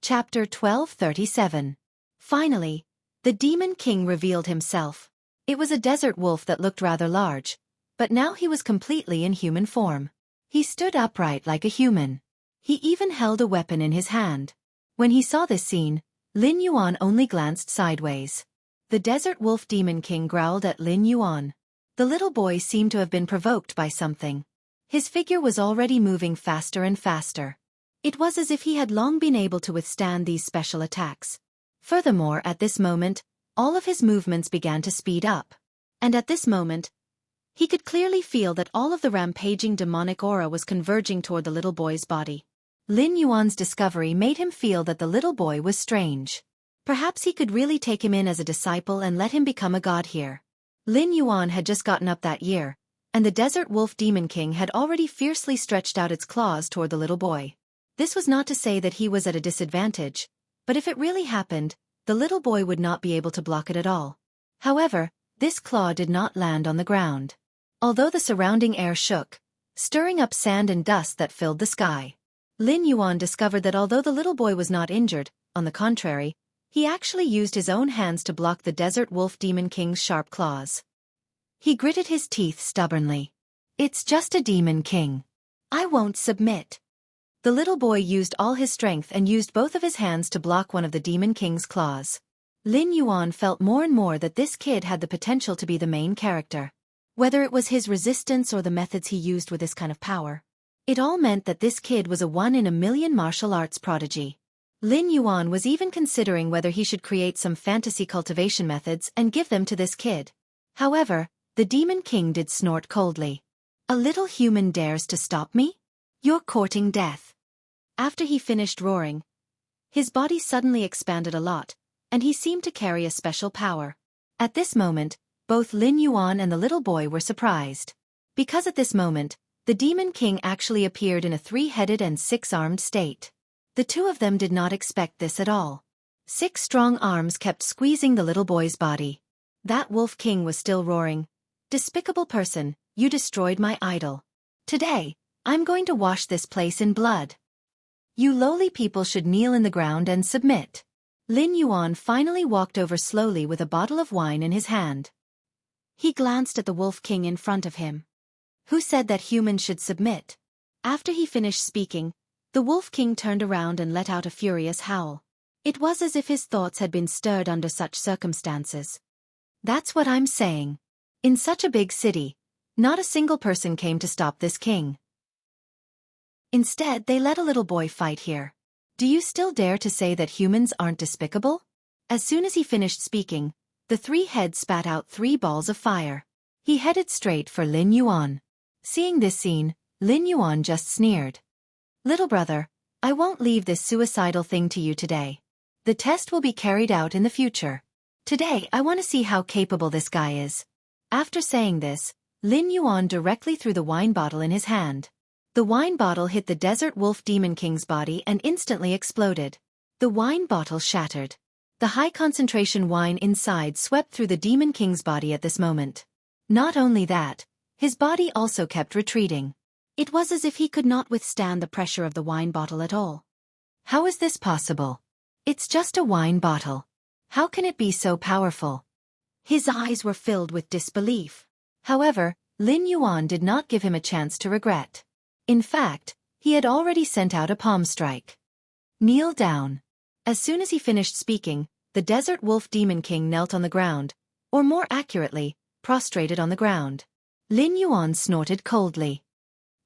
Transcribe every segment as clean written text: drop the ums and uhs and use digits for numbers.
Chapter 1237. Finally, the Demon King revealed himself. It was a desert wolf that looked rather large, but now he was completely in human form. He stood upright like a human. He even held a weapon in his hand. When he saw this scene, Lin Yuan only glanced sideways. The desert wolf Demon King growled at Lin Yuan. The little boy seemed to have been provoked by something. His figure was already moving faster and faster. It was as if he had long been able to withstand these special attacks. Furthermore, at this moment, all of his movements began to speed up. And at this moment, he could clearly feel that all of the rampaging demonic aura was converging toward the little boy's body. Lin Yuan's discovery made him feel that the little boy was strange. Perhaps he could really take him in as a disciple and let him become a god here. Lin Yuan had just gotten up that year, and the Desert Wolf Demon King had already fiercely stretched out its claws toward the little boy. This was not to say that he was at a disadvantage, but if it really happened, the little boy would not be able to block it at all. However, this claw did not land on the ground. Although the surrounding air shook, stirring up sand and dust that filled the sky, Lin Yuan discovered that although the little boy was not injured, on the contrary, he actually used his own hands to block the Desert Wolf Demon King's sharp claws. He gritted his teeth stubbornly. "It's just a Demon King. I won't submit." The little boy used all his strength and used both of his hands to block one of the Demon King's claws. Lin Yuan felt more and more that this kid had the potential to be the main character. Whether it was his resistance or the methods he used with this kind of power, it all meant that this kid was a one-in-a-million martial arts prodigy. Lin Yuan was even considering whether he should create some fantasy cultivation methods and give them to this kid. However, the Demon King did snort coldly. "A little human dares to stop me? You're courting death." After he finished roaring, his body suddenly expanded a lot, and he seemed to carry a special power. At this moment, both Lin Yuan and the little boy were surprised. Because at this moment, the Demon King actually appeared in a three-headed and six-armed state. The two of them did not expect this at all. 6 strong arms kept squeezing the little boy's body. That Wolf King was still roaring, "Despicable person, you destroyed my idol. Today, I'm going to wash this place in blood. You lowly people should kneel in the ground and submit." Lin Yuan finally walked over slowly with a bottle of wine in his hand. He glanced at the Wolf King in front of him. "Who said that humans should submit?" After he finished speaking, the Wolf King turned around and let out a furious howl. It was as if his thoughts had been stirred under such circumstances. "That's what I'm saying. In such a big city, not a single person came to stop this king. Instead, they let a little boy fight here. Do you still dare to say that humans aren't despicable?" As soon as he finished speaking, the 3 heads spat out 3 balls of fire. He headed straight for Lin Yuan. Seeing this scene, Lin Yuan just sneered. "Little brother, I won't leave this suicidal thing to you today. The test will be carried out in the future. Today I want to see how capable this guy is." After saying this, Lin Yuan directly threw the wine bottle in his hand. The wine bottle hit the Desert Wolf Demon King's body and instantly exploded. The wine bottle shattered. The high-concentration wine inside swept through the Demon King's body at this moment. Not only that, his body also kept retreating. It was as if he could not withstand the pressure of the wine bottle at all. How is this possible? It's just a wine bottle. How can it be so powerful? His eyes were filled with disbelief. However, Lin Yuan did not give him a chance to regret. In fact, he had already sent out a palm strike. "Kneel down." As soon as he finished speaking, the Desert Wolf Demon King knelt on the ground, or more accurately, prostrated on the ground. Lin Yuan snorted coldly.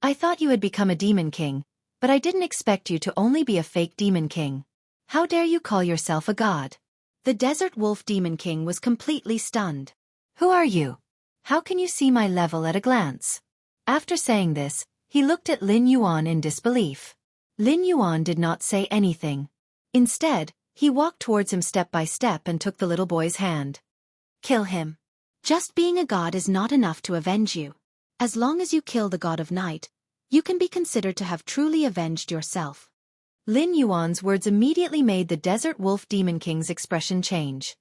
"I thought you had become a Demon King, but I didn't expect you to only be a fake Demon King. How dare you call yourself a god?" The Desert Wolf Demon King was completely stunned. "Who are you? How can you see my level at a glance?" After saying this, he looked at Lin Yuan in disbelief. Lin Yuan did not say anything. Instead, he walked towards him step by step and took the little boy's hand. "Kill him. Just being a god is not enough to avenge you. As long as you kill the god of night, you can be considered to have truly avenged yourself." Lin Yuan's words immediately made the Desert Wolf Demon King's expression change.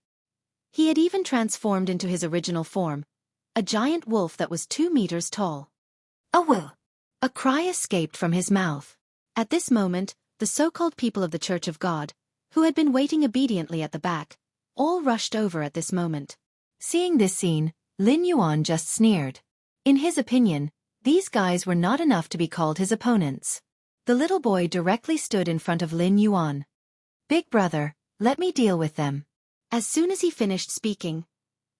He had even transformed into his original form, a giant wolf that was 2 meters tall. "Awoo!" A cry escaped from his mouth. At this moment, the so-called people of the Church of God, who had been waiting obediently at the back, all rushed over at this moment. Seeing this scene, Lin Yuan just sneered. In his opinion, these guys were not enough to be called his opponents. The little boy directly stood in front of Lin Yuan. "Big brother, let me deal with them." As soon as he finished speaking,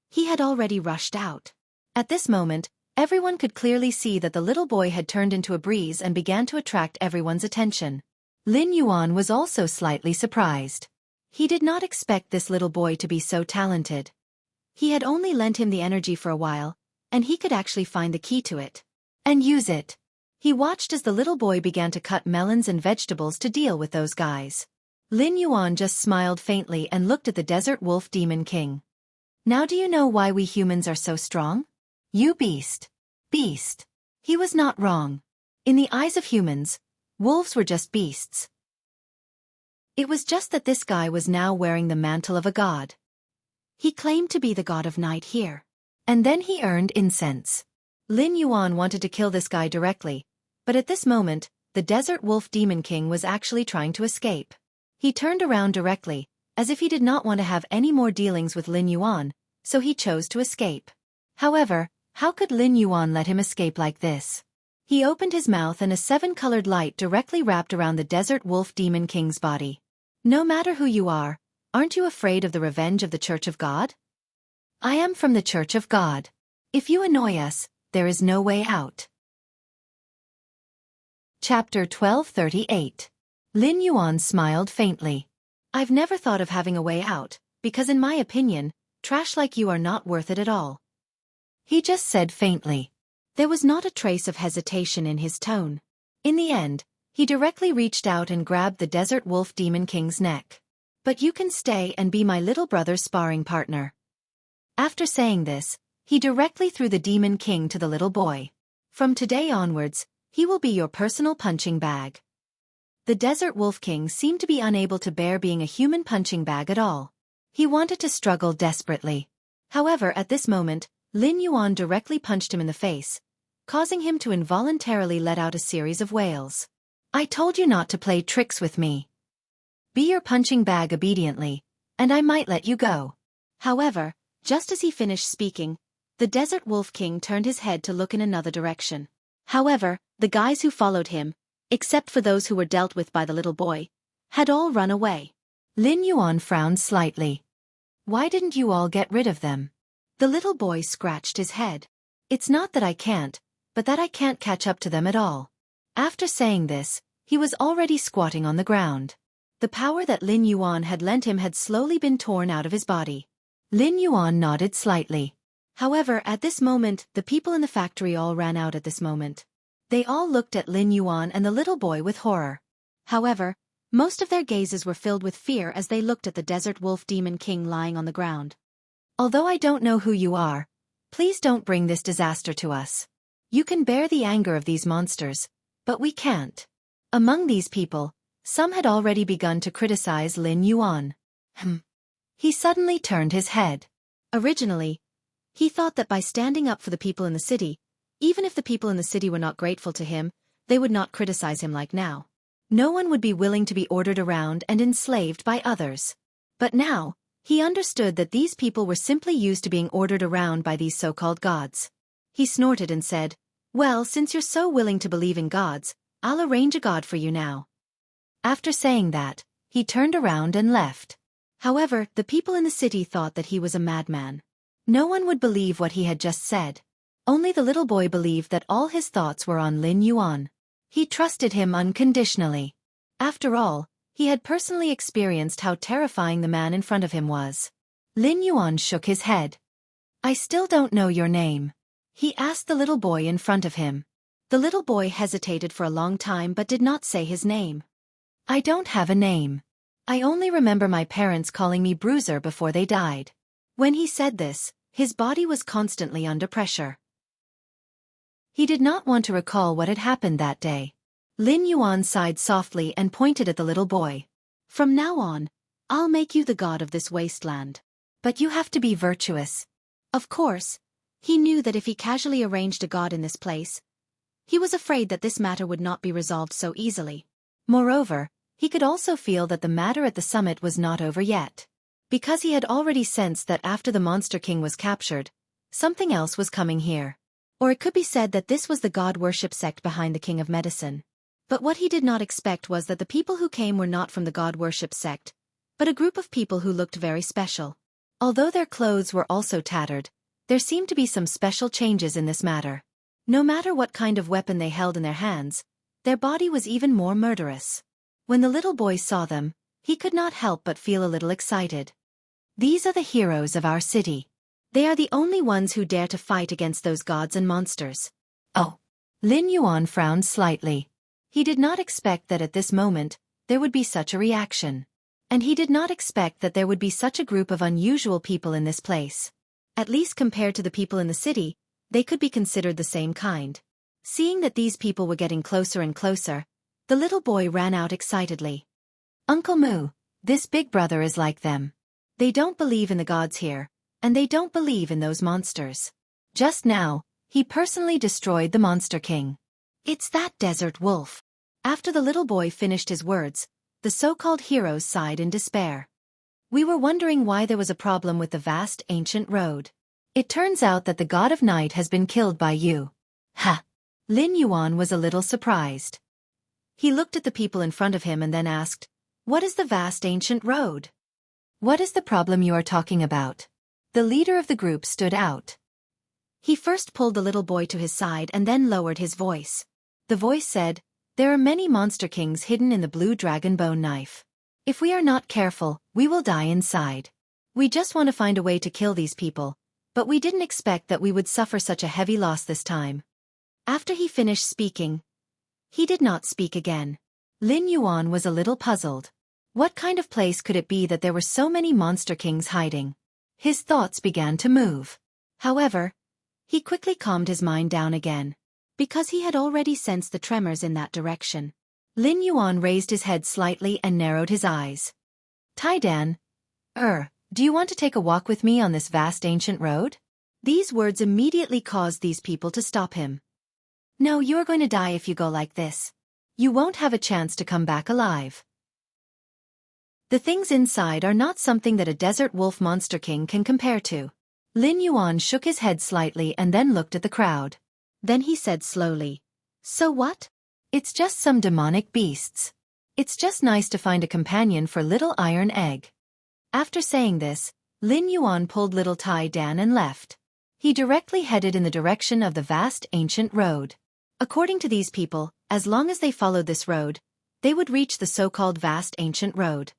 he had already rushed out. At this moment, everyone could clearly see that the little boy had turned into a breeze and began to attract everyone's attention. Lin Yuan was also slightly surprised. He did not expect this little boy to be so talented. He had only lent him the energy for a while, and he could actually find the key to it and use it. He watched as the little boy began to cut melons and vegetables to deal with those guys. Lin Yuan just smiled faintly and looked at the desert wolf demon king. "Now do you know why we humans are so strong? You beast." Beast. He was not wrong. In the eyes of humans, wolves were just beasts. It was just that this guy was now wearing the mantle of a god. He claimed to be the god of night here. And then he earned incense. Lin Yuan wanted to kill this guy directly, but at this moment, the desert wolf demon king was actually trying to escape. He turned around directly, as if he did not want to have any more dealings with Lin Yuan, so he chose to escape. However, how could Lin Yuan let him escape like this? He opened his mouth and a seven-colored light directly wrapped around the desert wolf demon king's body. "No matter who you are, aren't you afraid of the revenge of the Church of God? I am from the Church of God. If you annoy us, there is no way out." Chapter 1238. Lin Yuan smiled faintly. "I've never thought of having a way out, because in my opinion, trash like you are not worth it at all," he just said faintly. There was not a trace of hesitation in his tone. In the end, he directly reached out and grabbed the desert wolf demon king's neck. "But you can stay and be my little brother's sparring partner." After saying this, he directly threw the demon king to the little boy. "From today onwards, he will be your personal punching bag." The desert wolf king seemed to be unable to bear being a human punching bag at all. He wanted to struggle desperately. However, at this moment, Lin Yuan directly punched him in the face, causing him to involuntarily let out a series of wails. "I told you not to play tricks with me. Be your punching bag obediently, and I might let you go." However, just as he finished speaking, the desert wolf king turned his head to look in another direction. However, the guys who followed him, except for those who were dealt with by the little boy, had all run away. Lin Yuan frowned slightly. "Why didn't you all get rid of them?" The little boy scratched his head. "It's not that I can't, but that I can't catch up to them at all." After saying this, he was already squatting on the ground. The power that Lin Yuan had lent him had slowly been torn out of his body. Lin Yuan nodded slightly. However, at this moment, the people in the factory all ran out at this moment. They all looked at Lin Yuan and the little boy with horror. However, most of their gazes were filled with fear as they looked at the desert wolf demon king lying on the ground. "Although I don't know who you are, please don't bring this disaster to us. You can bear the anger of these monsters, but we can't." Among these people, some had already begun to criticize Lin Yuan. He suddenly turned his head. Originally, he thought that by standing up for the people in the city, even if the people in the city were not grateful to him, they would not criticize him like now. No one would be willing to be ordered around and enslaved by others. But now, he understood that these people were simply used to being ordered around by these so-called gods. He snorted and said, "Well, since you're so willing to believe in gods, I'll arrange a god for you now." After saying that, he turned around and left. However, the people in the city thought that he was a madman. No one would believe what he had just said. Only the little boy believed that all his thoughts were on Lin Yuan. He trusted him unconditionally. After all, he had personally experienced how terrifying the man in front of him was. Lin Yuan shook his head. "I still don't know your name," he asked the little boy in front of him. The little boy hesitated for a long time but did not say his name. "I don't have a name. I only remember my parents calling me Bruiser before they died." When he said this, his body was constantly under pressure. He did not want to recall what had happened that day. Lin Yuan sighed softly and pointed at the little boy. "From now on, I'll make you the god of this wasteland. But you have to be virtuous." Of course, he knew that if he casually arranged a god in this place, he was afraid that this matter would not be resolved so easily. Moreover, He could also feel that the matter at the summit was not over yet. Because he had already sensed that after the Monster King was captured, something else was coming here. Or it could be said that this was the god-worship sect behind the King of Medicine. But what he did not expect was that the people who came were not from the god-worship sect, but a group of people who looked very special. Although their clothes were also tattered, there seemed to be some special changes in this matter. No matter what kind of weapon they held in their hands, their body was even more murderous. When the little boy saw them, he could not help but feel a little excited. These are the heroes of our city. They are the only ones who dare to fight against those gods and monsters. Oh. Lin Yuan frowned slightly. He did not expect that at this moment, there would be such a reaction. And he did not expect that there would be such a group of unusual people in this place. At least compared to the people in the city, they could be considered the same kind. Seeing that these people were getting closer and closer, the little boy ran out excitedly. Uncle Moo, this big brother is like them. They don't believe in the gods here, and they don't believe in those monsters. Just now, he personally destroyed the Monster King. It's that desert wolf. After the little boy finished his words, the so-called heroes sighed in despair. We were wondering why there was a problem with the vast ancient road. It turns out that the god of night has been killed by you. Ha! Lin Yuan was a little surprised. He looked at the people in front of him and then asked, "What is the vast ancient road? What is the problem you are talking about?" The leader of the group stood out. He first pulled the little boy to his side and then lowered his voice. The voice said, "There are many monster kings hidden in the blue dragon bone knife. If we are not careful, we will die inside. We just want to find a way to kill these people, but we didn't expect that we would suffer such a heavy loss this time." After he finished speaking, he did not speak again. Lin Yuan was a little puzzled. What kind of place could it be that there were so many monster kings hiding? His thoughts began to move. However, he quickly calmed his mind down again, because he had already sensed the tremors in that direction. Lin Yuan raised his head slightly and narrowed his eyes. "Taidan, do you want to take a walk with me on this vast ancient road?" These words immediately caused these people to stop him. "No, you are going to die if you go like this. You won't have a chance to come back alive. The things inside are not something that a desert wolf monster king can compare to." Lin Yuan shook his head slightly and then looked at the crowd. Then he said slowly, "So what? It's just some demonic beasts. It's just nice to find a companion for little iron egg." After saying this, Lin Yuan pulled little Tai Dan and left. He directly headed in the direction of the vast ancient road. According to these people, as long as they followed this road, they would reach the so-called vast ancient road.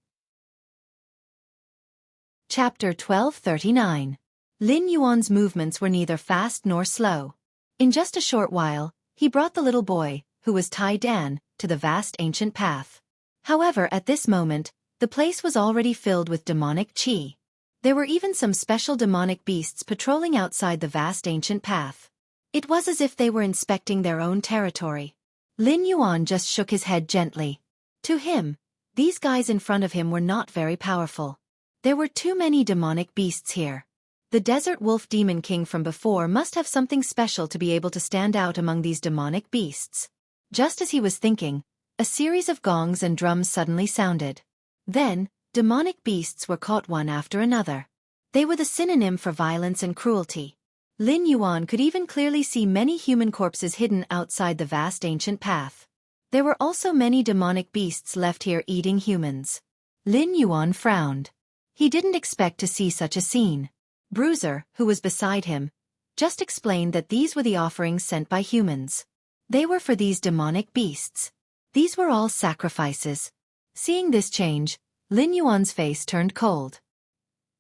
Chapter 1239. Lin Yuan's movements were neither fast nor slow. In just a short while, he brought the little boy, who was Tai Dan, to the vast ancient path. However, at this moment, the place was already filled with demonic qi. There were even some special demonic beasts patrolling outside the vast ancient path. It was as if they were inspecting their own territory. Lin Yuan just shook his head gently. To him, these guys in front of him were not very powerful. There were too many demonic beasts here. The desert wolf demon king from before must have something special to be able to stand out among these demonic beasts. Just as he was thinking, a series of gongs and drums suddenly sounded. Then, demonic beasts were caught one after another. They were the synonym for violence and cruelty. Lin Yuan could even clearly see many human corpses hidden outside the vast ancient path. There were also many demonic beasts left here eating humans. Lin Yuan frowned. He didn't expect to see such a scene. Bruiser, who was beside him, just explained that these were the offerings sent by humans. They were for these demonic beasts. These were all sacrifices. Seeing this change, Lin Yuan's face turned cold.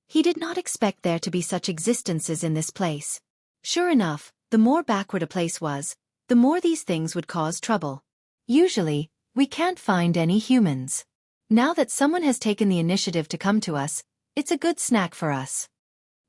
He did not expect there to be such existences in this place. Sure enough, the more backward a place was, the more these things would cause trouble. Usually, we can't find any humans. Now that someone has taken the initiative to come to us, it's a good snack for us.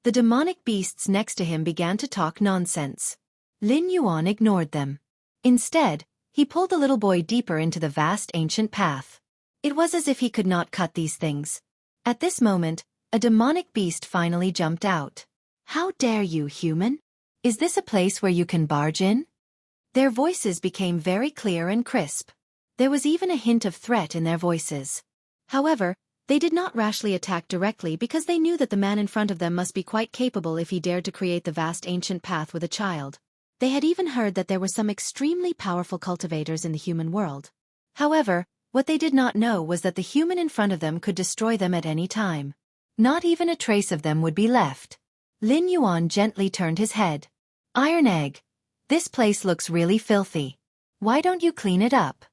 The demonic beasts next to him began to talk nonsense. Lin Yuan ignored them. Instead, he pulled the little boy deeper into the vast ancient path. It was as if he could not cut these things. At this moment, a demonic beast finally jumped out. "How dare you, human? Is this a place where you can barge in?" Their voices became very clear and crisp. There was even a hint of threat in their voices. However, they did not rashly attack directly because they knew that the man in front of them must be quite capable if he dared to create the vast ancient path with a child. They had even heard that there were some extremely powerful cultivators in the human world. However, what they did not know was that the human in front of them could destroy them at any time. Not even a trace of them would be left. Lin Yuan gently turned his head. Iron Egg, this place looks really filthy. Why don't you clean it up?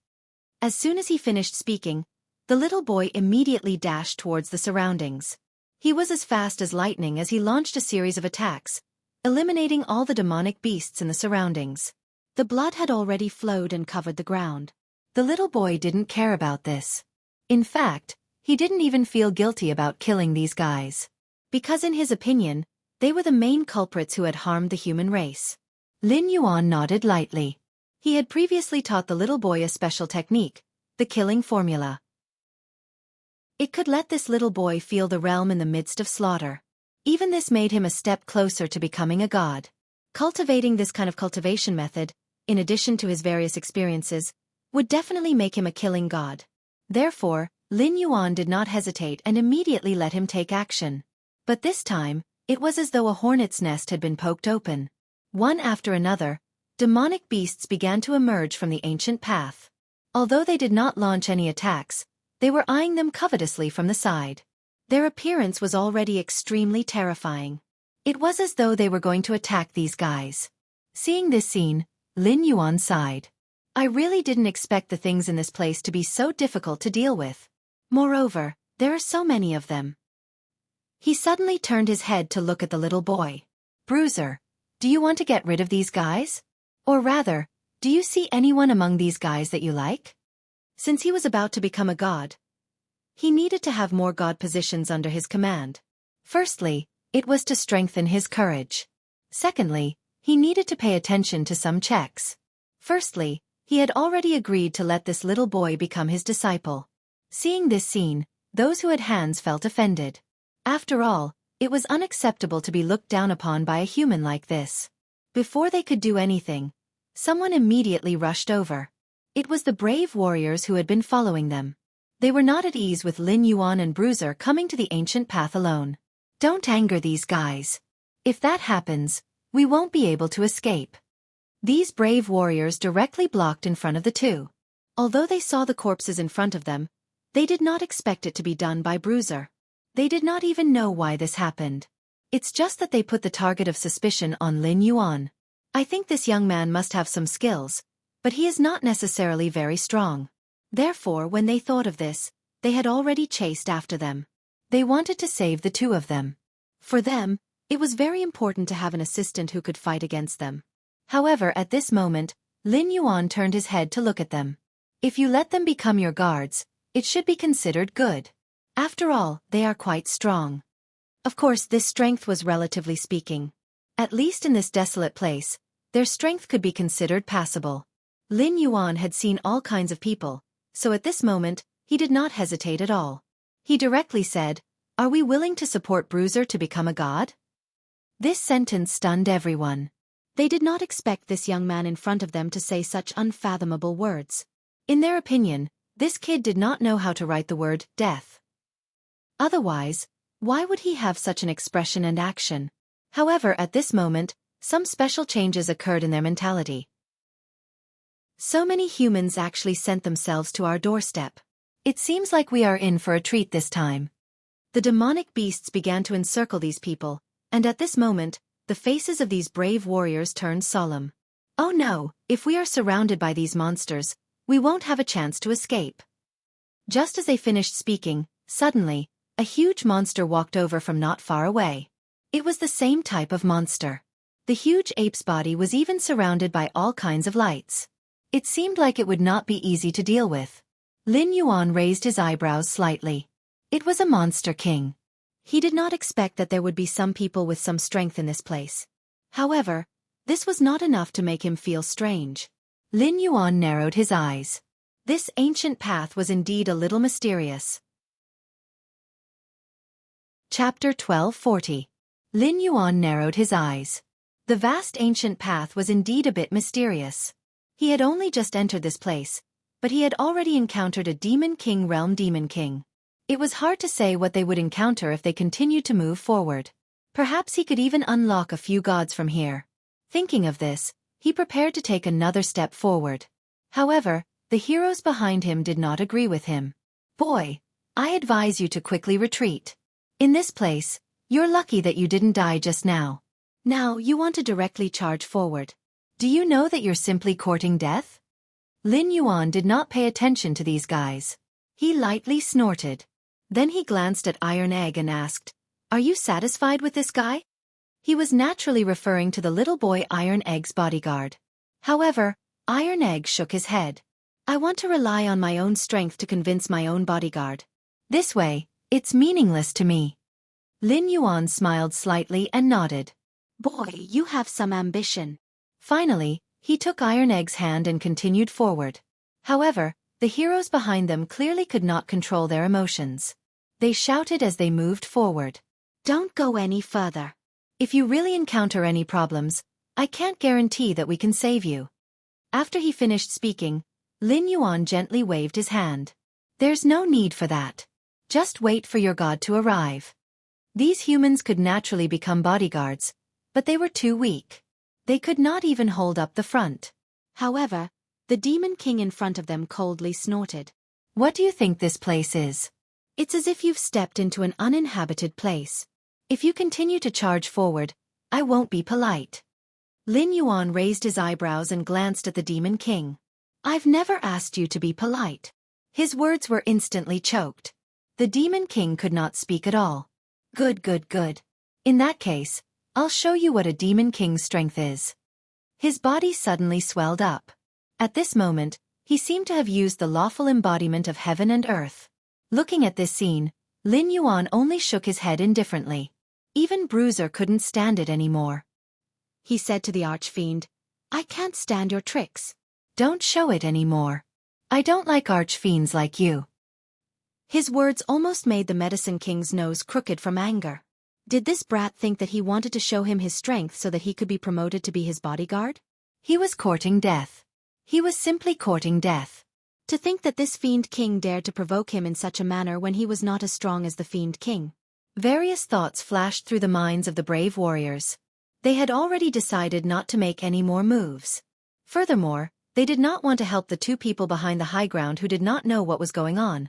As soon as he finished speaking, the little boy immediately dashed towards the surroundings. He was as fast as lightning as he launched a series of attacks, eliminating all the demonic beasts in the surroundings. The blood had already flowed and covered the ground. The little boy didn't care about this. In fact, he didn't even feel guilty about killing these guys. Because in his opinion, they were the main culprits who had harmed the human race. Lin Yuan nodded lightly. He had previously taught the little boy a special technique, the killing formula. It could let this little boy feel the realm in the midst of slaughter. Even this made him a step closer to becoming a god. Cultivating this kind of cultivation method, in addition to his various experiences, would definitely make him a killing god. Therefore, Lin Yuan did not hesitate and immediately let him take action. But this time, it was as though a hornet's nest had been poked open. One after another, demonic beasts began to emerge from the ancient path. Although they did not launch any attacks, they were eyeing them covetously from the side. Their appearance was already extremely terrifying. It was as though they were going to attack these guys. Seeing this scene, Lin Yuan sighed. I really didn't expect the things in this place to be so difficult to deal with. Moreover, there are so many of them. He suddenly turned his head to look at the little boy. Bruiser, do you want to get rid of these guys? Or rather, do you see anyone among these guys that you like? Since he was about to become a god, he needed to have more god positions under his command. Firstly, it was to strengthen his courage. Secondly, he needed to pay attention to some checks. Firstly, he had already agreed to let this little boy become his disciple. Seeing this scene, those who had hands felt offended. After all, it was unacceptable to be looked down upon by a human like this. Before they could do anything, someone immediately rushed over. It was the brave warriors who had been following them. They were not at ease with Lin Yuan and Bruiser coming to the ancient path alone. Don't anger these guys. If that happens, we won't be able to escape. These brave warriors directly blocked in front of the two. Although they saw the corpses in front of them, they did not expect it to be done by Bruiser. They did not even know why this happened. It's just that they put the target of suspicion on Lin Yuan. I think this young man must have some skills, but he is not necessarily very strong. Therefore, when they thought of this, they had already chased after them. They wanted to save the two of them. For them, it was very important to have an assistant who could fight against them. However, at this moment, Lin Yuan turned his head to look at them. If you let them become your guards, it should be considered good. After all, they are quite strong. Of course, this strength was relatively speaking. At least in this desolate place, their strength could be considered passable. Lin Yuan had seen all kinds of people, so at this moment, he did not hesitate at all. He directly said, "Are we willing to support Bruiser to become a god?" This sentence stunned everyone. They did not expect this young man in front of them to say such unfathomable words. In their opinion, this kid did not know how to write the word death. Otherwise, why would he have such an expression and action? However, at this moment, some special changes occurred in their mentality. So many humans actually sent themselves to our doorstep. It seems like we are in for a treat this time. The demonic beasts began to encircle these people, and at this moment, the faces of these brave warriors turned solemn. Oh no, if we are surrounded by these monsters, we won't have a chance to escape. Just as they finished speaking, suddenly, a huge monster walked over from not far away. It was the same type of monster. The huge ape's body was even surrounded by all kinds of lights. It seemed like it would not be easy to deal with. Lin Yuan raised his eyebrows slightly. It was a monster king. He did not expect that there would be some people with some strength in this place. However, this was not enough to make him feel strange. Lin Yuan narrowed his eyes. This ancient path was indeed a little mysterious. Chapter 1240. Lin Yuan narrowed his eyes. The vast ancient path was indeed a bit mysterious. He had only just entered this place, but he had already encountered a Demon King realm Demon King. It was hard to say what they would encounter if they continued to move forward. Perhaps he could even unlock a few gods from here. Thinking of this, he prepared to take another step forward. However, the heroes behind him did not agree with him. Boy, I advise you to quickly retreat. In this place, you're lucky that you didn't die just now. Now you want to directly charge forward. Do you know that you're simply courting death? Lin Yuan did not pay attention to these guys. He lightly snorted. Then he glanced at Iron Egg and asked, "Are you satisfied with this guy?" He was naturally referring to the little boy Iron Egg's bodyguard. However, Iron Egg shook his head. "I want to rely on my own strength to convince my own bodyguard. This way, it's meaningless to me." Lin Yuan smiled slightly and nodded. "Boy, you have some ambition." Finally, he took Iron Egg's hand and continued forward. However, the heroes behind them clearly could not control their emotions. They shouted as they moved forward. "Don't go any further. If you really encounter any problems, I can't guarantee that we can save you." After he finished speaking, Lin Yuan gently waved his hand. "There's no need for that. Just wait for your god to arrive." These humans could naturally become bodyguards, but they were too weak. They could not even hold up the front. However, the Demon King in front of them coldly snorted. "What do you think this place is? It's as if you've stepped into an uninhabited place. If you continue to charge forward, I won't be polite." Lin Yuan raised his eyebrows and glanced at the Demon King. "I've never asked you to be polite." His words were instantly choked. The Demon King could not speak at all. Good. In that case, I'll show you what a Demon King's strength is." His body suddenly swelled up. At this moment, he seemed to have used the lawful embodiment of heaven and earth. Looking at this scene, Lin Yuan only shook his head indifferently. Even Bruiser couldn't stand it anymore. He said to the Archfiend, "I can't stand your tricks. Don't show it anymore. I don't like Archfiends like you." His words almost made the Medicine King's nose crooked from anger. Did this brat think that he wanted to show him his strength so that he could be promoted to be his bodyguard? He was courting death. He was simply courting death. To think that this Fiend King dared to provoke him in such a manner when he was not as strong as the Fiend King. Various thoughts flashed through the minds of the brave warriors. They had already decided not to make any more moves. Furthermore, they did not want to help the two people behind the high ground who did not know what was going on.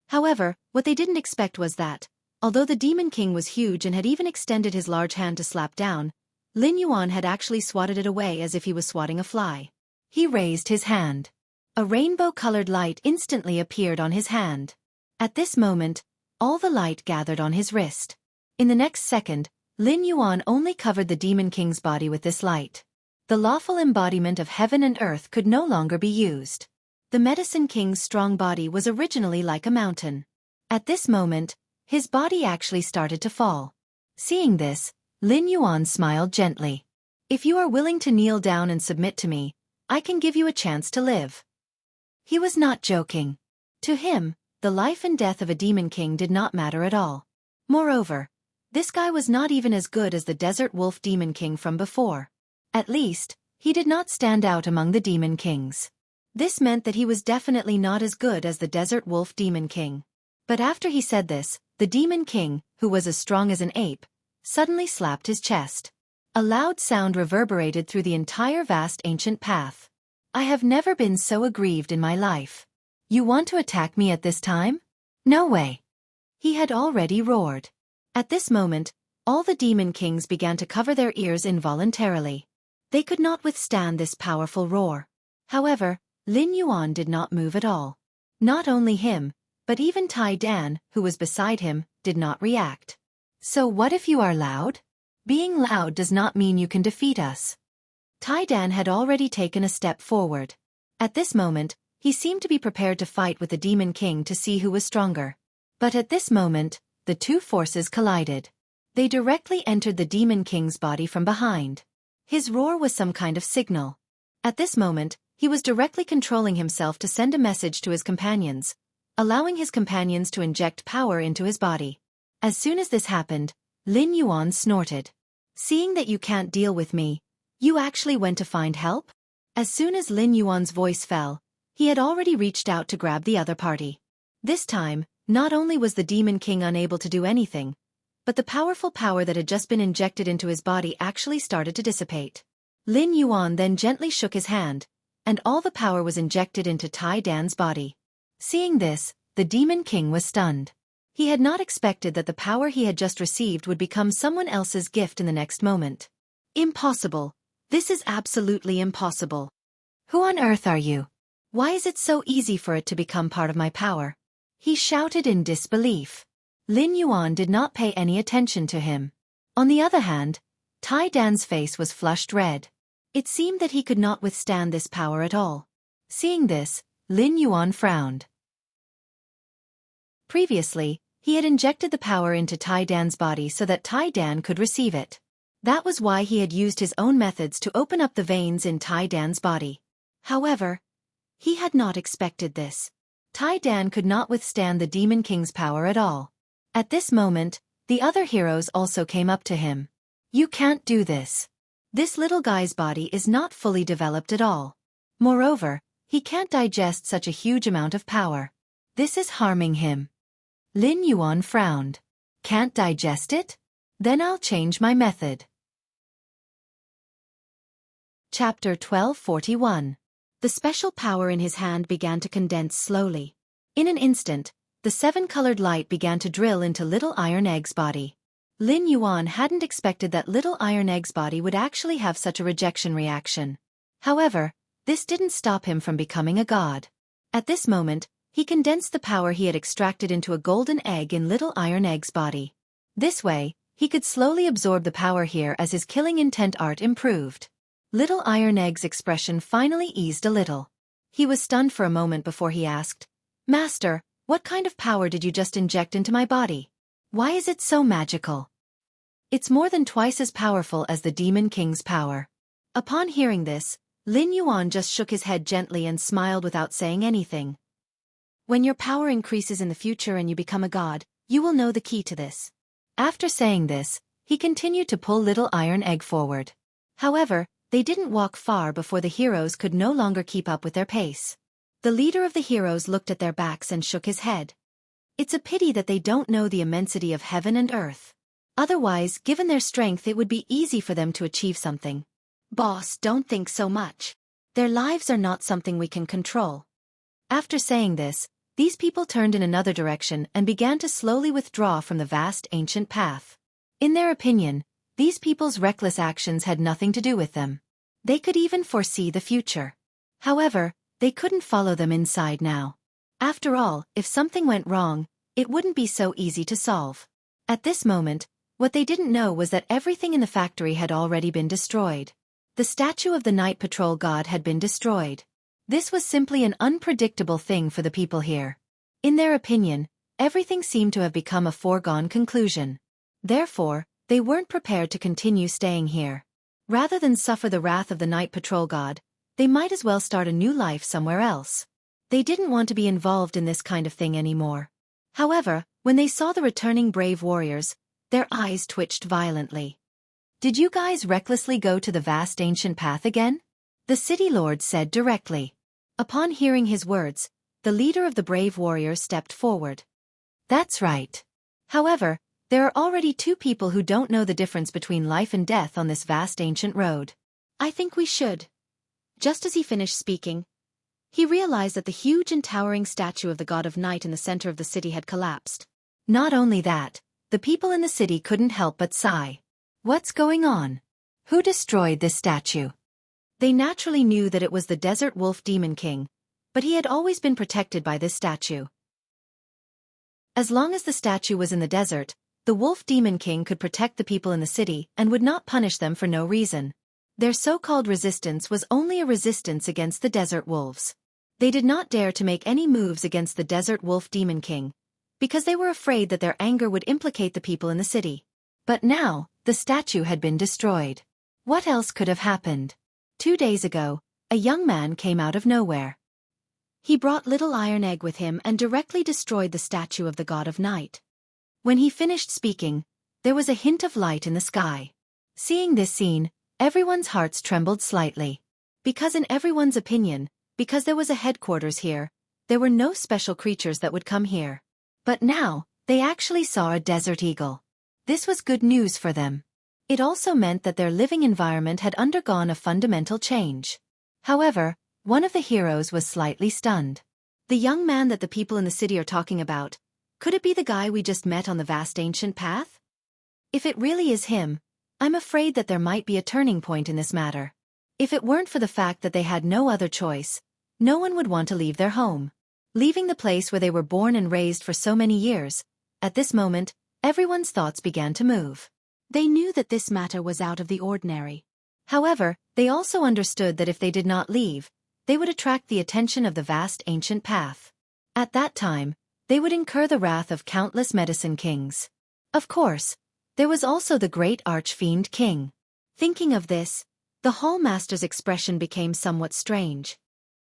However, what they didn't expect was that, although the Demon King was huge and had even extended his large hand to slap down, Lin Yuan had actually swatted it away as if he was swatting a fly. He raised his hand. A rainbow-colored light instantly appeared on his hand. At this moment, all the light gathered on his wrist. In the next second, Lin Yuan only covered the Demon King's body with this light. The lawful embodiment of heaven and earth could no longer be used. The Medicine King's strong body was originally like a mountain. At this moment, his body actually started to fall. Seeing this, Lin Yuan smiled gently. "If you are willing to kneel down and submit to me, I can give you a chance to live." He was not joking. To him, the life and death of a Demon King did not matter at all. Moreover, this guy was not even as good as the Desert Wolf Demon King from before. At least, he did not stand out among the Demon Kings. This meant that he was definitely not as good as the Desert Wolf Demon King. But after he said this, the Demon King, who was as strong as an ape, suddenly slapped his chest. A loud sound reverberated through the entire vast ancient path. "I have never been so aggrieved in my life. You want to attack me at this time? No way." He had already roared. At this moment, all the Demon Kings began to cover their ears involuntarily. They could not withstand this powerful roar. However, Lin Yuan did not move at all. Not only him, but even Tai Dan, who was beside him, did not react. "So what if you are loud? Being loud does not mean you can defeat us." Tai Dan had already taken a step forward. At this moment, he seemed to be prepared to fight with the Demon King to see who was stronger. But at this moment, the two forces collided. They directly entered the Demon King's body from behind. His roar was some kind of signal. At this moment, he was directly controlling himself to send a message to his companions, allowing his companions to inject power into his body. As soon as this happened, Lin Yuan snorted. "Seeing that you can't deal with me, you actually went to find help?" As soon as Lin Yuan's voice fell, he had already reached out to grab the other party. This time, not only was the Demon King unable to do anything, but the powerful power that had just been injected into his body actually started to dissipate. Lin Yuan then gently shook his hand, and all the power was injected into Tai Dan's body. Seeing this, the Demon King was stunned. He had not expected that the power he had just received would become someone else's gift in the next moment. Impossible. This is absolutely impossible. Who on earth are you? Why is it so easy for it to become part of my power? He shouted in disbelief. Lin Yuan did not pay any attention to him. On the other hand, Tai Dan's face was flushed red. It seemed that he could not withstand this power at all. Seeing this, Lin Yuan frowned. Previously, he had injected the power into Tai Dan's body so that Tai Dan could receive it. That was why he had used his own methods to open up the veins in Tai Dan's body. However, he had not expected this. Tai Dan could not withstand the Demon King's power at all. At this moment, the other heroes also came up to him. You can't do this. This little guy's body is not fully developed at all. Moreover, he can't digest such a huge amount of power. This is harming him. Lin Yuan frowned. Can't digest it? Then I'll change my method. Chapter 1241. The special power in his hand began to condense slowly. In an instant, the seven-colored light began to drill into Little Iron Egg's body. Lin Yuan hadn't expected that Little Iron Egg's body would actually have such a rejection reaction. However, this didn't stop him from becoming a god. At this moment, he condensed the power he had extracted into a golden egg in Little Iron Egg's body. This way, he could slowly absorb the power here as his killing intent art improved. Little Iron Egg's expression finally eased a little. He was stunned for a moment before he asked, Master, what kind of power did you just inject into my body? Why is it so magical? It's more than twice as powerful as the Demon King's power. Upon hearing this, Lin Yuan just shook his head gently and smiled without saying anything. When your power increases in the future and you become a god, you will know the key to this. After saying this, he continued to pull Little Iron Egg forward. However, they didn't walk far before the heroes could no longer keep up with their pace. The leader of the heroes looked at their backs and shook his head. It's a pity that they don't know the immensity of heaven and earth. Otherwise, given their strength, it would be easy for them to achieve something. Boss, don't think so much. Their lives are not something we can control. After saying this, these people turned in another direction and began to slowly withdraw from the vast ancient path. In their opinion, these people's reckless actions had nothing to do with them. They could even foresee the future. However, they couldn't follow them inside now. After all, if something went wrong, it wouldn't be so easy to solve. At this moment, what they didn't know was that everything in the factory had already been destroyed. The statue of the Night Patrol God had been destroyed. This was simply an unpredictable thing for the people here. In their opinion, everything seemed to have become a foregone conclusion. Therefore, they weren't prepared to continue staying here. Rather than suffer the wrath of the Night Patrol God, they might as well start a new life somewhere else. They didn't want to be involved in this kind of thing anymore. However, when they saw the returning brave warriors, their eyes twitched violently. Did you guys recklessly go to the vast ancient path again? The city lord said directly. Upon hearing his words, the leader of the brave warriors stepped forward. That's right. However, there are already two people who don't know the difference between life and death on this vast ancient road. I think we should. Just as he finished speaking, he realized that the huge and towering statue of the god of night in the center of the city had collapsed. Not only that, the people in the city couldn't help but sigh. What's going on? Who destroyed this statue? They naturally knew that it was the Desert Wolf Demon King, but he had always been protected by this statue. As long as the statue was in the desert, the Wolf Demon King could protect the people in the city and would not punish them for no reason. Their so-called resistance was only a resistance against the desert wolves. They did not dare to make any moves against the Desert Wolf Demon King, because they were afraid that their anger would implicate the people in the city. But now, the statue had been destroyed. What else could have happened? 2 days ago, a young man came out of nowhere. He brought Little Iron Egg with him and directly destroyed the statue of the god of night. When he finished speaking, there was a hint of light in the sky. Seeing this scene, everyone's hearts trembled slightly. Because in everyone's opinion, because there was a headquarters here, there were no special creatures that would come here. But now, they actually saw a desert eagle. This was good news for them. It also meant that their living environment had undergone a fundamental change. However, one of the heroes was slightly stunned. The young man that the people in the city are talking about, could it be the guy we just met on the vast ancient path? If it really is him, I'm afraid that there might be a turning point in this matter. If it weren't for the fact that they had no other choice, no one would want to leave their home. Leaving the place where they were born and raised for so many years, at this moment, everyone's thoughts began to move. They knew that this matter was out of the ordinary. However, they also understood that if they did not leave, they would attract the attention of the vast ancient path. At that time, they would incur the wrath of countless medicine kings. Of course, there was also the great archfiend king. Thinking of this, the Hall Master's expression became somewhat strange.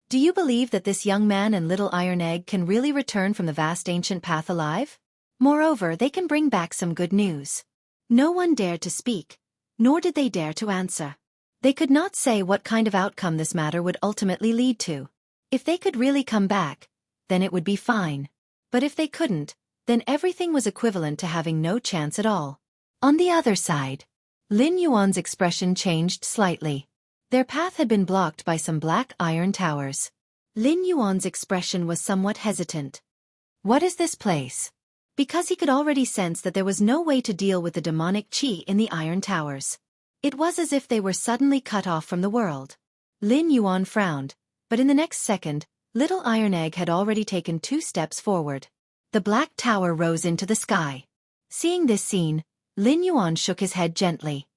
Do you believe that this young man and little Iron Egg can really return from the vast ancient path alive? Moreover, they can bring back some good news. No one dared to speak, nor did they dare to answer. They could not say what kind of outcome this matter would ultimately lead to. If they could really come back, then it would be fine. But if they couldn't, then everything was equivalent to having no chance at all. On the other side, Lin Yuan's expression changed slightly. Their path had been blocked by some black iron towers. Lin Yuan's expression was somewhat hesitant. What is this place? Because he could already sense that there was no way to deal with the demonic qi in the iron towers. It was as if they were suddenly cut off from the world. Lin Yuan frowned, but in the next second, little Iron Egg had already taken 2 steps forward. The black tower rose into the sky. Seeing this scene, Lin Yuan shook his head gently.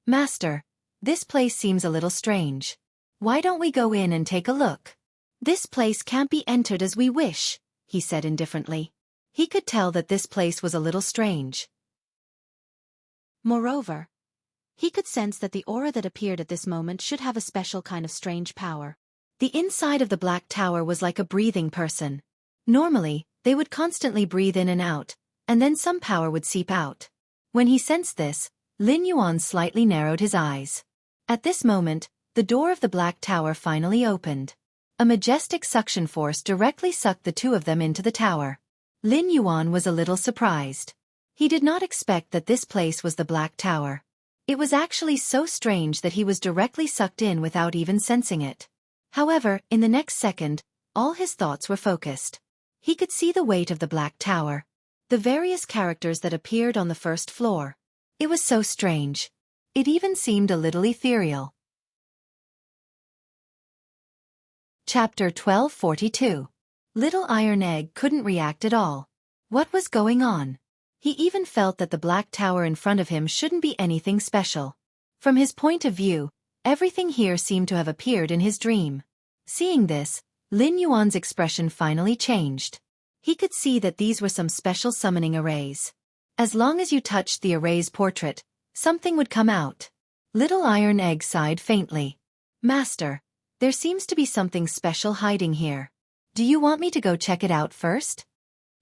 Master, this place seems a little strange. Why don't we go in and take a look? This place can't be entered as we wish, he said indifferently. He could tell that this place was a little strange. Moreover, he could sense that the aura that appeared at this moment should have a special kind of strange power. The inside of the black tower was like a breathing person. Normally, they would constantly breathe in and out, and then some power would seep out. When he sensed this, Lin Yuan slightly narrowed his eyes. At this moment, the door of the black tower finally opened. A majestic suction force directly sucked the 2 of them into the tower. Lin Yuan was a little surprised. He did not expect that this place was the black tower. It was actually so strange that he was directly sucked in without even sensing it. However, in the next second, all his thoughts were focused. He could see the weight of the black tower. The various characters that appeared on the first floor. It was so strange. It even seemed a little ethereal. Chapter 1242. Little Iron Egg couldn't react at all. What was going on? He even felt that the black tower in front of him shouldn't be anything special. From his point of view, everything here seemed to have appeared in his dream. Seeing this, Lin Yuan's expression finally changed. He could see that these were some special summoning arrays. As long as you touched the array's portrait, something would come out. Little Iron Egg sighed faintly. Master, there seems to be something special hiding here. Do you want me to go check it out first?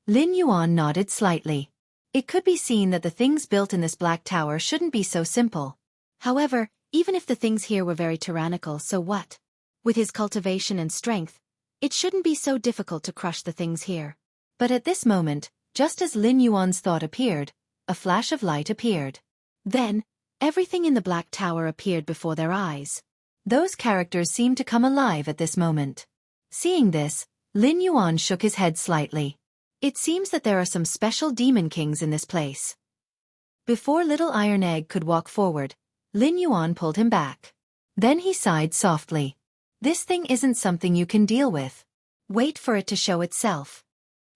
Lin Yuan nodded slightly. It could be seen that the things built in this black tower shouldn't be so simple. However, even if the things here were very tyrannical, so what? With his cultivation and strength, it shouldn't be so difficult to crush the things here. But at this moment, just as Lin Yuan's thought appeared, a flash of light appeared. Then, everything in the black tower appeared before their eyes. Those characters seemed to come alive at this moment. Seeing this, Lin Yuan shook his head slightly. It seems that there are some special demon kings in this place. Before little Iron Egg could walk forward, Lin Yuan pulled him back. Then he sighed softly. This thing isn't something you can deal with. Wait for it to show itself.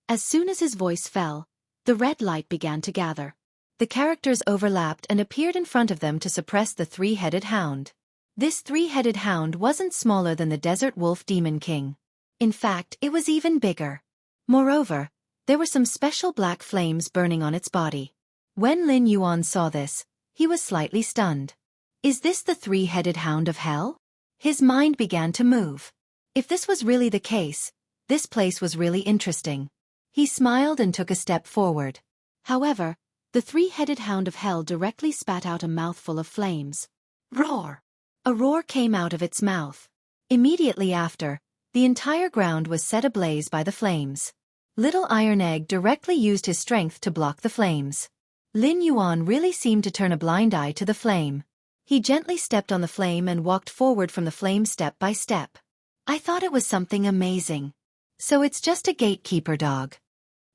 As soon as his voice fell, the red light began to gather. The characters overlapped and appeared in front of them to suppress the 3-headed hound. This 3-headed hound wasn't smaller than the Desert Wolf Demon King. In fact, it was even bigger. Moreover, there were some special black flames burning on its body. When Lin Yuan saw this, he was slightly stunned. Is this the 3-headed hound of hell? His mind began to move. If this was really the case, this place was really interesting. He smiled and took a step forward. However, the 3-headed hound of hell directly spat out a mouthful of flames. Roar! A roar came out of its mouth. Immediately after, the entire ground was set ablaze by the flames. Little Iron Egg directly used his strength to block the flames. Lin Yuan really seemed to turn a blind eye to the flame. He gently stepped on the flame and walked forward from the flame step by step. I thought it was something amazing. So it's just a gatekeeper dog.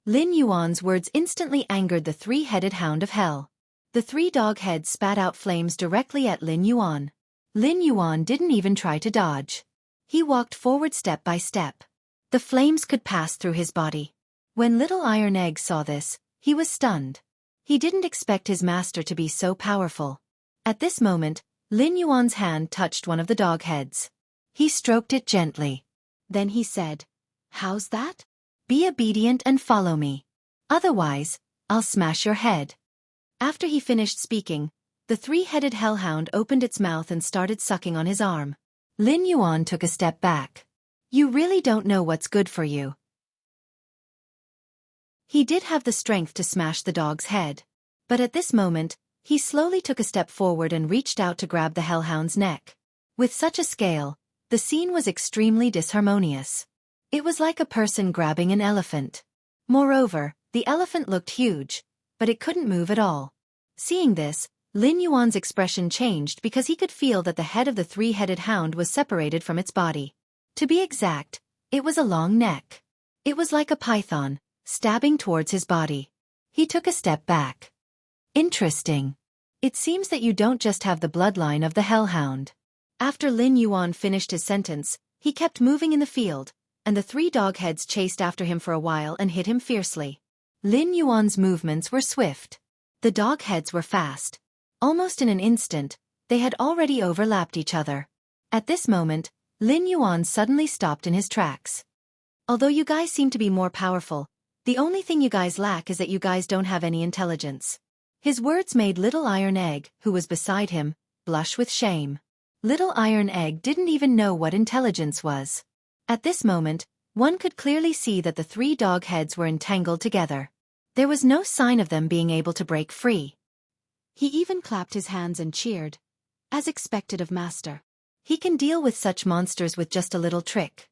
Lin Yuan's words instantly angered the three-headed hound of hell. The three dog heads spat out flames directly at Lin Yuan. Lin Yuan didn't even try to dodge. He walked forward step by step. The flames could pass through his body. When Little Iron Egg saw this, he was stunned. He didn't expect his master to be so powerful. At this moment, Lin Yuan's hand touched one of the dog heads. He stroked it gently. Then he said, "How's that? Be obedient and follow me. Otherwise, I'll smash your head." After he finished speaking, the three-headed hellhound opened its mouth and started sucking on his arm. Lin Yuan took a step back. "You really don't know what's good for you." He did have the strength to smash the dog's head. But at this moment, he slowly took a step forward and reached out to grab the hellhound's neck. With such a scale, the scene was extremely disharmonious. It was like a person grabbing an elephant. Moreover, the elephant looked huge, but it couldn't move at all. Seeing this, Lin Yuan's expression changed because he could feel that the head of the three-headed hound was separated from its body. To be exact, it was a long neck. It was like a python, stabbing towards his body. He took a step back. Interesting. It seems that you don't just have the bloodline of the hellhound. After Lin Yuan finished his sentence, he kept moving in the field, and the three dog heads chased after him for a while and hit him fiercely. Lin Yuan's movements were swift. The dog heads were fast. Almost in an instant, they had already overlapped each other. At this moment, Lin Yuan suddenly stopped in his tracks. "Although you guys seem to be more powerful, the only thing you guys lack is that you guys don't have any intelligence." His words made Little Iron Egg, who was beside him, blush with shame. Little Iron Egg didn't even know what intelligence was. At this moment, one could clearly see that the three dog heads were entangled together. There was no sign of them being able to break free. He even clapped his hands and cheered, as expected of Master. He can deal with such monsters with just a little trick.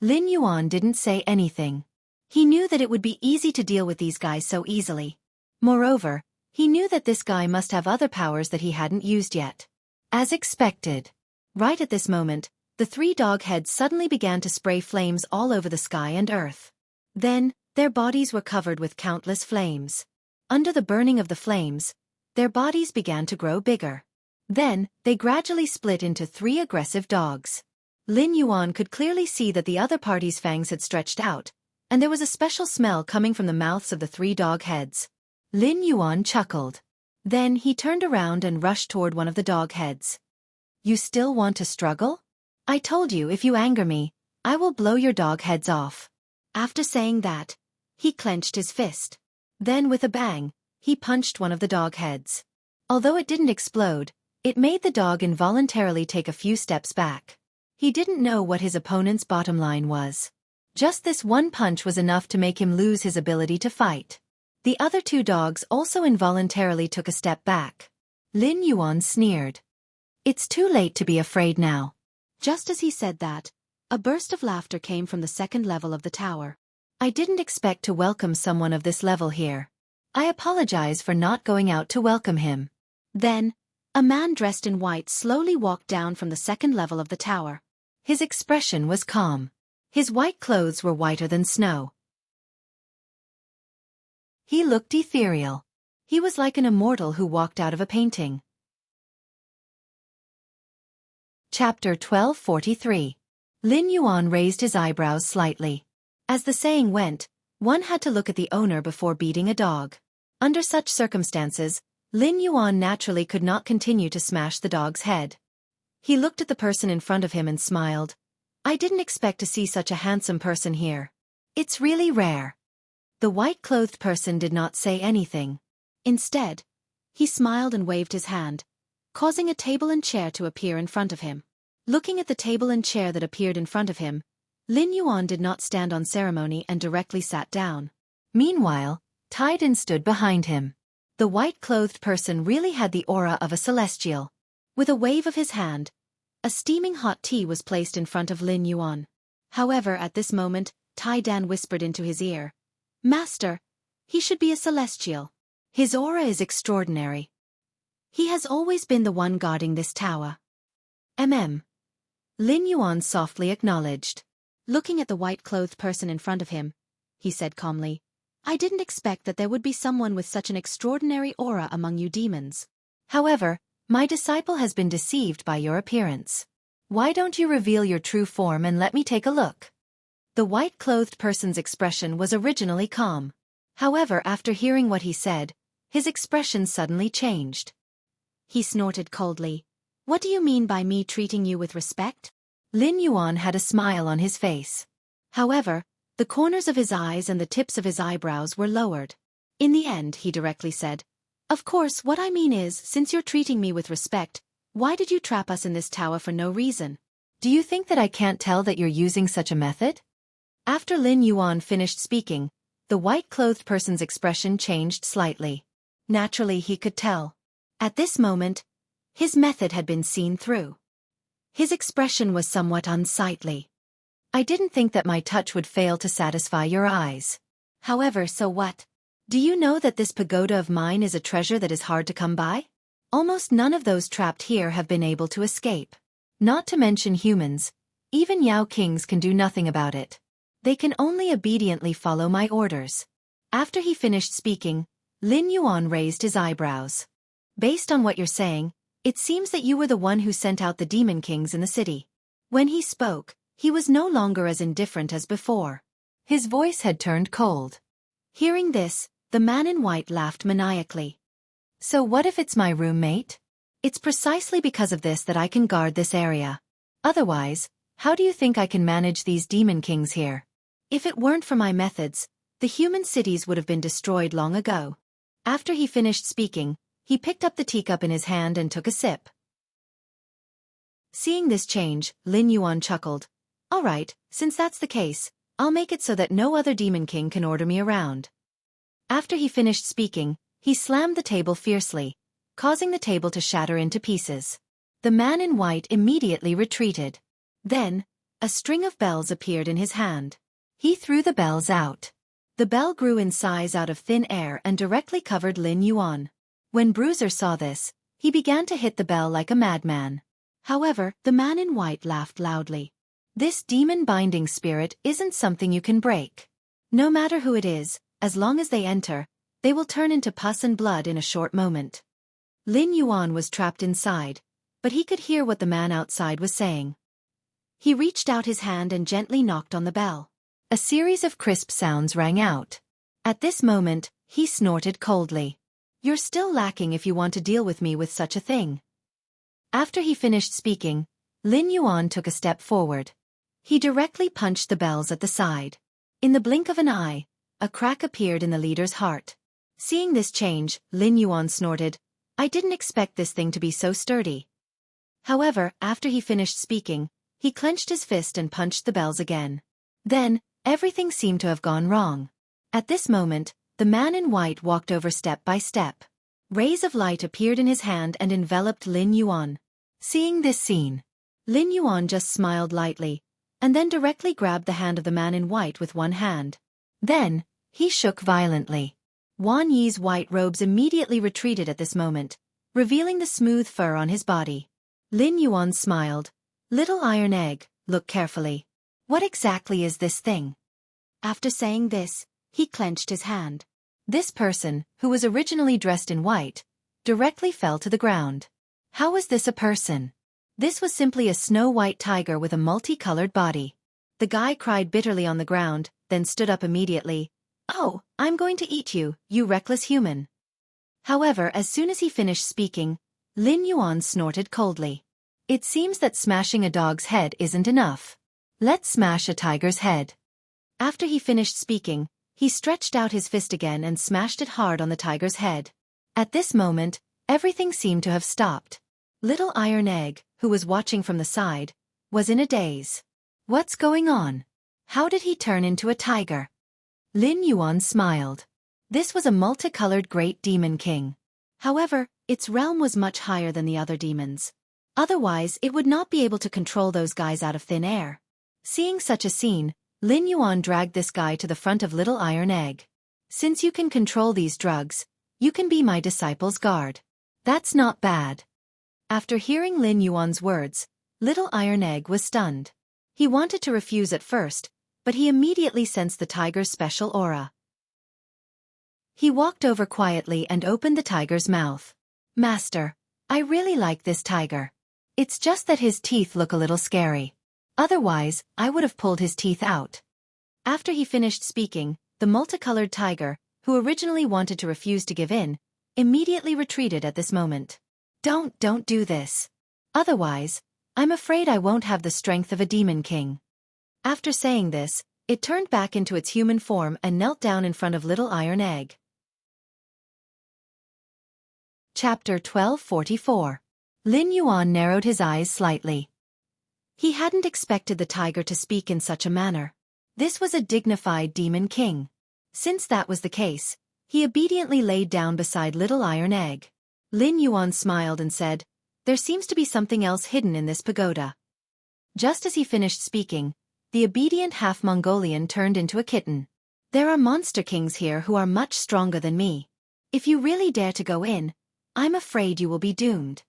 Lin Yuan didn't say anything. He knew that it would be easy to deal with these guys so easily. Moreover, he knew that this guy must have other powers that he hadn't used yet. As expected. Right at this moment, the three dog heads suddenly began to spray flames all over the sky and earth. Then, their bodies were covered with countless flames. Under the burning of the flames, their bodies began to grow bigger. Then, they gradually split into three aggressive dogs. Lin Yuan could clearly see that the other party's fangs had stretched out, and there was a special smell coming from the mouths of the three dog heads. Lin Yuan chuckled. Then he turned around and rushed toward one of the dog heads. "You still want to struggle? I told you if you anger me, I will blow your dog heads off." After saying that, he clenched his fist. Then with a bang, he punched one of the dog heads. Although it didn't explode, it made the dog involuntarily take a few steps back. He didn't know what his opponent's bottom line was. Just this one punch was enough to make him lose his ability to fight. The other two dogs also involuntarily took a step back. Lin Yuan sneered. "It's too late to be afraid now." Just as he said that, a burst of laughter came from the second level of the tower. "I didn't expect to welcome someone of this level here. I apologize for not going out to welcome him." Then, a man dressed in white slowly walked down from the second level of the tower. His expression was calm. His white clothes were whiter than snow. He looked ethereal. He was like an immortal who walked out of a painting. Chapter 1243. Lin Yuan raised his eyebrows slightly. As the saying went, one had to look at the owner before beating a dog. Under such circumstances, Lin Yuan naturally could not continue to smash the dog's head. He looked at the person in front of him and smiled. "I didn't expect to see such a handsome person here. It's really rare." The white-clothed person did not say anything. Instead, he smiled and waved his hand, causing a table and chair to appear in front of him. Looking at the table and chair that appeared in front of him, Lin Yuan did not stand on ceremony and directly sat down. Meanwhile, Taiden stood behind him. The white-clothed person really had the aura of a celestial. With a wave of his hand, A steaming hot tea was placed in front of Lin Yuan. However, at this moment, Tai Dan whispered into his ear, "Master, he should be a celestial. His aura is extraordinary. He has always been the one guarding this tower." Lin Yuan softly acknowledged. Looking at the white-clothed person in front of him, he said calmly, "I didn't expect that there would be someone with such an extraordinary aura among you demons. However, my disciple has been deceived by your appearance. Why don't you reveal your true form and let me take a look?" The white-clothed person's expression was originally calm. However, after hearing what he said, his expression suddenly changed. He snorted coldly. "What do you mean by me treating you with respect?" Lin Yuan had a smile on his face. However, the corners of his eyes and the tips of his eyebrows were lowered. In the end, he directly said, "Of course, what I mean is, since you're treating me with respect, why did you trap us in this tower for no reason? Do you think that I can't tell that you're using such a method?" After Lin Yuan finished speaking, the white-clothed person's expression changed slightly. Naturally, he could tell. At this moment, his method had been seen through. His expression was somewhat unsightly. "I didn't think that my touch would fail to satisfy your eyes. However, so what? Do you know that this pagoda of mine is a treasure that is hard to come by? Almost none of those trapped here have been able to escape. Not to mention humans, even Yao Kings can do nothing about it. They can only obediently follow my orders." After he finished speaking, Lin Yuan raised his eyebrows. "Based on what you're saying, it seems that you were the one who sent out the demon kings in the city." When he spoke, he was no longer as indifferent as before. His voice had turned cold. Hearing this, the man in white laughed maniacally. "So what if it's my roommate? It's precisely because of this that I can guard this area. Otherwise, how do you think I can manage these demon kings here? If it weren't for my methods, the human cities would have been destroyed long ago." After he finished speaking, he picked up the teacup in his hand and took a sip. Seeing this change, Lin Yuan chuckled. "All right, since that's the case, I'll make it so that no other demon king can order me around." After he finished speaking, he slammed the table fiercely, causing the table to shatter into pieces. The man in white immediately retreated. Then, a string of bells appeared in his hand. He threw the bells out. The bell grew in size out of thin air and directly covered Lin Yuan. When Bruiser saw this, he began to hit the bell like a madman. However, the man in white laughed loudly. "This demon-binding spirit isn't something you can break. No matter who it is, as long as they enter, they will turn into pus and blood in a short moment." Lin Yuan was trapped inside, but he could hear what the man outside was saying. He reached out his hand and gently knocked on the bell. A series of crisp sounds rang out. At this moment, he snorted coldly. "You're still lacking if you want to deal with me with such a thing." After he finished speaking, Lin Yuan took a step forward. He directly punched the bells at the side. In the blink of an eye, a crack appeared in the leader's heart. Seeing this change, Lin Yuan snorted, "I didn't expect this thing to be so sturdy." However, after he finished speaking, he clenched his fist and punched the bells again. Then, everything seemed to have gone wrong. At this moment, the man in white walked over step by step. Rays of light appeared in his hand and enveloped Lin Yuan. Seeing this scene, Lin Yuan just smiled lightly, and then directly grabbed the hand of the man in white with one hand. Then, he shook violently. Wan Yi's white robes immediately retreated at this moment, revealing the smooth fur on his body. Lin Yuan smiled. "Little iron egg, look carefully. What exactly is this thing?" After saying this, he clenched his hand. This person, who was originally dressed in white, directly fell to the ground. How was this a person? This was simply a snow-white tiger with a multicolored body. The guy cried bitterly on the ground, then stood up immediately. "Oh, I'm going to eat you, you reckless human." However, as soon as he finished speaking, Lin Yuan snorted coldly. "It seems that smashing a dog's head isn't enough. Let's smash a tiger's head." After he finished speaking, he stretched out his fist again and smashed it hard on the tiger's head. At this moment, everything seemed to have stopped. Little Iron Egg, who was watching from the side, was in a daze. What's going on? How did he turn into a tiger? Lin Yuan smiled. This was a multicolored great demon king. However, its realm was much higher than the other demons. Otherwise, it would not be able to control those guys out of thin air. Seeing such a scene, Lin Yuan dragged this guy to the front of Little Iron Egg. Since you can control these drugs, you can be my disciple's guard. That's not bad. After hearing Lin Yuan's words, Little Iron Egg was stunned. He wanted to refuse at first, but he immediately sensed the tiger's special aura. He walked over quietly and opened the tiger's mouth. Master, I really like this tiger. It's just that his teeth look a little scary. Otherwise, I would have pulled his teeth out. After he finished speaking, the multicolored tiger, who originally wanted to refuse to give in, immediately retreated at this moment. Don't do this. Otherwise, I'm afraid I won't have the strength of a demon king. After saying this, it turned back into its human form and knelt down in front of Little Iron Egg. Chapter 1244. Lin Yuan narrowed his eyes slightly. He hadn't expected the tiger to speak in such a manner. This was a dignified demon king. Since that was the case, he obediently laid down beside Little Iron Egg. Lin Yuan smiled and said, "There seems to be something else hidden in this pagoda." Just as he finished speaking, the obedient half-Mongolian turned into a kitten. "There are monster kings here who are much stronger than me. If you really dare to go in, I'm afraid you will be doomed."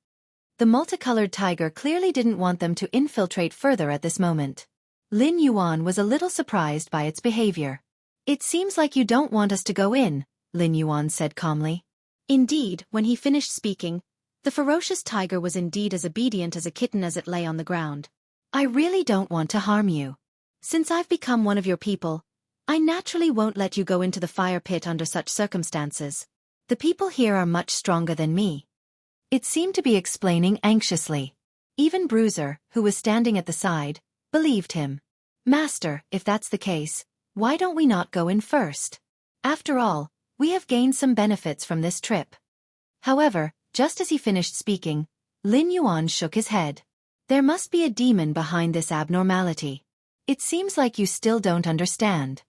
The multicolored tiger clearly didn't want them to infiltrate further at this moment. Lin Yuan was a little surprised by its behavior. "It seems like you don't want us to go in," Lin Yuan said calmly. Indeed, when he finished speaking, the ferocious tiger was indeed as obedient as a kitten as it lay on the ground. "I really don't want to harm you. Since I've become one of your people, I naturally won't let you go into the fire pit under such circumstances. The people here are much stronger than me." It seemed to be explaining anxiously. Even Bruiser, who was standing at the side, believed him. "Master, if that's the case, why don't we not go in first? After all, we have gained some benefits from this trip." However, just as he finished speaking, Lin Yuan shook his head. "There must be a demon behind this abnormality. It seems like you still don't understand."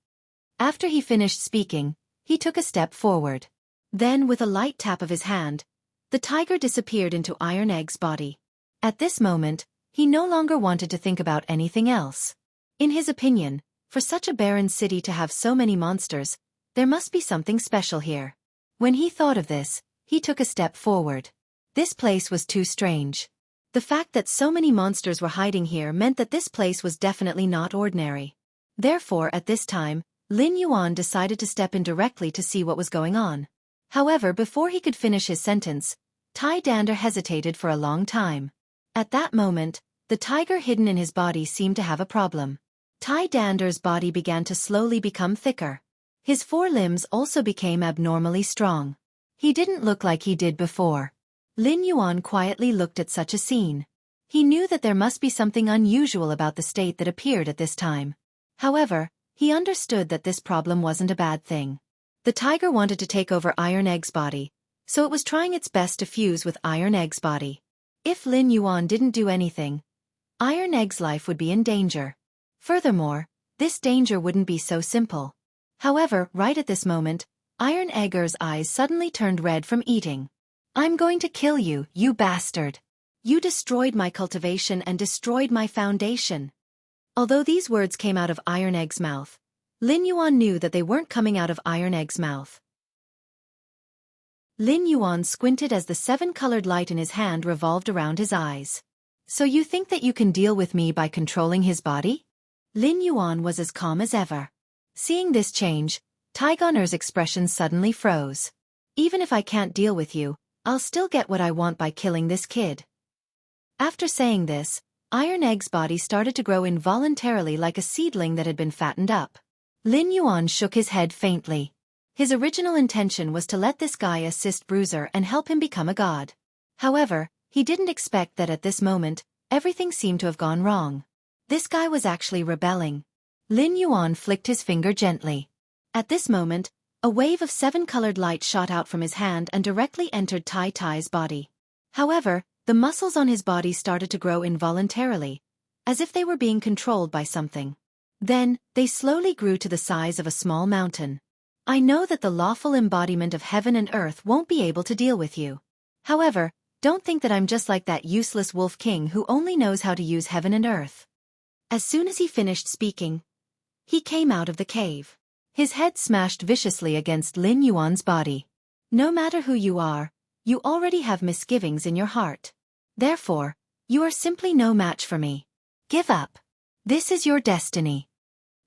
After he finished speaking, he took a step forward. Then, with a light tap of his hand, the tiger disappeared into Iron Egg's body. At this moment, he no longer wanted to think about anything else. In his opinion, for such a barren city to have so many monsters, there must be something special here. When he thought of this, he took a step forward. This place was too strange. The fact that so many monsters were hiding here meant that this place was definitely not ordinary. Therefore, at this time, Lin Yuan decided to step in directly to see what was going on. However, before he could finish his sentence, Tai Dander hesitated for a long time. At that moment, the tiger hidden in his body seemed to have a problem. Tai Dander's body began to slowly become thicker. His forelimbs also became abnormally strong. He didn't look like he did before. Lin Yuan quietly looked at such a scene. He knew that there must be something unusual about the state that appeared at this time. However, he understood that this problem wasn't a bad thing. The tiger wanted to take over Iron Egg's body, so it was trying its best to fuse with Iron Egg's body. If Lin Yuan didn't do anything, Iron Egg's life would be in danger. Furthermore, this danger wouldn't be so simple. However, right at this moment, Iron Egger's eyes suddenly turned red from eating. "I'm going to kill you, you bastard. You destroyed my cultivation and destroyed my foundation." Although these words came out of Iron Egg's mouth, Lin Yuan knew that they weren't coming out of Iron Egg's mouth. Lin Yuan squinted as the seven-colored light in his hand revolved around his eyes. "So you think that you can deal with me by controlling his body?" Lin Yuan was as calm as ever. Seeing this change, Taigoner's expression suddenly froze. "Even if I can't deal with you, I'll still get what I want by killing this kid." After saying this, Iron Egg's body started to grow involuntarily like a seedling that had been fattened up. Lin Yuan shook his head faintly. His original intention was to let this guy assist Bruiser and help him become a god. However, he didn't expect that at this moment, everything seemed to have gone wrong. This guy was actually rebelling. Lin Yuan flicked his finger gently. At this moment, a wave of seven-colored light shot out from his hand and directly entered Tai's body. However, the muscles on his body started to grow involuntarily, as if they were being controlled by something. Then, they slowly grew to the size of a small mountain. "I know that the lawful embodiment of heaven and earth won't be able to deal with you. However, Don't think that I'm just like that useless wolf king who only knows how to use heaven and earth. As soon as he finished speaking, he came out of the cave. His head smashed viciously against Lin Yuan's body. No matter who you are, you already have misgivings in your heart. Therefore, you are simply no match for me. Give up. This is your destiny.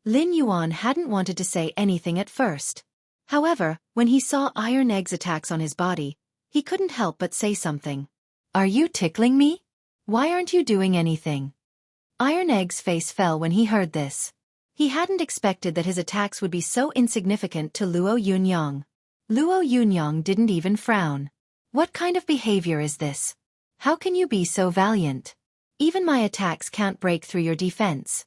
Lin Yuan hadn't wanted to say anything at first. However, when he saw Iron Egg's attacks on his body, he couldn't help but say something. Are you tickling me? Why aren't you doing anything? Iron Egg's face fell when he heard this. He hadn't expected that his attacks would be so insignificant to Luo Yunyang. Luo Yunyang didn't even frown. What kind of behavior is this? How can you be so valiant? Even my attacks can't break through your defense.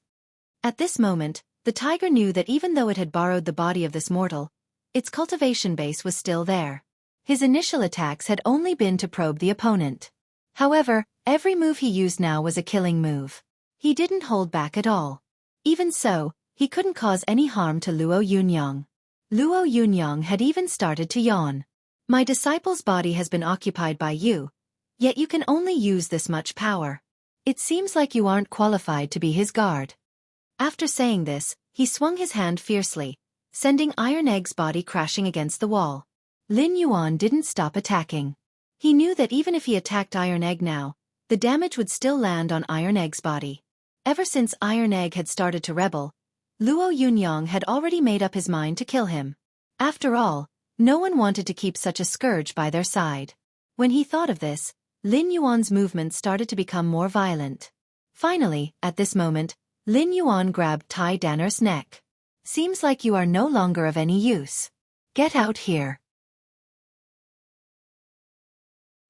At this moment, the tiger knew that even though it had borrowed the body of this mortal, its cultivation base was still there. His initial attacks had only been to probe the opponent. However, every move he used now was a killing move. He didn't hold back at all. Even so, he couldn't cause any harm to Luo Yunyang. Luo Yunyang had even started to yawn. My disciple's body has been occupied by you, yet you can only use this much power. It seems like you aren't qualified to be his guard. After saying this, he swung his hand fiercely, sending Iron Egg's body crashing against the wall. Lin Yuan didn't stop attacking. He knew that even if he attacked Iron Egg now, the damage would still land on Iron Egg's body. Ever since Iron Egg had started to rebel, Luo Yunyang had already made up his mind to kill him. After all, no one wanted to keep such a scourge by their side. When he thought of this, Lin Yuan's movements started to become more violent. Finally, at this moment, Lin Yuan grabbed Tai Danner's neck. Seems like you are no longer of any use. Get out here.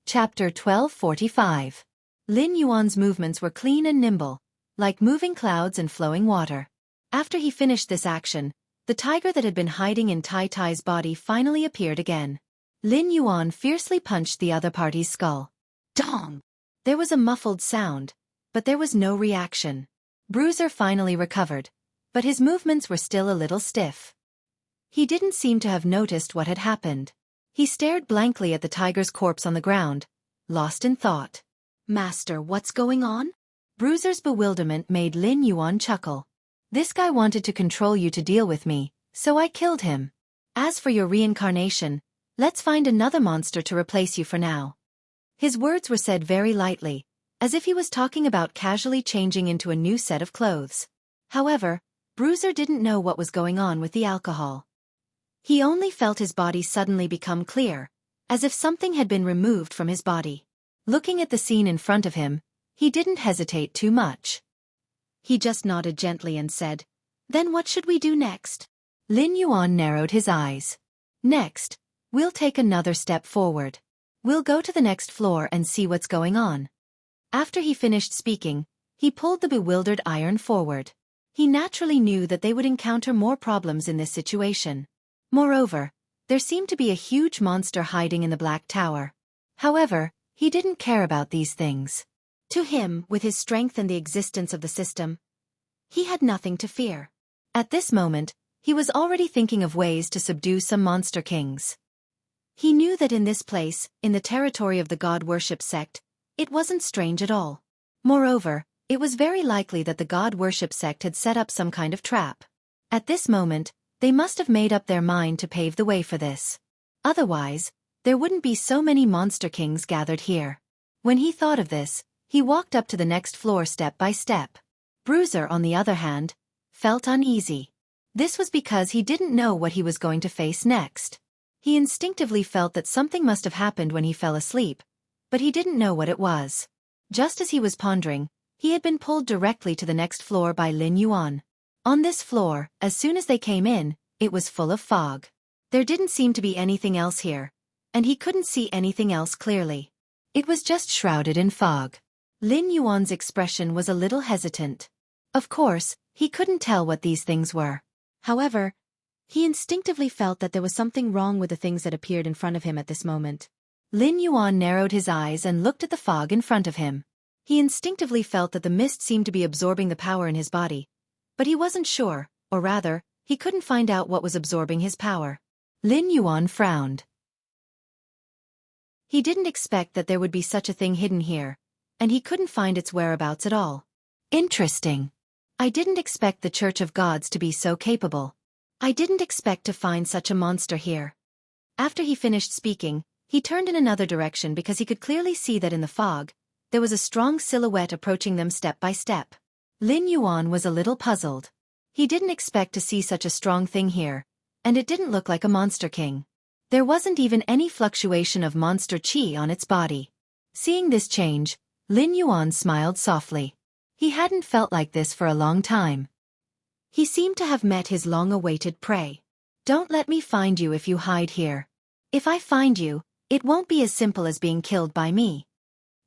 Chapter 1245. Lin Yuan's movements were clean and nimble, like moving clouds and flowing water. After he finished this action, the tiger that had been hiding in Tai Tai's body finally appeared again. Lin Yuan fiercely punched the other party's skull. Dong! There was a muffled sound, but there was no reaction. Bruiser finally recovered, but his movements were still a little stiff. He didn't seem to have noticed what had happened. He stared blankly at the tiger's corpse on the ground, lost in thought. Master, what's going on? Bruiser's bewilderment made Lin Yuan chuckle. This guy wanted to control you to deal with me, so I killed him. As for your reincarnation, let's find another monster to replace you for now. His words were said very lightly, as if he was talking about casually changing into a new set of clothes. However, Bruiser didn't know what was going on with the alcohol. He only felt his body suddenly become clear, as if something had been removed from his body. Looking at the scene in front of him, he didn't hesitate too much. He just nodded gently and said, "Then what should we do next?" Lin Yuan narrowed his eyes. "Next, we'll take another step forward. We'll go to the next floor and see what's going on." After he finished speaking, he pulled the bewildered Iron forward. He naturally knew that they would encounter more problems in this situation. Moreover, there seemed to be a huge monster hiding in the Black Tower. However, he didn't care about these things. To him, with his strength and the existence of the system, he had nothing to fear. At this moment, he was already thinking of ways to subdue some monster kings. He knew that in this place, in the territory of the god worship sect, it wasn't strange at all. Moreover, it was very likely that the god worship sect had set up some kind of trap. At this moment, they must have made up their mind to pave the way for this. Otherwise, there wouldn't be so many monster kings gathered here. When he thought of this, he walked up to the next floor step by step. Bruiser, on the other hand, felt uneasy. This was because he didn't know what he was going to face next. He instinctively felt that something must have happened when he fell asleep, but he didn't know what it was. Just as he was pondering, he had been pulled directly to the next floor by Lin Yuan. On this floor, as soon as they came in, it was full of fog. There didn't seem to be anything else here, and he couldn't see anything else clearly. It was just shrouded in fog. Lin Yuan's expression was a little hesitant. Of course, he couldn't tell what these things were. However, he instinctively felt that there was something wrong with the things that appeared in front of him at this moment. Lin Yuan narrowed his eyes and looked at the fog in front of him. He instinctively felt that the mist seemed to be absorbing the power in his body, but he wasn't sure, or rather, he couldn't find out what was absorbing his power. Lin Yuan frowned. He didn't expect that there would be such a thing hidden here, and he couldn't find its whereabouts at all. Interesting. I didn't expect the Church of Gods to be so capable. I didn't expect to find such a monster here. After he finished speaking, he turned in another direction because he could clearly see that in the fog, there was a strong silhouette approaching them step by step. Lin Yuan was a little puzzled. He didn't expect to see such a strong thing here, and it didn't look like a monster king. There wasn't even any fluctuation of monster qi on its body. Seeing this change, Lin Yuan smiled softly. He hadn't felt like this for a long time. He seemed to have met his long-awaited prey. Don't let me find you if you hide here. If I find you, it won't be as simple as being killed by me.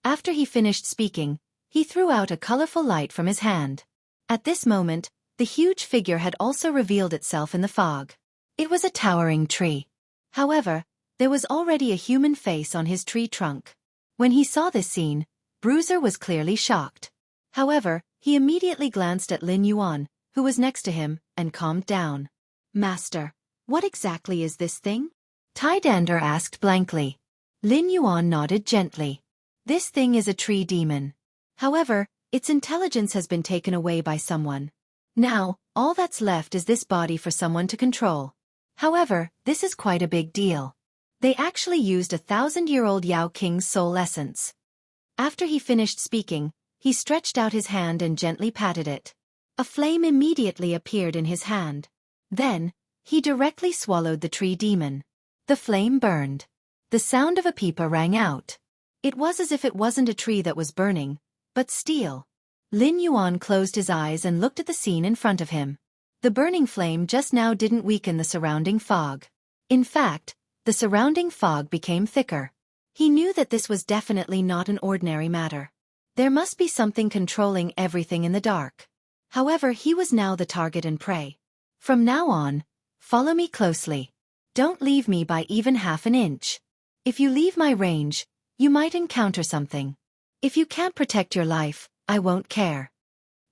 After he finished speaking, he threw out a colorful light from his hand. At this moment, the huge figure had also revealed itself in the fog. It was a towering tree. However, there was already a human face on his tree trunk. When he saw this scene, Bruiser was clearly shocked. However, he immediately glanced at Lin Yuan, who was next to him, and calmed down. Master, what exactly is this thing? Tai Dander asked blankly. Lin Yuan nodded gently. This thing is a tree demon. However, its intelligence has been taken away by someone. Now, all that's left is this body for someone to control. However, this is quite a big deal. They actually used 1,000-year-old Yao King's soul essence. After he finished speaking, he stretched out his hand and gently patted it. A flame immediately appeared in his hand. Then, he directly swallowed the tree demon. The flame burned. The sound of a pipa rang out. It was as if it wasn't a tree that was burning, but steel. Lin Yuan closed his eyes and looked at the scene in front of him. The burning flame just now didn't weaken the surrounding fog. In fact, the surrounding fog became thicker. He knew that this was definitely not an ordinary matter. There must be something controlling everything in the dark. However, he was now the target and prey. From now on, follow me closely. Don't leave me by even half an inch. If you leave my range, you might encounter something. If you can't protect your life, I won't care.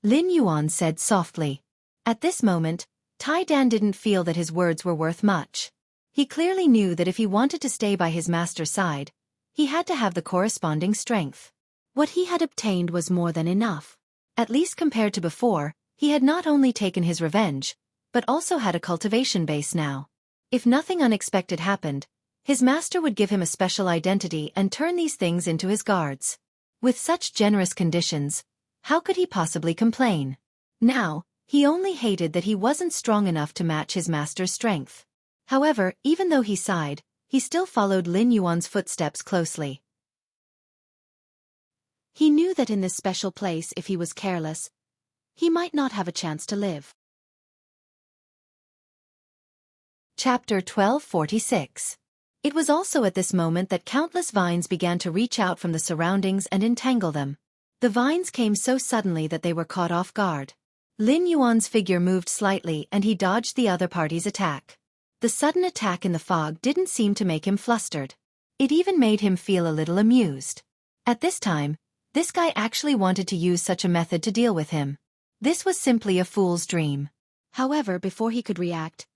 Lin Yuan said softly. At this moment, Tai Dan didn't feel that his words were worth much. He clearly knew that if he wanted to stay by his master's side, he had to have the corresponding strength. What he had obtained was more than enough. At least compared to before, he had not only taken his revenge, but also had a cultivation base now. If nothing unexpected happened, his master would give him a special identity and turn these things into his guards. With such generous conditions, how could he possibly complain? Now, he only hated that he wasn't strong enough to match his master's strength. However, even though he sighed, he still followed Lin Yuan's footsteps closely. He knew that in this special place, if he was careless, he might not have a chance to live. Chapter 1246. It was also at this moment that countless vines began to reach out from the surroundings and entangle them. The vines came so suddenly that they were caught off guard. Lin Yuan's figure moved slightly and he dodged the other party's attack. The sudden attack in the fog didn't seem to make him flustered. It even made him feel a little amused. At this time, this guy actually wanted to use such a method to deal with him. This was simply a fool's dream. However, before he could react,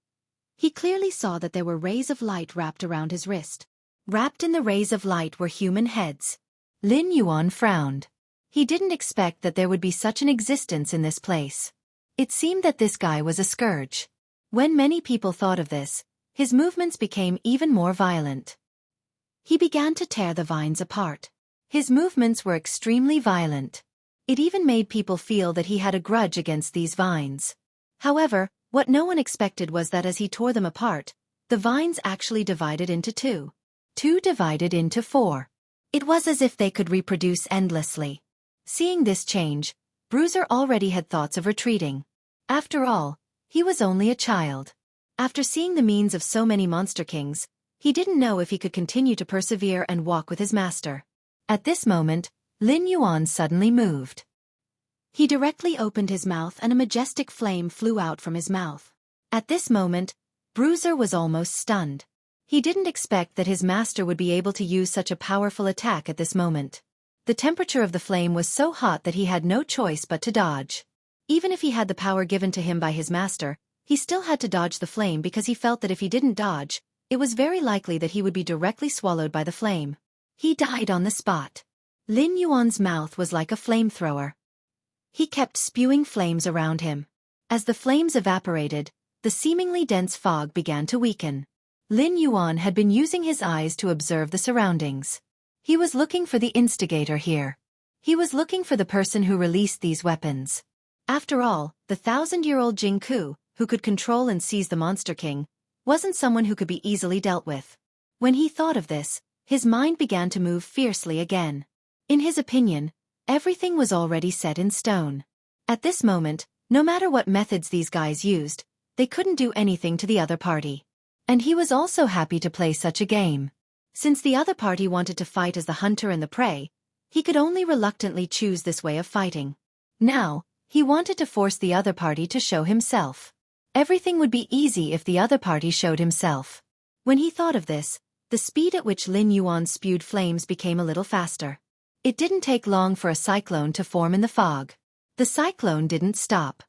he clearly saw that there were rays of light wrapped around his wrist. Wrapped in the rays of light were human heads. Lin Yuan frowned. He didn't expect that there would be such an existence in this place. It seemed that this guy was a scourge. When many people thought of this, his movements became even more violent. He began to tear the vines apart. His movements were extremely violent. It even made people feel that he had a grudge against these vines. However, what no one expected was that as he tore them apart, the vines actually divided into two. Two divided into four. It was as if they could reproduce endlessly. Seeing this change, Bruiser already had thoughts of retreating. After all, he was only a child. After seeing the means of so many monster kings, he didn't know if he could continue to persevere and walk with his master. At this moment, Lin Yuan suddenly moved. He directly opened his mouth and a majestic flame flew out from his mouth. At this moment, Bruiser was almost stunned. He didn't expect that his master would be able to use such a powerful attack at this moment. The temperature of the flame was so hot that he had no choice but to dodge. Even if he had the power given to him by his master, he still had to dodge the flame because he felt that if he didn't dodge, it was very likely that he would be directly swallowed by the flame. He died on the spot. Lin Yuan's mouth was like a flamethrower. He kept spewing flames around him. As the flames evaporated, the seemingly dense fog began to weaken. Lin Yuan had been using his eyes to observe the surroundings. He was looking for the instigator here. He was looking for the person who released these weapons. After all, the 1,000-year-old Jing Ku, who could control and seize the Monster King, wasn't someone who could be easily dealt with. When he thought of this, his mind began to move fiercely again. In his opinion, everything was already set in stone. At this moment, no matter what methods these guys used, they couldn't do anything to the other party. And he was also happy to play such a game. Since the other party wanted to fight as the hunter and the prey, he could only reluctantly choose this way of fighting. Now, he wanted to force the other party to show himself. Everything would be easy if the other party showed himself. When he thought of this, the speed at which Lin Yuan spewed flames became a little faster. It didn't take long for a cyclone to form in the fog. The cyclone didn't stop.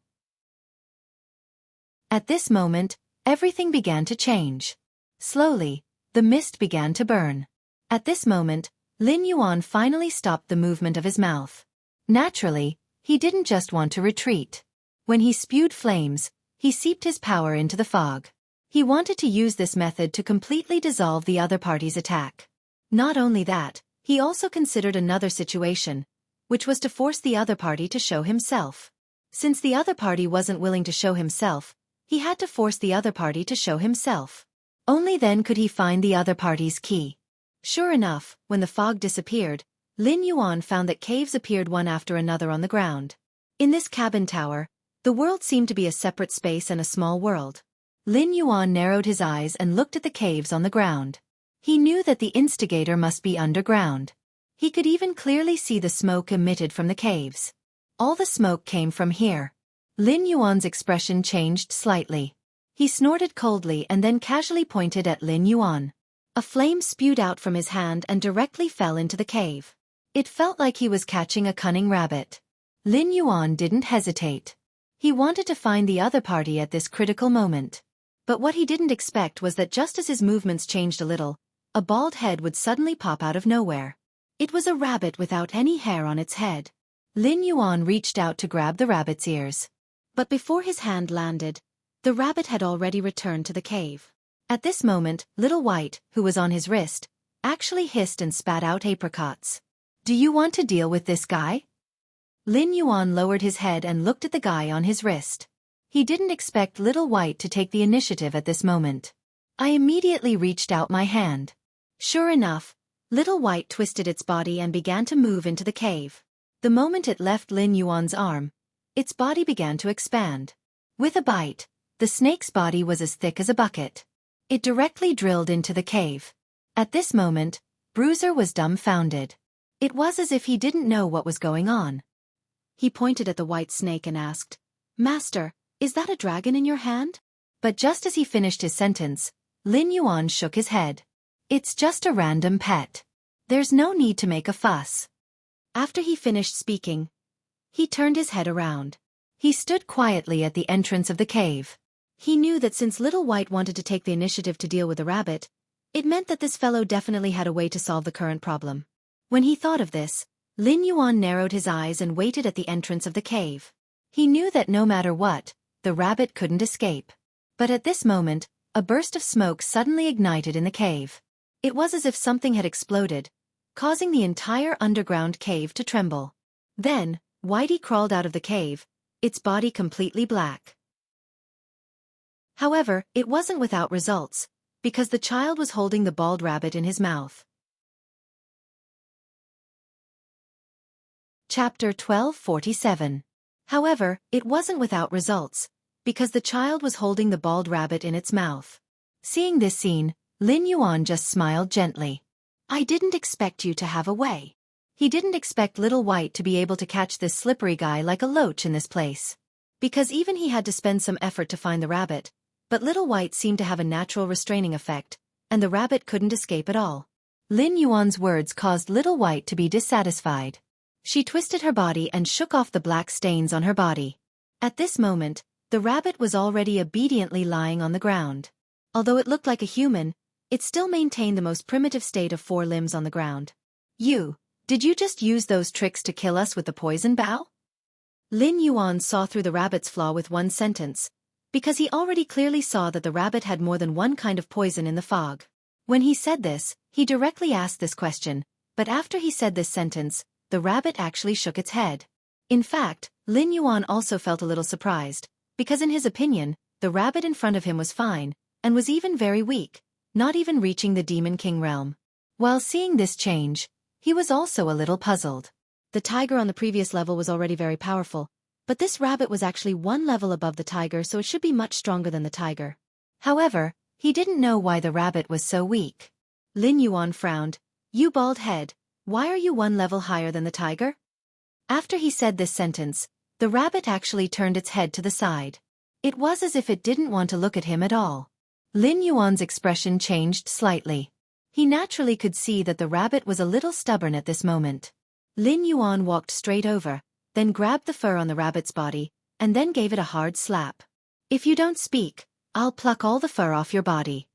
At this moment, everything began to change. Slowly, the mist began to burn. At this moment, Lin Yuan finally stopped the movement of his mouth. Naturally, he didn't just want to retreat. When he spewed flames, he seeped his power into the fog. He wanted to use this method to completely dissolve the other party's attack. Not only that, he also considered another situation, which was to force the other party to show himself. Since the other party wasn't willing to show himself, he had to force the other party to show himself. Only then could he find the other party's key. Sure enough, when the fog disappeared, Lin Yuan found that caves appeared one after another on the ground. In this cabin tower, the world seemed to be a separate space and a small world. Lin Yuan narrowed his eyes and looked at the caves on the ground. He knew that the instigator must be underground. He could even clearly see the smoke emitted from the caves. All the smoke came from here. Lin Yuan's expression changed slightly. He snorted coldly and then casually pointed at Lin Yuan. A flame spewed out from his hand and directly fell into the cave. It felt like he was catching a cunning rabbit. Lin Yuan didn't hesitate. He wanted to find the other party at this critical moment. But what he didn't expect was that just as his movements changed a little, a bald head would suddenly pop out of nowhere. It was a rabbit without any hair on its head. Lin Yuan reached out to grab the rabbit's ears. But before his hand landed, the rabbit had already returned to the cave. At this moment, Little White, who was on his wrist, actually hissed and spat out apricots. "Do you want to deal with this guy?" Lin Yuan lowered his head and looked at the guy on his wrist. He didn't expect Little White to take the initiative at this moment. I immediately reached out my hand. Sure enough, Little White twisted its body and began to move into the cave. The moment it left Lin Yuan's arm, its body began to expand. With a bite, the snake's body was as thick as a bucket. It directly drilled into the cave. At this moment, Bruiser was dumbfounded. It was as if he didn't know what was going on. He pointed at the white snake and asked, "Master, is that a dragon in your hand?" But just as he finished his sentence, Lin Yuan shook his head. "It's just a random pet. There's no need to make a fuss." After he finished speaking, he turned his head around. He stood quietly at the entrance of the cave. He knew that since Little White wanted to take the initiative to deal with the rabbit, it meant that this fellow definitely had a way to solve the current problem. When he thought of this, Lin Yuan narrowed his eyes and waited at the entrance of the cave. He knew that no matter what, the rabbit couldn't escape. But at this moment, a burst of smoke suddenly ignited in the cave. It was as if something had exploded, causing the entire underground cave to tremble. Then, Whitey crawled out of the cave, its body completely black. However, it wasn't without results, because the child was holding the bald rabbit in his mouth. Chapter 1247. However, it wasn't without results, because the child was holding the bald rabbit in its mouth. Seeing this scene, Lin Yuan just smiled gently. "I didn't expect you to have a way." He didn't expect Little White to be able to catch this slippery guy like a loach in this place. Because even he had to spend some effort to find the rabbit, but Little White seemed to have a natural restraining effect, and the rabbit couldn't escape at all. Lin Yuan's words caused Little White to be dissatisfied. She twisted her body and shook off the black stains on her body. At this moment, the rabbit was already obediently lying on the ground. Although it looked like a human, it still maintained the most primitive state of 4 limbs on the ground. Did you just use those tricks to kill us with the poison bow? Lin Yuan saw through the rabbit's flaw with one sentence, because he already clearly saw that the rabbit had more than one kind of poison in the fog. When he said this, he directly asked this question, but after he said this sentence, the rabbit actually shook its head. In fact, Lin Yuan also felt a little surprised, because in his opinion, the rabbit in front of him was fine, and was even very weak, not even reaching the Demon King realm. While seeing this change, he was also a little puzzled. The tiger on the previous level was already very powerful, but this rabbit was actually one level above the tiger, so it should be much stronger than the tiger. However, he didn't know why the rabbit was so weak. Lin Yuan frowned. You bald head, why are you one level higher than the tiger? After he said this sentence, the rabbit actually turned its head to the side. It was as if it didn't want to look at him at all. Lin Yuan's expression changed slightly. He naturally could see that the rabbit was a little stubborn at this moment. Lin Yuan walked straight over, then grabbed the fur on the rabbit's body, and then gave it a hard slap. If you don't speak, I'll pluck all the fur off your body.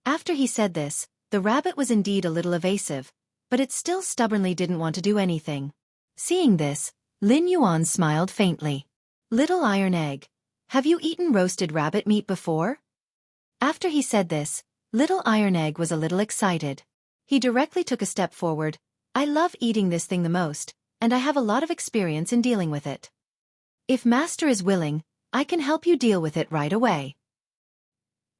After he said this, the rabbit was indeed a little evasive, but it still stubbornly didn't want to do anything. Seeing this, Lin Yuan smiled faintly. Little Iron Egg, have you eaten roasted rabbit meat before? After he said this, Little Iron Egg was a little excited. He directly took a step forward. I love eating this thing the most, and I have a lot of experience in dealing with it. If Master is willing, I can help you deal with it right away.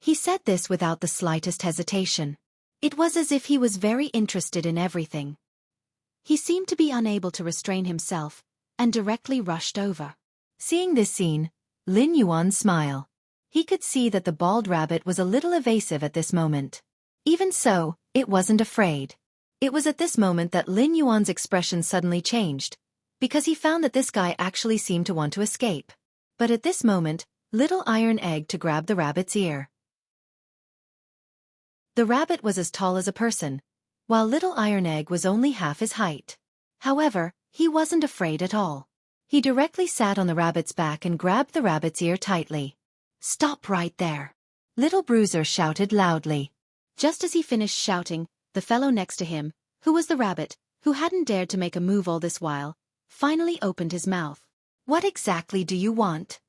He said this without the slightest hesitation. It was as if he was very interested in everything. He seemed to be unable to restrain himself, and directly rushed over. Seeing this scene, Lin Yuan smiled. He could see that the bald rabbit was a little evasive at this moment. Even so, it wasn't afraid. It was at this moment that Lin Yuan's expression suddenly changed, because he found that this guy actually seemed to want to escape. But at this moment, Little Iron Egg to grab the rabbit's ear. The rabbit was as tall as a person, while Little Iron Egg was only half his height. However, he wasn't afraid at all. He directly sat on the rabbit's back and grabbed the rabbit's ear tightly. Stop right there! Little Bruiser shouted loudly. Just as he finished shouting, the fellow next to him, who was the rabbit, who hadn't dared to make a move all this while, finally opened his mouth. What exactly do you want?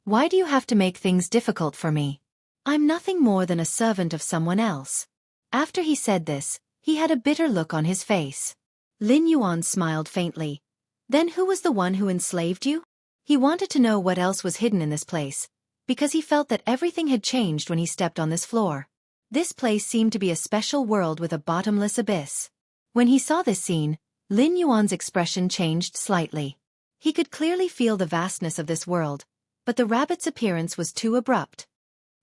Why do you have to make things difficult for me? I'm nothing more than a servant of someone else. After he said this, he had a bitter look on his face. Lin Yuan smiled faintly. Then who was the one who enslaved you? He wanted to know what else was hidden in this place, because he felt that everything had changed when he stepped on this floor. This place seemed to be a special world with a bottomless abyss. When he saw this scene, Lin Yuan's expression changed slightly. He could clearly feel the vastness of this world, but the rabbit's appearance was too abrupt.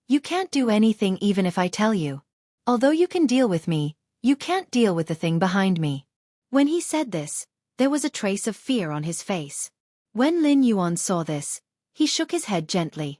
You can't do anything even if I tell you. Although you can deal with me, you can't deal with the thing behind me. When he said this, there was a trace of fear on his face. When Lin Yuan saw this, he shook his head gently.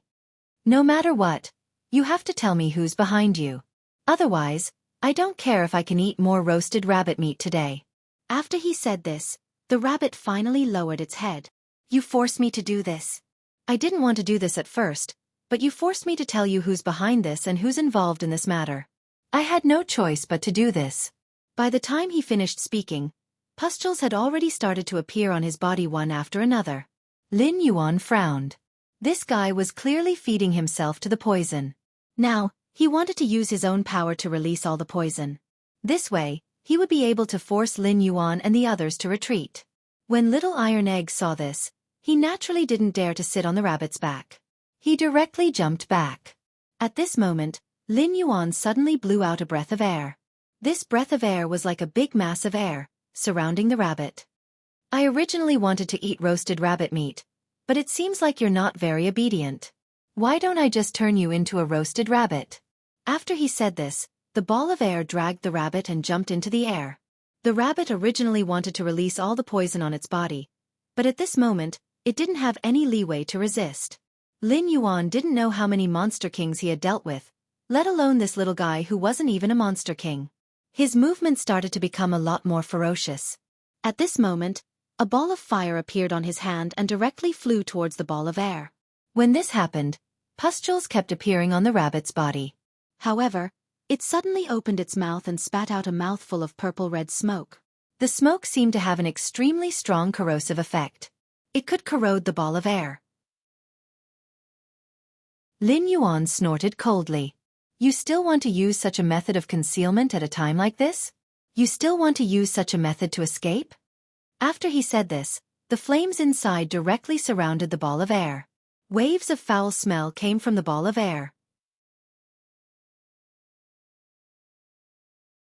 No matter what, you have to tell me who's behind you. Otherwise, I don't care if I can eat more roasted rabbit meat today. After he said this, the rabbit finally lowered its head. You forced me to do this. I didn't want to do this at first, but you forced me to tell you who's behind this and who's involved in this matter. I had no choice but to do this. By the time he finished speaking, pustules had already started to appear on his body one after another. Lin Yuan frowned. This guy was clearly feeding himself to the poison. Now, he wanted to use his own power to release all the poison. This way, he would be able to force Lin Yuan and the others to retreat. When Little Iron Egg saw this, he naturally didn't dare to sit on the rabbit's back. He directly jumped back. At this moment, Lin Yuan suddenly blew out a breath of air. This breath of air was like a big mass of air, surrounding the rabbit. I originally wanted to eat roasted rabbit meat, but it seems like you're not very obedient. Why don't I just turn you into a roasted rabbit? After he said this, the ball of air dragged the rabbit and jumped into the air. The rabbit originally wanted to release all the poison on its body, but at this moment, it didn't have any leeway to resist. Lin Yuan didn't know how many monster kings he had dealt with, let alone this little guy who wasn't even a monster king. His movements started to become a lot more ferocious. At this moment, a ball of fire appeared on his hand and directly flew towards the ball of air. When this happened, pustules kept appearing on the rabbit's body. However, it suddenly opened its mouth and spat out a mouthful of purple-red smoke. The smoke seemed to have an extremely strong corrosive effect. It could corrode the ball of air. Lin Yuan snorted coldly. You still want to use such a method of concealment at a time like this? You still want to use such a method to escape? After he said this, the flames inside directly surrounded the ball of air. Waves of foul smell came from the ball of air.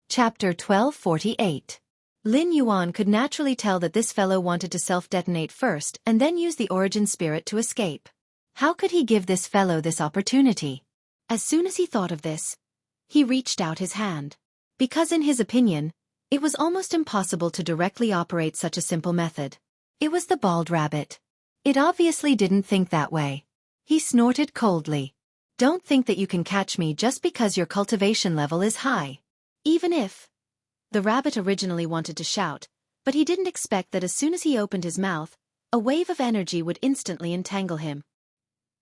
Chapter 1248. Lin Yuan could naturally tell that this fellow wanted to self-detonate first and then use the origin spirit to escape. How could he give this fellow this opportunity? As soon as he thought of this, he reached out his hand. Because in his opinion, it was almost impossible to directly operate such a simple method. It was the bald rabbit. It obviously didn't think that way. He snorted coldly. Don't think that you can catch me just because your cultivation level is high. Even if... The rabbit originally wanted to shout, but he didn't expect that as soon as he opened his mouth, a wave of energy would instantly entangle him.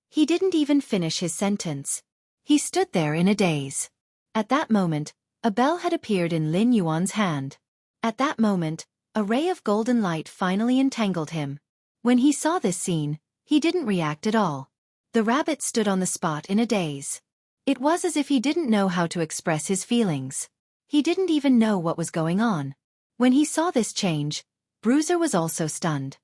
He didn't even finish his sentence. He stood there in a daze. At that moment, a bell had appeared in Lin Yuan's hand. At that moment, a ray of golden light finally entangled him. When he saw this scene, he didn't react at all. The rabbit stood on the spot in a daze. It was as if he didn't know how to express his feelings. He didn't even know what was going on. When he saw this change, Bruiser was also stunned.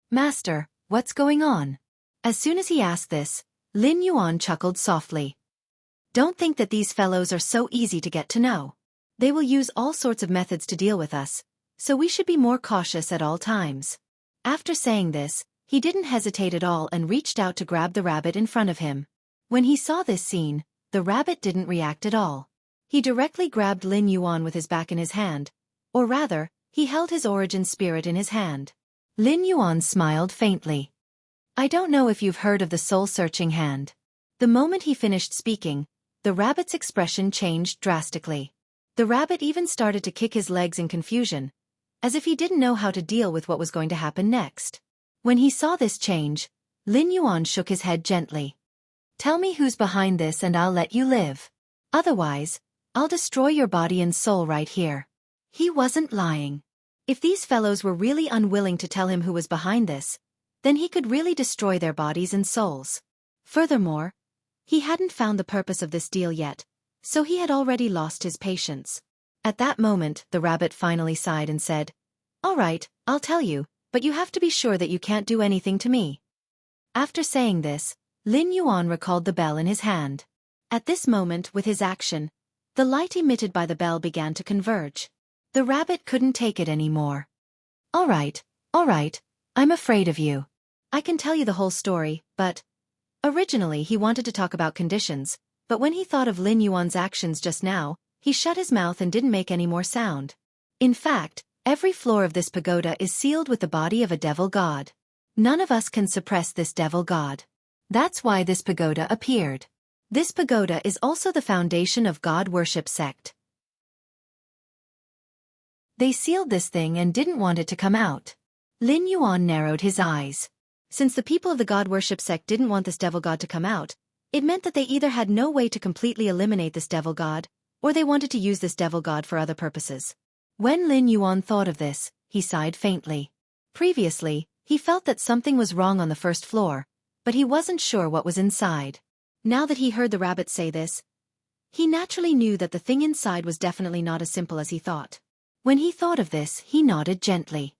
Master, what's going on? As soon as he asked this, Lin Yuan chuckled softly. Don't think that these fellows are so easy to get to know. They will use all sorts of methods to deal with us, so we should be more cautious at all times. After saying this, he didn't hesitate at all and reached out to grab the rabbit in front of him. When he saw this scene, the rabbit didn't react at all. He directly grabbed Lin Yuan with his back in his hand, or rather, he held his origin spirit in his hand. Lin Yuan smiled faintly. I don't know if you've heard of the soul-searching hand. The moment he finished speaking, the rabbit's expression changed drastically. The rabbit even started to kick his legs in confusion, as if he didn't know how to deal with what was going to happen next. When he saw this change, Lin Yuan shook his head gently. Tell me who's behind this and I'll let you live. Otherwise, I'll destroy your body and soul right here. He wasn't lying. If these fellows were really unwilling to tell him who was behind this, then he could really destroy their bodies and souls. Furthermore, he hadn't found the purpose of this deal yet, so he had already lost his patience. At that moment, the rabbit finally sighed and said, All right, I'll tell you, but you have to be sure that you can't do anything to me. After saying this, Lin Yuan recalled the bell in his hand. At this moment, with his action, the light emitted by the bell began to converge. The rabbit couldn't take it anymore. All right, I'm afraid of you. I can tell you the whole story, but... Originally he wanted to talk about conditions, but when he thought of Lin Yuan's actions just now, he shut his mouth and didn't make any more sound. In fact, every floor of this pagoda is sealed with the body of a devil god. None of us can suppress this devil god. That's why this pagoda appeared. This pagoda is also the foundation of God worship sect. They sealed this thing and didn't want it to come out. Lin Yuan narrowed his eyes. Since the people of the God worship sect didn't want this devil god to come out, it meant that they either had no way to completely eliminate this devil god, or they wanted to use this devil god for other purposes. When Lin Yuan thought of this, he sighed faintly. Previously, he felt that something was wrong on the first floor, but he wasn't sure what was inside. Now that he heard the rabbit say this, he naturally knew that the thing inside was definitely not as simple as he thought. When he thought of this, he nodded gently.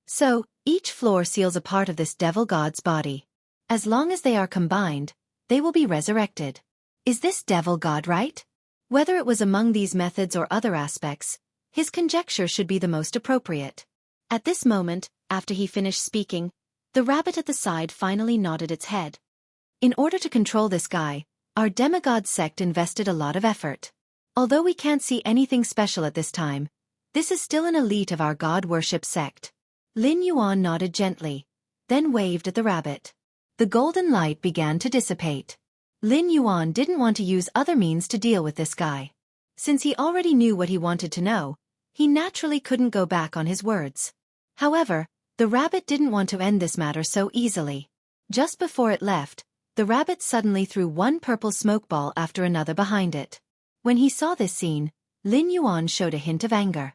So, each floor seals a part of this devil god's body. As long as they are combined, they will be resurrected. Is this devil god right? Whether it was among these methods or other aspects, his conjecture should be the most appropriate. At this moment, after he finished speaking, the rabbit at the side finally nodded its head. In order to control this guy, our demigod sect invested a lot of effort. Although we can't see anything special at this time, this is still an elite of our god worship sect. Lin Yuan nodded gently, then waved at the rabbit. The golden light began to dissipate. Lin Yuan didn't want to use other means to deal with this guy. Since he already knew what he wanted to know, he naturally couldn't go back on his words. However, the rabbit didn't want to end this matter so easily. Just before it left, the rabbit suddenly threw one purple smoke ball after another behind it. When he saw this scene, Lin Yuan showed a hint of anger.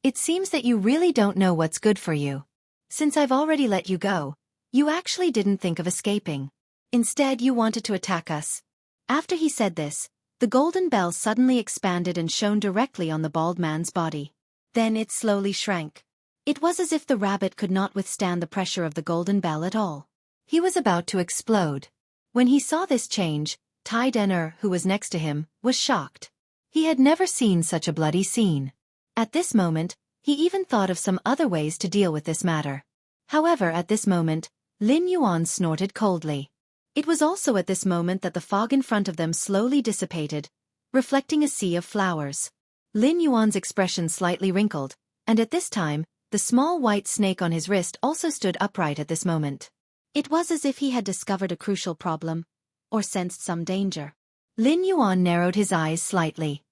It seems that you really don't know what's good for you. Since I've already let you go, you actually didn't think of escaping. Instead, you wanted to attack us." After he said this, the golden bell suddenly expanded and shone directly on the bald man's body. Then it slowly shrank. It was as if the rabbit could not withstand the pressure of the golden bell at all. He was about to explode. When he saw this change, Tai Den'er, who was next to him, was shocked. He had never seen such a bloody scene. At this moment, he even thought of some other ways to deal with this matter. However, at this moment, Lin Yuan snorted coldly. It was also at this moment that the fog in front of them slowly dissipated, reflecting a sea of flowers. Lin Yuan's expression slightly wrinkled, and at this time, the small white snake on his wrist also stood upright at this moment. It was as if he had discovered a crucial problem, or sensed some danger. Lin Yuan narrowed his eyes slightly.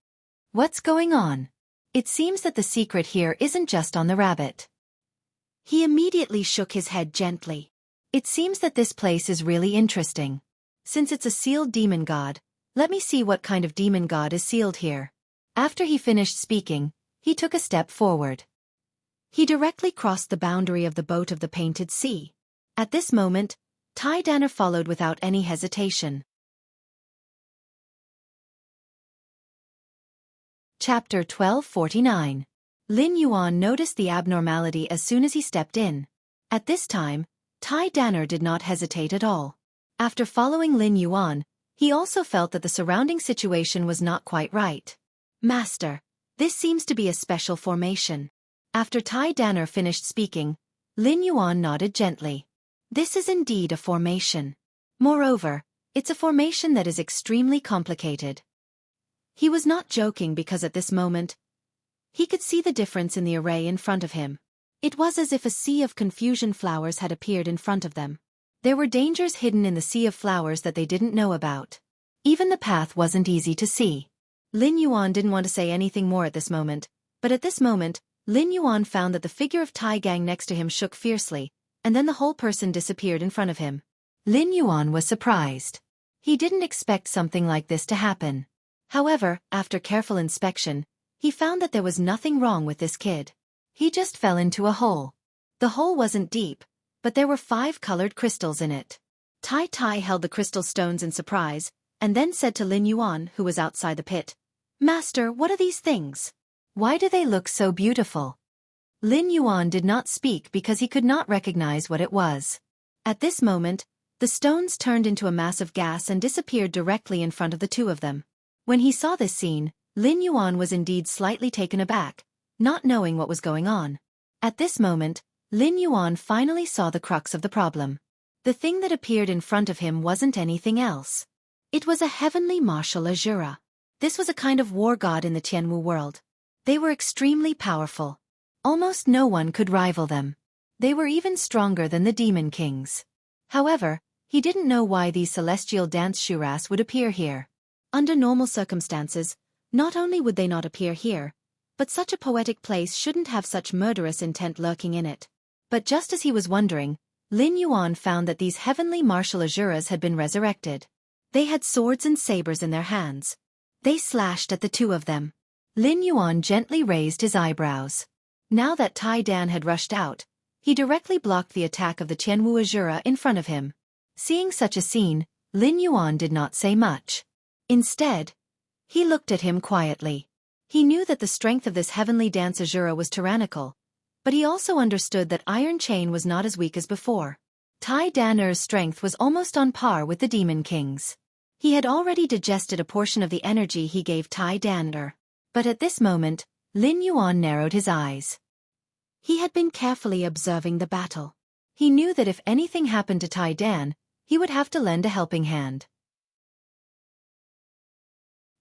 What's going on? It seems that the secret here isn't just on the rabbit. He immediately shook his head gently. It seems that this place is really interesting. Since it's a sealed demon god, let me see what kind of demon god is sealed here. After he finished speaking, he took a step forward. He directly crossed the boundary of the boat of the painted sea. At this moment, Tai Den'er followed without any hesitation. Chapter 1249. Lin Yuan noticed the abnormality as soon as he stepped in. At this time, Tai Den'er did not hesitate at all. After following Lin Yuan, he also felt that the surrounding situation was not quite right. Master, this seems to be a special formation. After Tai Den'er finished speaking, Lin Yuan nodded gently. This is indeed a formation. Moreover, it's a formation that is extremely complicated. He was not joking because at this moment, he could see the difference in the array in front of him. It was as if a sea of confusion flowers had appeared in front of them. There were dangers hidden in the sea of flowers that they didn't know about. Even the path wasn't easy to see. Lin Yuan didn't want to say anything more at this moment, but at this moment, Lin Yuan found that the figure of Tai Gang next to him shook fiercely, and then the whole person disappeared in front of him. Lin Yuan was surprised. He didn't expect something like this to happen. However, after careful inspection, he found that there was nothing wrong with this kid. He just fell into a hole. The hole wasn't deep, but there were 5 colored crystals in it. Tai held the crystal stones in surprise, and then said to Lin Yuan, who was outside the pit, "Master, what are these things? Why do they look so beautiful?" Lin Yuan did not speak because he could not recognize what it was. At this moment, the stones turned into a mass of gas and disappeared directly in front of the two of them. When he saw this scene, Lin Yuan was indeed slightly taken aback, not knowing what was going on. At this moment, Lin Yuan finally saw the crux of the problem. The thing that appeared in front of him wasn't anything else. It was a heavenly martial Azura. This was a kind of war god in the Tianwu world. They were extremely powerful. Almost no one could rival them. They were even stronger than the demon kings. However, he didn't know why these celestial dance shuras would appear here. Under normal circumstances, not only would they not appear here, but such a poetic place shouldn't have such murderous intent lurking in it. But just as he was wondering, Lin Yuan found that these heavenly martial Azuras had been resurrected. They had swords and sabers in their hands. They slashed at the two of them. Lin Yuan gently raised his eyebrows. Now that Tai Dan had rushed out, he directly blocked the attack of the Tianwu Azura in front of him. Seeing such a scene, Lin Yuan did not say much. Instead, he looked at him quietly. He knew that the strength of this heavenly dance Azura was tyrannical, but he also understood that Iron Chain was not as weak as before. Tai Dan'er's strength was almost on par with the Demon King's. He had already digested a portion of the energy he gave Tai Dan'er. But at this moment, Lin Yuan narrowed his eyes. He had been carefully observing the battle. He knew that if anything happened to Tai Dan, he would have to lend a helping hand.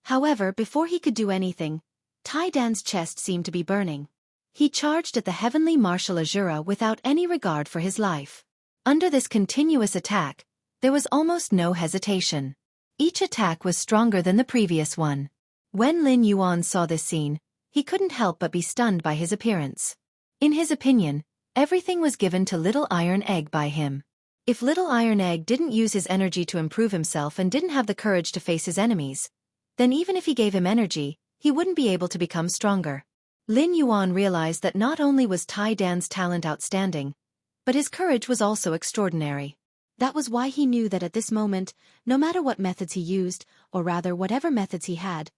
However, before he could do anything, Tai Dan's chest seemed to be burning. He charged at the heavenly martial Azura without any regard for his life. Under this continuous attack, there was almost no hesitation. Each attack was stronger than the previous one. When Lin Yuan saw this scene, he couldn't help but be stunned by his appearance. In his opinion, everything was given to Little Iron Egg by him. If Little Iron Egg didn't use his energy to improve himself and didn't have the courage to face his enemies, then even if he gave him energy, he wouldn't be able to become stronger. Lin Yuan realized that not only was Tai Dan's talent outstanding, but his courage was also extraordinary. That was why he knew that at this moment, no matter what methods he used, or rather whatever methods he had,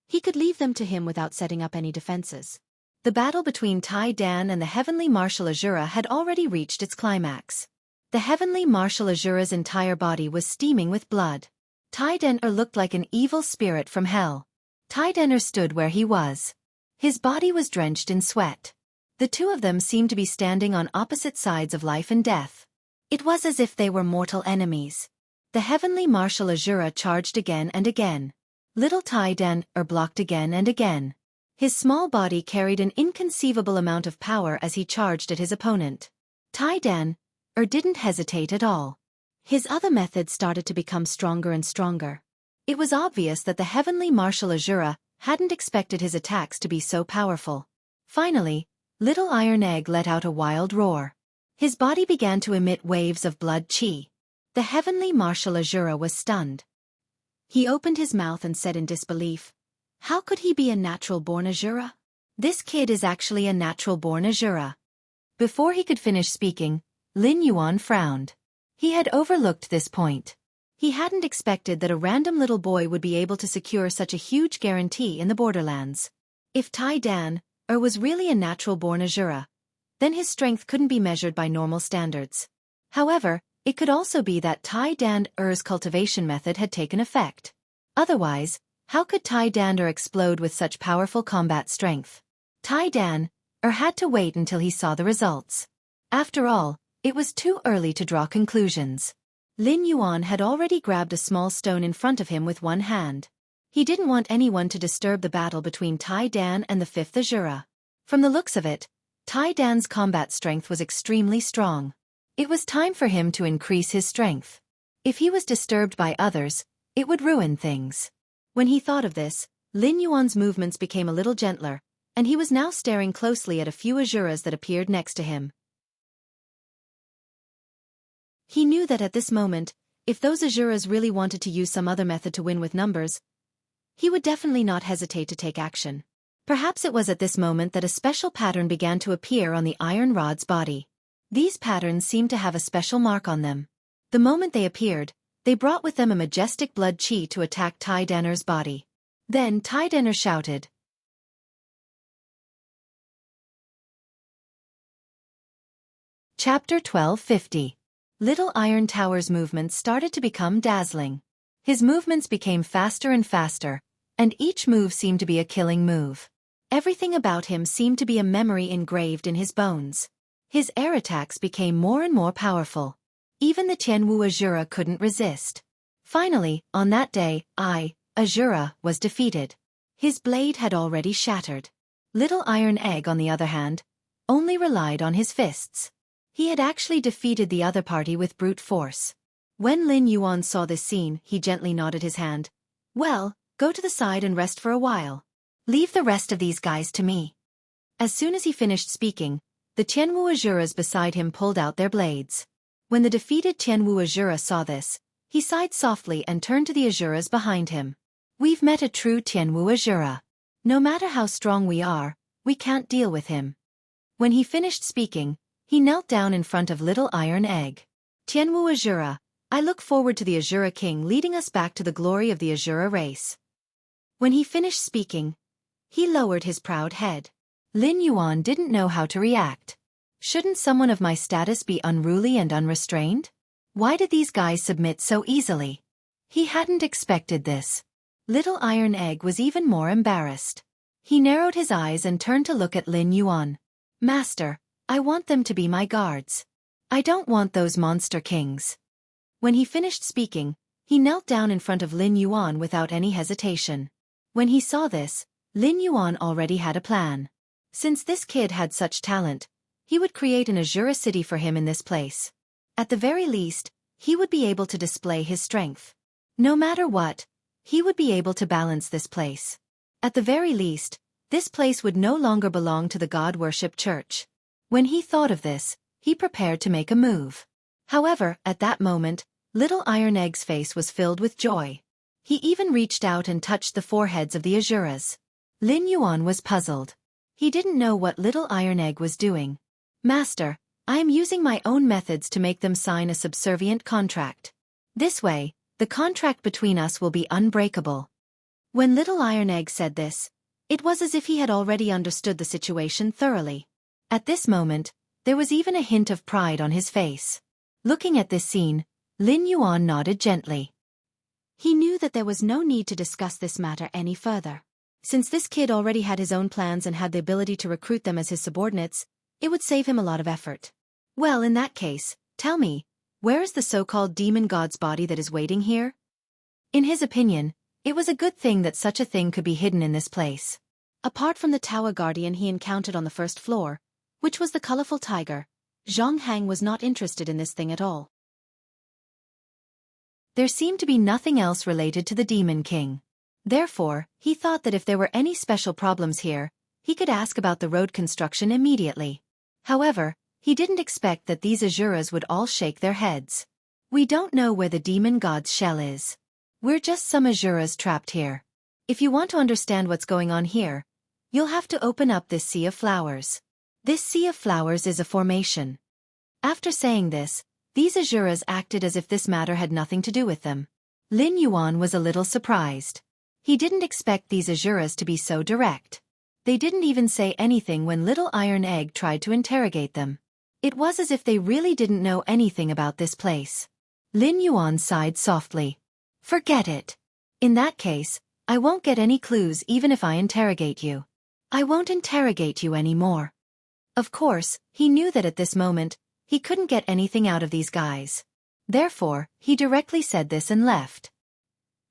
he could leave them to him without setting up any defenses. The battle between Tai Dan and the Heavenly Martial Azura had already reached its climax. The Heavenly Martial Azura's entire body was steaming with blood. Tai Dan looked like an evil spirit from hell. Tai Dan stood where he was. His body was drenched in sweat. The two of them seemed to be standing on opposite sides of life and death. It was as if they were mortal enemies. The Heavenly Martial Azura charged again and again. Little Tai Dan blocked again and again. His small body carried an inconceivable amount of power as he charged at his opponent. Tai Dan didn't hesitate at all. His other methods started to become stronger and stronger. It was obvious that the Heavenly Martial Azura hadn't expected his attacks to be so powerful. Finally, Little Iron Egg let out a wild roar. His body began to emit waves of blood chi. The Heavenly Martial Azura was stunned. He opened his mouth and said in disbelief, "How could he be a natural-born Azura? This kid is actually a natural-born Azura." Before he could finish speaking, Lin Yuan frowned. He had overlooked this point. He hadn't expected that a random little boy would be able to secure such a huge guarantee in the borderlands. If Tai Dan was really a natural-born Azura, then his strength couldn't be measured by normal standards. However, it could also be that Tai Dan's cultivation method had taken effect. Otherwise, how could Tai Dan explode with such powerful combat strength? Tai Dan had to wait until he saw the results. After all, it was too early to draw conclusions. Lin Yuan had already grabbed a small stone in front of him with one hand. He didn't want anyone to disturb the battle between Tai Dan and the fifth Azura. From the looks of it, Tai Dan's combat strength was extremely strong. It was time for him to increase his strength. If he was disturbed by others, it would ruin things. When he thought of this, Lin Yuan's movements became a little gentler, and he was now staring closely at a few Azuras that appeared next to him. He knew that at this moment, if those Azuras really wanted to use some other method to win with numbers, he would definitely not hesitate to take action. Perhaps it was at this moment that a special pattern began to appear on the iron rod's body. These patterns seemed to have a special mark on them. The moment they appeared, they brought with them a majestic blood chi to attack Tai Dan's body. Then Tai Dan shouted. Chapter 1250. Little Iron Tower's movements started to become dazzling. His movements became faster and faster, and each move seemed to be a killing move. Everything about him seemed to be a memory engraved in his bones. His air attacks became more and more powerful. Even the Tianwu Azura couldn't resist. Finally, on that day, Azura was defeated. His blade had already shattered. Little Iron Egg, on the other hand, only relied on his fists. He had actually defeated the other party with brute force. When Lin Yuan saw this scene, he gently nodded his hand. "Well, go to the side and rest for a while. Leave the rest of these guys to me." As soon as he finished speaking, the Tianwu Azuras beside him pulled out their blades. When the defeated Tianwu Azura saw this, he sighed softly and turned to the Azuras behind him. "We've met a true Tianwu Azura. No matter how strong we are, we can't deal with him." When he finished speaking, he knelt down in front of Little Iron Egg. "Tianwu Azura, I look forward to the Azura King leading us back to the glory of the Azura race." When he finished speaking, he lowered his proud head. Lin Yuan didn't know how to react. Shouldn't someone of my status be unruly and unrestrained? Why did these guys submit so easily? He hadn't expected this. Little Iron Egg was even more embarrassed. He narrowed his eyes and turned to look at Lin Yuan. "Master, I want them to be my guards. I don't want those monster kings." When he finished speaking, he knelt down in front of Lin Yuan without any hesitation. When he saw this, Lin Yuan already had a plan. Since this kid had such talent, he would create an Azura city for him in this place. At the very least, he would be able to display his strength. No matter what, he would be able to balance this place. At the very least, this place would no longer belong to the God-worship church. When he thought of this, he prepared to make a move. However, at that moment, Little Iron Egg's face was filled with joy. He even reached out and touched the foreheads of the Azuras. Lin Yuan was puzzled. He didn't know what little Iron Egg was doing. Master, I am using my own methods to make them sign a subservient contract. This way, the contract between us will be unbreakable. When little Iron Egg said this, it was as if he had already understood the situation thoroughly. At this moment, there was even a hint of pride on his face. Looking at this scene, Lin Yuan nodded gently. He knew that there was no need to discuss this matter any further. Since this kid already had his own plans and had the ability to recruit them as his subordinates, it would save him a lot of effort. Well, in that case, tell me, where is the so-called demon god's body that is waiting here? In his opinion, it was a good thing that such a thing could be hidden in this place. Apart from the tower guardian he encountered on the first floor, which was the colorful tiger, Zhang Hang was not interested in this thing at all. There seemed to be nothing else related to the Demon King. Therefore, he thought that if there were any special problems here, he could ask about the road construction immediately. However, he didn't expect that these Asuras would all shake their heads. We don't know where the demon god's shell is. We're just some Asuras trapped here. If you want to understand what's going on here, you'll have to open up this sea of flowers. This sea of flowers is a formation. After saying this, these Asuras acted as if this matter had nothing to do with them. Lin Yuan was a little surprised. He didn't expect these Asuras to be so direct. They didn't even say anything when little Iron Egg tried to interrogate them. It was as if they really didn't know anything about this place. Lin Yuan sighed softly. Forget it. In that case, I won't get any clues even if I interrogate you. I won't interrogate you anymore. Of course, he knew that at this moment, he couldn't get anything out of these guys. Therefore, he directly said this and left.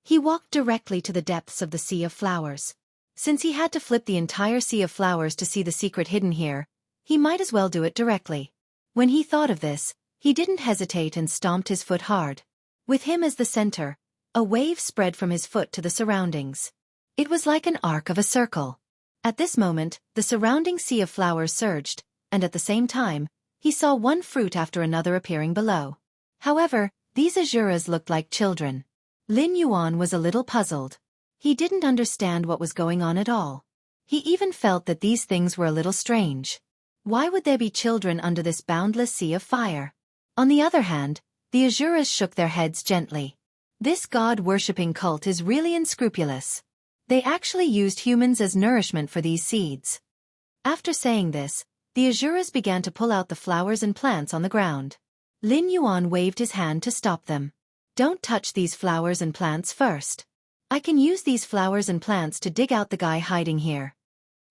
He walked directly to the depths of the sea of flowers. Since he had to flip the entire sea of flowers to see the secret hidden here, he might as well do it directly. When he thought of this, he didn't hesitate and stomped his foot hard. With him as the center, a wave spread from his foot to the surroundings. It was like an arc of a circle. At this moment, the surrounding sea of flowers surged, and at the same time, he saw one fruit after another appearing below. However, these Asuras looked like children. Lin Yuan was a little puzzled. He didn't understand what was going on at all. He even felt that these things were a little strange. Why would there be children under this boundless sea of fire? On the other hand, the Asuras shook their heads gently. This god-worshipping cult is really unscrupulous. They actually used humans as nourishment for these seeds. After saying this, the Asuras began to pull out the flowers and plants on the ground. Lin Yuan waved his hand to stop them. Don't touch these flowers and plants first. I can use these flowers and plants to dig out the guy hiding here.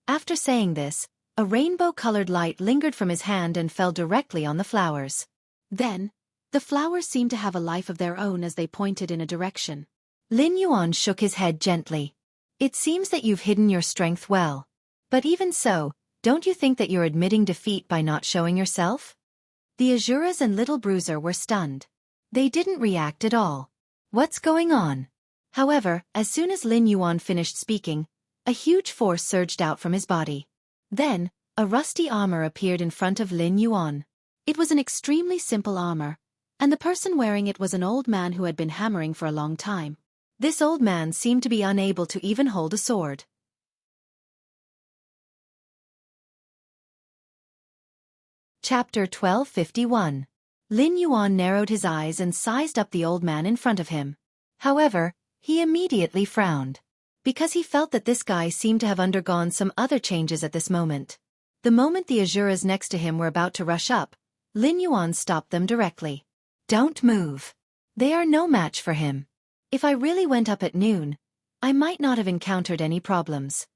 After saying this, a rainbow-colored light lingered from his hand and fell directly on the flowers. Then, the flowers seemed to have a life of their own as they pointed in a direction. Lin Yuan shook his head gently. It seems that you've hidden your strength well. But even so, don't you think that you're admitting defeat by not showing yourself? The Asuras and Little Bruiser were stunned. They didn't react at all. What's going on? However, as soon as Lin Yuan finished speaking, a huge force surged out from his body. Then, a rusty armor appeared in front of Lin Yuan. It was an extremely simple armor, and the person wearing it was an old man who had been hammering for a long time. This old man seemed to be unable to even hold a sword. Chapter 1251. Lin Yuan narrowed his eyes and sized up the old man in front of him. However, he immediately frowned. Because he felt that this guy seemed to have undergone some other changes at this moment. The moment the Asuras next to him were about to rush up, Lin Yuan stopped them directly. Don't move. They are no match for him. If I really went up at noon, I might not have encountered any problems.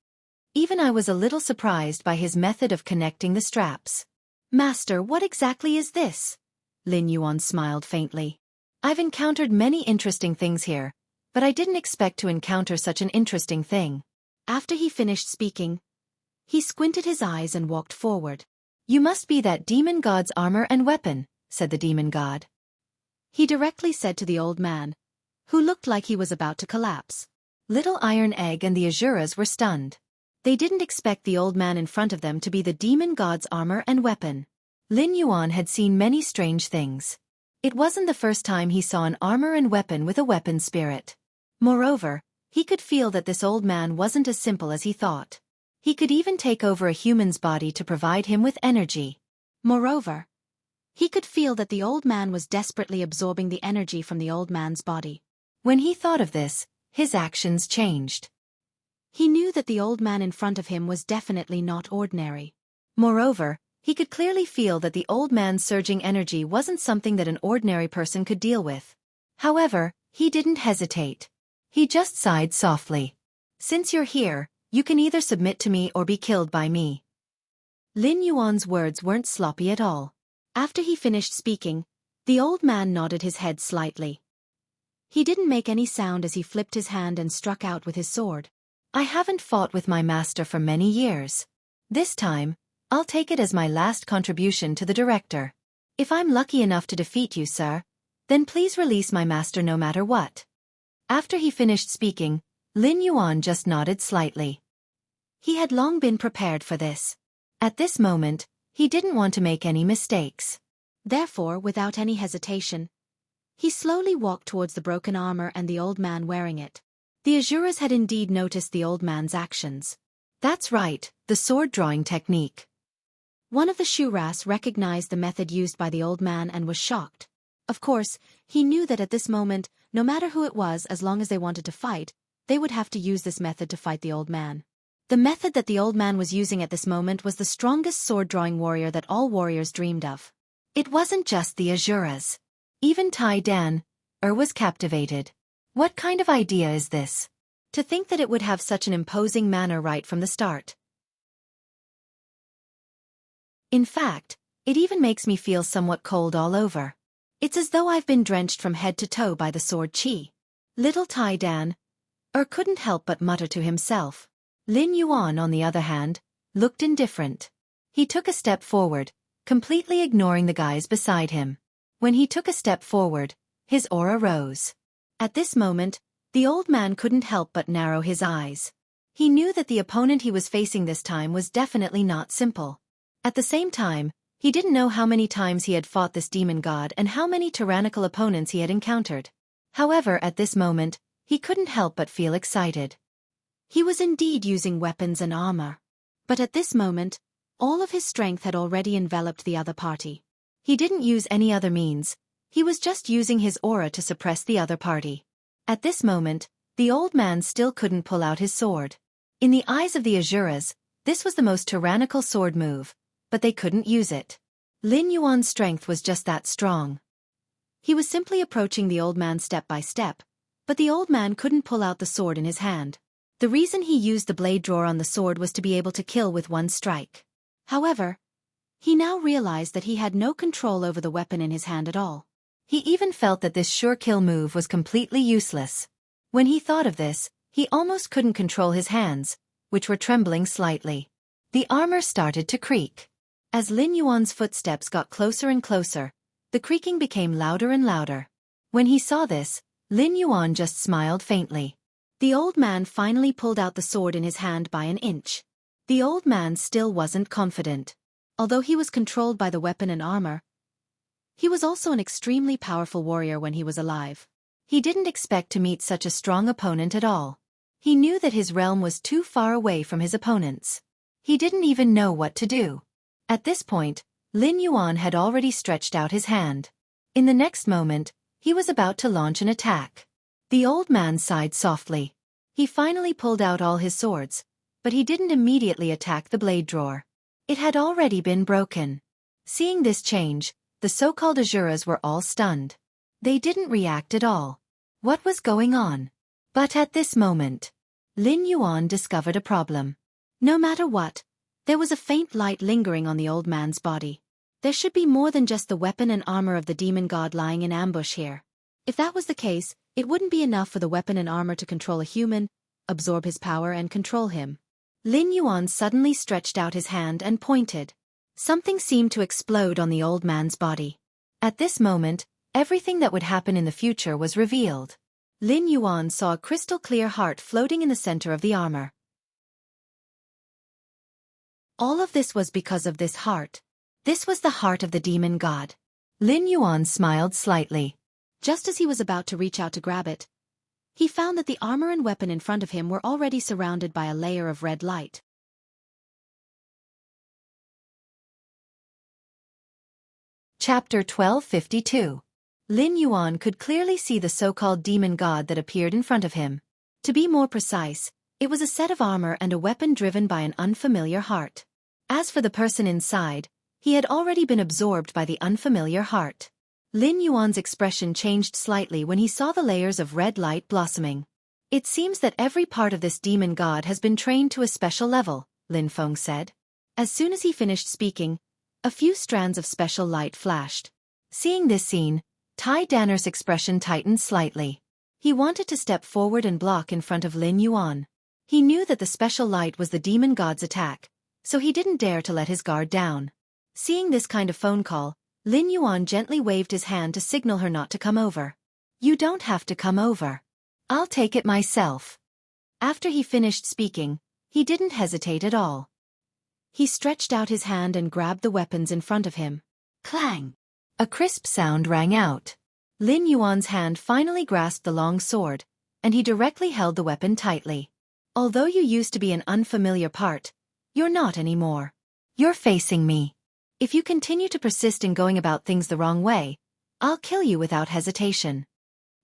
Even I was a little surprised by his method of connecting the straps. Master, what exactly is this? Lin Yuan smiled faintly. I've encountered many interesting things here, but I didn't expect to encounter such an interesting thing. After he finished speaking, he squinted his eyes and walked forward. You must be that demon god's armor and weapon, said the demon god. He directly said to the old man, who looked like he was about to collapse. Little Iron Egg and the Asuras were stunned. They didn't expect the old man in front of them to be the demon god's armor and weapon. Lin Yuan had seen many strange things. It wasn't the first time he saw an armor and weapon with a weapon spirit. Moreover, he could feel that this old man wasn't as simple as he thought. He could even take over a human's body to provide him with energy. Moreover, he could feel that the old man was desperately absorbing the energy from the old man's body. When he thought of this, his actions changed. He knew that the old man in front of him was definitely not ordinary. Moreover, he could clearly feel that the old man's surging energy wasn't something that an ordinary person could deal with. However, he didn't hesitate. He just sighed softly. "Since you're here, you can either submit to me or be killed by me." Lin Yuan's words weren't sloppy at all. After he finished speaking, the old man nodded his head slightly. He didn't make any sound as he flipped his hand and struck out with his sword. "I haven't fought with my master for many years. This time, I'll take it as my last contribution to the director. If I'm lucky enough to defeat you, sir, then please release my master no matter what." After he finished speaking, Lin Yuan just nodded slightly. He had long been prepared for this. At this moment, he didn't want to make any mistakes. Therefore, without any hesitation, he slowly walked towards the broken armor and the old man wearing it. The Asuras had indeed noticed the old man's actions. "That's right, the sword-drawing technique." One of the Shuras recognized the method used by the old man and was shocked. Of course, he knew that at this moment, no matter who it was, as long as they wanted to fight, they would have to use this method to fight the old man. The method that the old man was using at this moment was the strongest sword-drawing warrior that all warriors dreamed of. It wasn't just the Asuras. Even Tai Dan was captivated. What kind of idea is this? To think that it would have such an imposing manner right from the start. In fact, it even makes me feel somewhat cold all over. It's as though I've been drenched from head to toe by the sword chi. Little Tai Dan couldn't help but mutter to himself. Lin Yuan, on the other hand, looked indifferent. He took a step forward, completely ignoring the guys beside him. When he took a step forward, his aura rose. At this moment, the old man couldn't help but narrow his eyes. He knew that the opponent he was facing this time was definitely not simple. At the same time, he didn't know how many times he had fought this demon god and how many tyrannical opponents he had encountered. However, at this moment, he couldn't help but feel excited. He was indeed using weapons and armor. But at this moment, all of his strength had already enveloped the other party. He didn't use any other means. He was just using his aura to suppress the other party. At this moment, the old man still couldn't pull out his sword. In the eyes of the Asuras, this was the most tyrannical sword move, but they couldn't use it. Lin Yuan's strength was just that strong. He was simply approaching the old man step by step, but the old man couldn't pull out the sword in his hand. The reason he used the blade drawer on the sword was to be able to kill with one strike. However, he now realized that he had no control over the weapon in his hand at all. He even felt that this sure kill move was completely useless. When he thought of this, he almost couldn't control his hands, which were trembling slightly. The armor started to creak. As Lin Yuan's footsteps got closer and closer, the creaking became louder and louder. When he saw this, Lin Yuan just smiled faintly. The old man finally pulled out the sword in his hand by an inch. The old man still wasn't confident. Although he was controlled by the weapon and armor, he was also an extremely powerful warrior when he was alive. He didn't expect to meet such a strong opponent at all. He knew that his realm was too far away from his opponents. He didn't even know what to do. At this point, Lin Yuan had already stretched out his hand. In the next moment, he was about to launch an attack. The old man sighed softly. He finally pulled out all his swords, but he didn't immediately attack the blade drawer. It had already been broken. Seeing this change, the so-called Asuras were all stunned. They didn't react at all. What was going on? But at this moment, Lin Yuan discovered a problem. No matter what, there was a faint light lingering on the old man's body. There should be more than just the weapon and armor of the demon god lying in ambush here. If that was the case, it wouldn't be enough for the weapon and armor to control a human, absorb his power and control him. Lin Yuan suddenly stretched out his hand and pointed. Something seemed to explode on the old man's body. At this moment, everything that would happen in the future was revealed. Lin Yuan saw a crystal-clear heart floating in the center of the armor. All of this was because of this heart. This was the heart of the demon god. Lin Yuan smiled slightly. Just as he was about to reach out to grab it, he found that the armor and weapon in front of him were already surrounded by a layer of red light. Chapter 1252. Lin Yuan could clearly see the so-called demon god that appeared in front of him. To be more precise, it was a set of armor and a weapon driven by an unfamiliar heart. As for the person inside, he had already been absorbed by the unfamiliar heart. Lin Yuan's expression changed slightly when he saw the layers of red light blossoming. It seems that every part of this demon god has been trained to a special level, Lin Feng said. As soon as he finished speaking, a few strands of special light flashed. Seeing this scene, Tai Danner's expression tightened slightly. He wanted to step forward and block in front of Lin Yuan. He knew that the special light was the demon god's attack, so he didn't dare to let his guard down. Seeing this kind of phone call, Lin Yuan gently waved his hand to signal her not to come over. "You don't have to come over. I'll take it myself." After he finished speaking, he didn't hesitate at all. He stretched out his hand and grabbed the weapons in front of him. Clang! A crisp sound rang out. Lin Yuan's hand finally grasped the long sword, and he directly held the weapon tightly. "Although you used to be an unfamiliar part, you're not anymore. You're facing me. If you continue to persist in going about things the wrong way, I'll kill you without hesitation."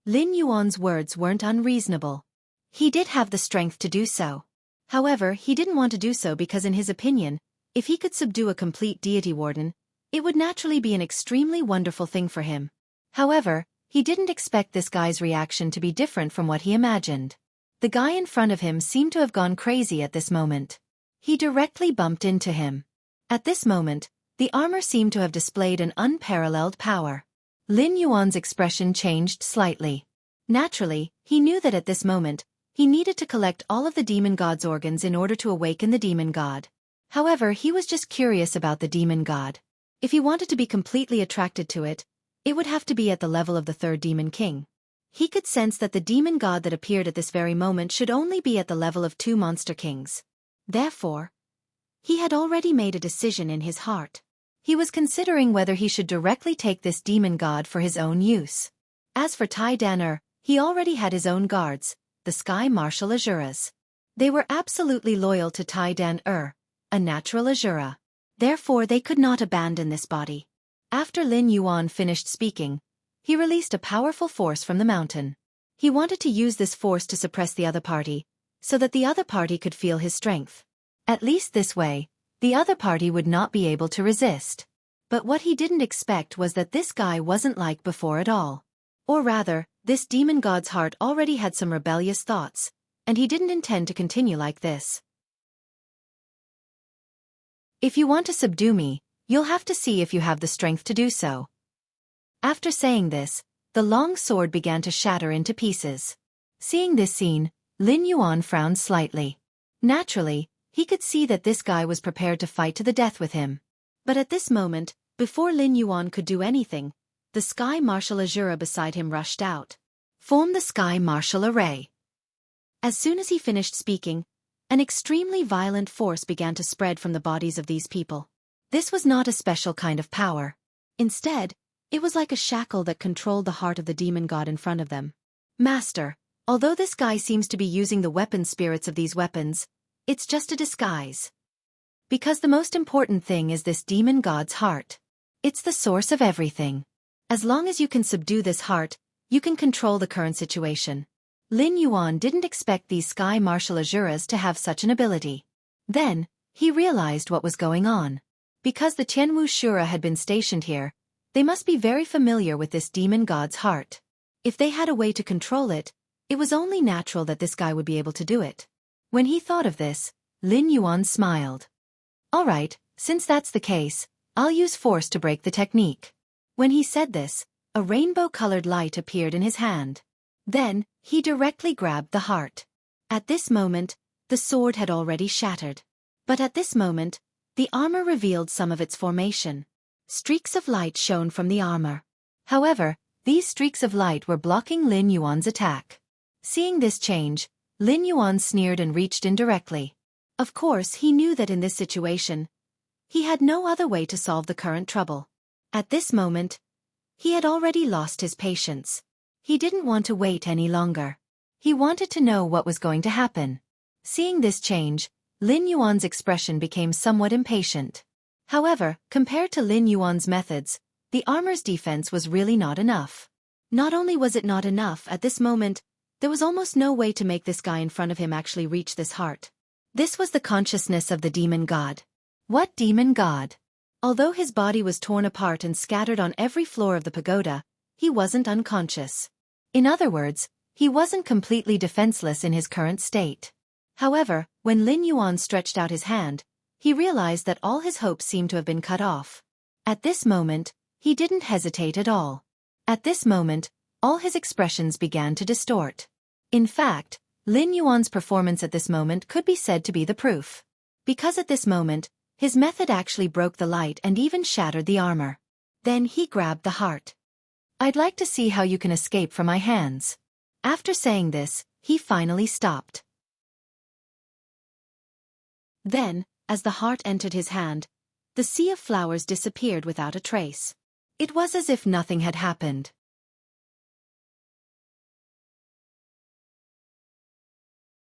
Lin Yuan's words weren't unreasonable. He did have the strength to do so. However, he didn't want to do so because in his opinion, if he could subdue a complete deity warden, it would naturally be an extremely wonderful thing for him. However, he didn't expect this guy's reaction to be different from what he imagined. The guy in front of him seemed to have gone crazy at this moment. He directly bumped into him. At this moment, the armor seemed to have displayed an unparalleled power. Lin Yuan's expression changed slightly. Naturally, he knew that at this moment, he needed to collect all of the demon god's organs in order to awaken the demon god. However, he was just curious about the demon god. If he wanted to be completely attracted to it, it would have to be at the level of the third demon king. He could sense that the demon god that appeared at this very moment should only be at the level of 2 monster kings. Therefore, he had already made a decision in his heart. He was considering whether he should directly take this demon god for his own use. As for Tai Danner, he already had his own guards, the Sky Martial Azuras. They were absolutely loyal to Tai Danner, a natural Azura. Therefore they could not abandon this body. After Lin Yuan finished speaking, he released a powerful force from the mountain. He wanted to use this force to suppress the other party, so that the other party could feel his strength. At least this way, the other party would not be able to resist. But what he didn't expect was that this guy wasn't like before at all. Or rather, this demon god's heart already had some rebellious thoughts, and he didn't intend to continue like this. "If you want to subdue me, you'll have to see if you have the strength to do so." After saying this, the long sword began to shatter into pieces. Seeing this scene, Lin Yuan frowned slightly. Naturally, he could see that this guy was prepared to fight to the death with him. But at this moment, before Lin Yuan could do anything, the Sky Martial Azura beside him rushed out. "Form the Sky Martial Array." As soon as he finished speaking, an extremely violent force began to spread from the bodies of these people. This was not a special kind of power. Instead, it was like a shackle that controlled the heart of the demon god in front of them. "Master, although this guy seems to be using the weapon spirits of these weapons, it's just a disguise. Because the most important thing is this demon god's heart. It's the source of everything. As long as you can subdue this heart, you can control the current situation." Lin Yuan didn't expect these Sky Martial Azuras to have such an ability. Then, he realized what was going on. Because the Tianwu Shura had been stationed here, they must be very familiar with this demon god's heart. If they had a way to control it, it was only natural that this guy would be able to do it. When he thought of this, Lin Yuan smiled. "All right, since that's the case, I'll use force to break the technique." When he said this, a rainbow-colored light appeared in his hand. Then, he directly grabbed the heart. At this moment, the sword had already shattered. But at this moment, the armor revealed some of its formation. Streaks of light shone from the armor. However, these streaks of light were blocking Lin Yuan's attack. Seeing this change, Lin Yuan sneered and reached in directly. Of course, he knew that in this situation, he had no other way to solve the current trouble. At this moment, he had already lost his patience. He didn't want to wait any longer. He wanted to know what was going to happen. Seeing this change, Lin Yuan's expression became somewhat impatient. However, compared to Lin Yuan's methods, the armor's defense was really not enough. Not only was it not enough, at this moment, there was almost no way to make this guy in front of him actually reach this heart. This was the consciousness of the demon god. What demon god? Although his body was torn apart and scattered on every floor of the pagoda, he wasn't unconscious. In other words, he wasn't completely defenseless in his current state. However, when Lin Yuan stretched out his hand, he realized that all his hopes seemed to have been cut off. At this moment, he didn't hesitate at all. At this moment, all his expressions began to distort. In fact, Lin Yuan's performance at this moment could be said to be the proof. Because at this moment, his method actually broke the light and even shattered the armor. Then he grabbed the heart. I'd like to see how you can escape from my hands. After saying this, he finally stopped. Then, as the heart entered his hand, the sea of flowers disappeared without a trace. It was as if nothing had happened.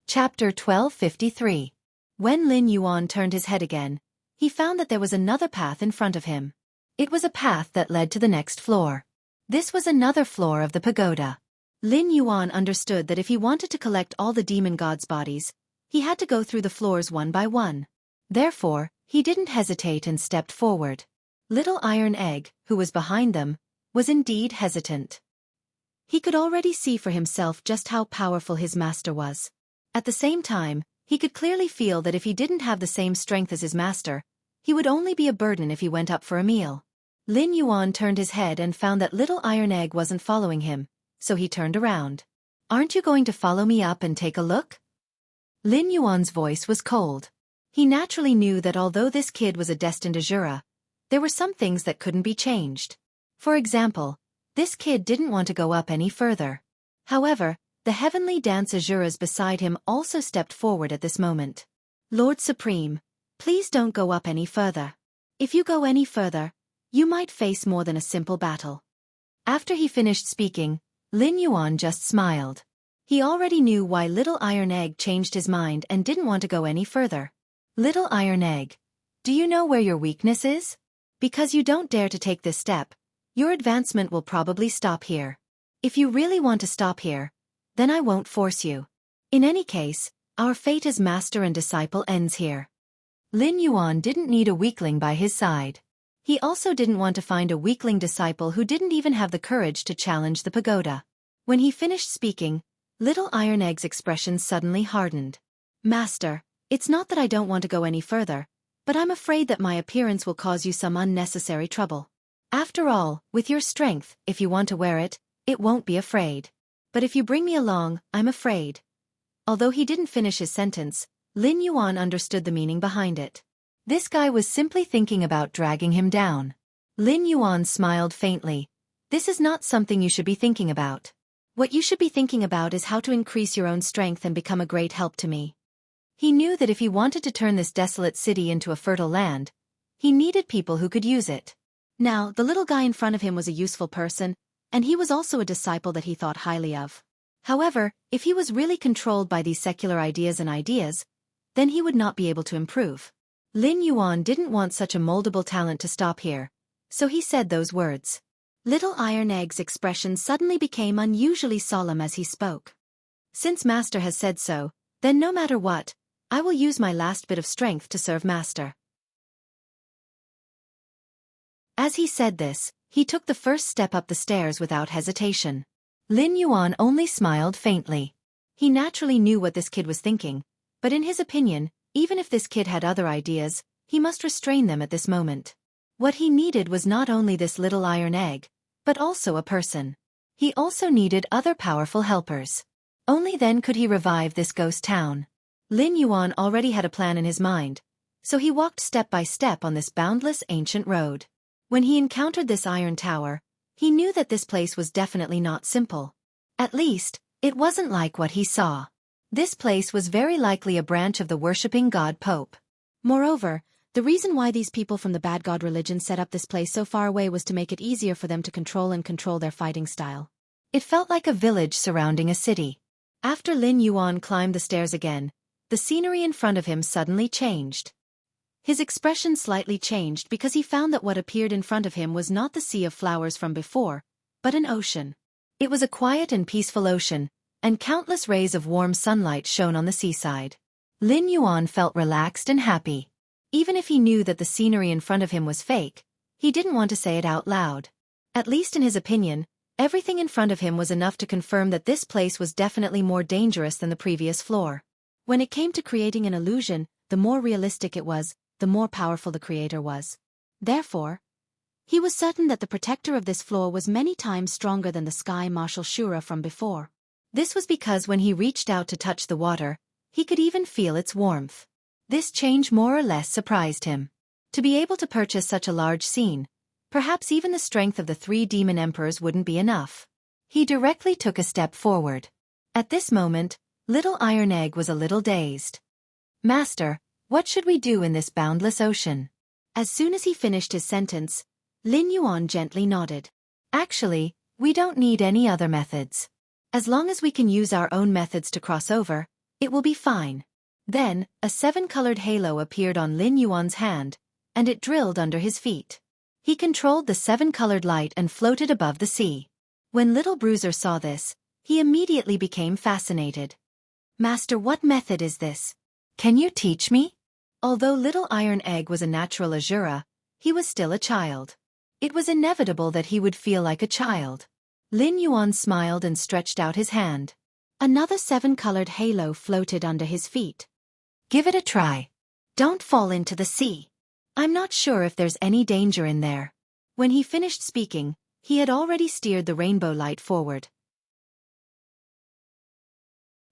Chapter 1253. When Lin Yuan turned his head again, he found that there was another path in front of him. It was a path that led to the next floor. This was another floor of the pagoda. Lin Yuan understood that if he wanted to collect all the demon gods' bodies, he had to go through the floors one by one. Therefore, he didn't hesitate and stepped forward. Little Iron Egg, who was behind them, was indeed hesitant. He could already see for himself just how powerful his master was. At the same time, he could clearly feel that if he didn't have the same strength as his master, he would only be a burden if he went up for a meal. Lin Yuan turned his head and found that Little Iron Egg wasn't following him, so he turned around. Aren't you going to follow me up and take a look? Lin Yuan's voice was cold. He naturally knew that although this kid was a destined Azura, there were some things that couldn't be changed. For example, this kid didn't want to go up any further. However, the heavenly dance Azuras beside him also stepped forward at this moment. Lord Supreme, please don't go up any further. If you go any further, you might face more than a simple battle. After he finished speaking, Lin Yuan just smiled. He already knew why Little Iron Egg changed his mind and didn't want to go any further. Little Iron Egg, do you know where your weakness is? Because you don't dare to take this step, your advancement will probably stop here. If you really want to stop here, then I won't force you. In any case, our fate as master and disciple ends here. Lin Yuan didn't need a weakling by his side. He also didn't want to find a weakling disciple who didn't even have the courage to challenge the pagoda. When he finished speaking, Little Iron Egg's expression suddenly hardened. Master, it's not that I don't want to go any further, but I'm afraid that my appearance will cause you some unnecessary trouble. After all, with your strength, if you want to wear it, it won't be afraid. But if you bring me along, I'm afraid. Although he didn't finish his sentence, Lin Yuan understood the meaning behind it. This guy was simply thinking about dragging him down. Lin Yuan smiled faintly. This is not something you should be thinking about. What you should be thinking about is how to increase your own strength and become a great help to me. He knew that if he wanted to turn this desolate city into a fertile land, he needed people who could use it. Now, the little guy in front of him was a useful person, and he was also a disciple that he thought highly of. However, if he was really controlled by these secular ideas, then he would not be able to improve. Lin Yuan didn't want such a moldable talent to stop here, so he said those words. Little Iron Egg's expression suddenly became unusually solemn as he spoke. Since Master has said so, then no matter what, I will use my last bit of strength to serve Master. As he said this, he took the first step up the stairs without hesitation. Lin Yuan only smiled faintly. He naturally knew what this kid was thinking, but in his opinion, even if this kid had other ideas, he must restrain them at this moment. What he needed was not only this Little Iron Egg, but also a person. He also needed other powerful helpers. Only then could he revive this ghost town. Lin Yuan already had a plan in his mind, so he walked step by step on this boundless ancient road. When he encountered this iron tower, he knew that this place was definitely not simple. At least, it wasn't like what he saw. This place was very likely a branch of the worshipping god Pope. Moreover, the reason why these people from the bad god religion set up this place so far away was to make it easier for them to control their fighting style. It felt like a village surrounding a city. After Lin Yuan climbed the stairs again, the scenery in front of him suddenly changed. His expression slightly changed because he found that what appeared in front of him was not the sea of flowers from before, but an ocean. It was a quiet and peaceful ocean, and countless rays of warm sunlight shone on the seaside. Lin Yuan felt relaxed and happy. Even if he knew that the scenery in front of him was fake, he didn't want to say it out loud. At least in his opinion, everything in front of him was enough to confirm that this place was definitely more dangerous than the previous floor. When it came to creating an illusion, the more realistic it was, the more powerful the creator was. Therefore, he was certain that the protector of this floor was many times stronger than the sky marshal Shura from before. This was because when he reached out to touch the water, he could even feel its warmth. This change more or less surprised him. To be able to purchase such a large scene, perhaps even the strength of the 3 demon emperors wouldn't be enough. He directly took a step forward. At this moment, Little Iron Egg was a little dazed. "Master, what should we do in this boundless ocean?" As soon as he finished his sentence, Lin Yuan gently nodded. "Actually, we don't need any other methods. As long as we can use our own methods to cross over, it will be fine." Then, a 7-colored halo appeared on Lin Yuan's hand, and it drilled under his feet. He controlled the 7-colored light and floated above the sea. When Little Bruiser saw this, he immediately became fascinated. "Master, what method is this? Can you teach me?" Although Little Iron Egg was a natural Azura, he was still a child. It was inevitable that he would feel like a child. Lin Yuan smiled and stretched out his hand. Another 7-colored halo floated under his feet. "Give it a try. Don't fall into the sea. I'm not sure if there's any danger in there." When he finished speaking, he had already steered the rainbow light forward.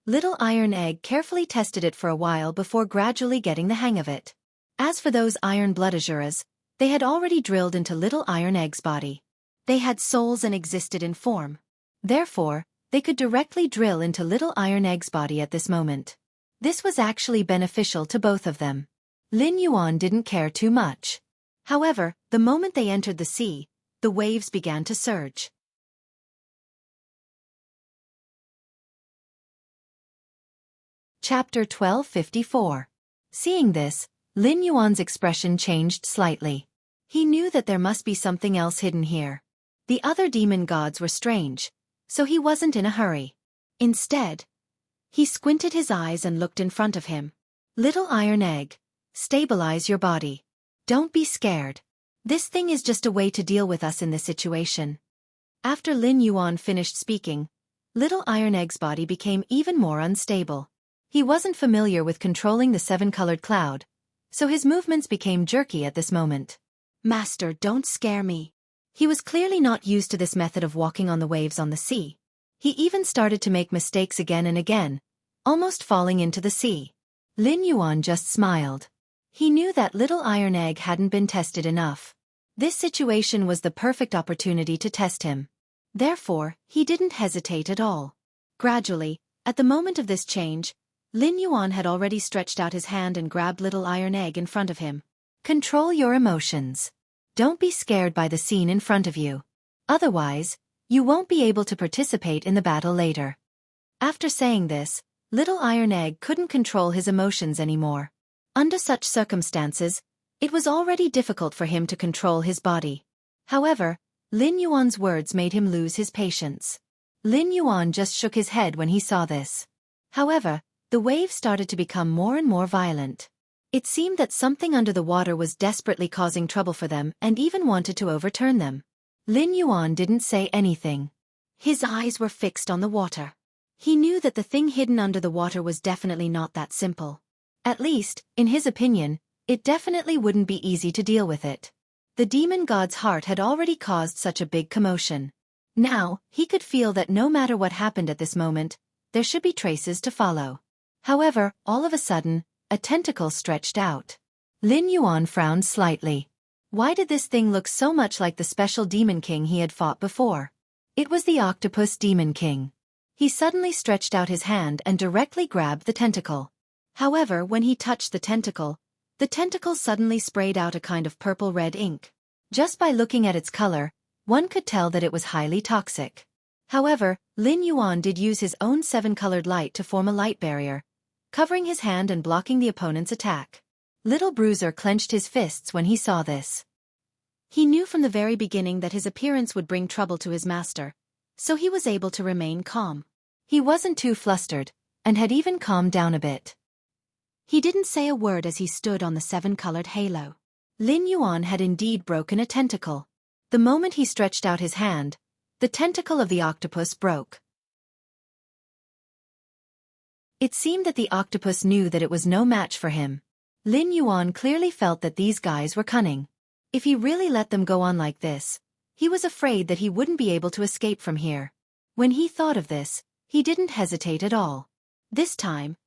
Little Iron Egg carefully tested it for a while before gradually getting the hang of it. As for those Iron Blood Azuras, they had already drilled into Little Iron Egg's body. They had souls and existed in form. Therefore, they could directly drill into Little Iron Egg's body at this moment. This was actually beneficial to both of them. Lin Yuan didn't care too much. However, the moment they entered the sea, the waves began to surge. Chapter 1254. Seeing this, Lin Yuan's expression changed slightly. He knew that there must be something else hidden here. The other demon gods were strange, so he wasn't in a hurry. Instead, he squinted his eyes and looked in front of him. "Little Iron Egg, stabilize your body. Don't be scared. This thing is just a way to deal with us in this situation." After Lin Yuan finished speaking, Little Iron Egg's body became even more unstable. He wasn't familiar with controlling the 7-colored cloud, so his movements became jerky at this moment. "Master, don't scare me." He was clearly not used to this method of walking on the waves on the sea. He even started to make mistakes again and again, almost falling into the sea. Lin Yuan just smiled. He knew that Little Iron Egg hadn't been tested enough. This situation was the perfect opportunity to test him. Therefore, he didn't hesitate at all. Gradually, at the moment of this change, Lin Yuan had already stretched out his hand and grabbed Little Iron Egg in front of him. "Control your emotions. Don't be scared by the scene in front of you. Otherwise, you won't be able to participate in the battle later." After saying this, Little Iron Egg couldn't control his emotions anymore. Under such circumstances, it was already difficult for him to control his body. However, Lin Yuan's words made him lose his patience. Lin Yuan just shook his head when he saw this. However, the waves started to become more and more violent. It seemed that something under the water was desperately causing trouble for them and even wanted to overturn them. Lin Yuan didn't say anything. His eyes were fixed on the water. He knew that the thing hidden under the water was definitely not that simple. At least, in his opinion, it definitely wouldn't be easy to deal with it. The demon god's heart had already caused such a big commotion. Now, he could feel that no matter what happened at this moment, there should be traces to follow. However, all of a sudden, a tentacle stretched out. Lin Yuan frowned slightly. Why did this thing look so much like the special demon king he had fought before? It was the octopus demon king. He suddenly stretched out his hand and directly grabbed the tentacle. However, when he touched the tentacle suddenly sprayed out a kind of purple-red ink. Just by looking at its color, one could tell that it was highly toxic. However, Lin Yuan did use his own 7-colored light to form a light barrier, covering his hand and blocking the opponent's attack. Little Bruiser clenched his fists when he saw this. He knew from the very beginning that his appearance would bring trouble to his master, so he was able to remain calm. He wasn't too flustered, and had even calmed down a bit. He didn't say a word as he stood on the seven-colored halo. Lin Yuan had indeed broken a tentacle. The moment he stretched out his hand, the tentacle of the octopus broke. It seemed that the octopus knew that it was no match for him. Lin Yuan clearly felt that these guys were cunning. If he really let them go on like this, he was afraid that he wouldn't be able to escape from here. When he thought of this, he didn't hesitate at all. This time,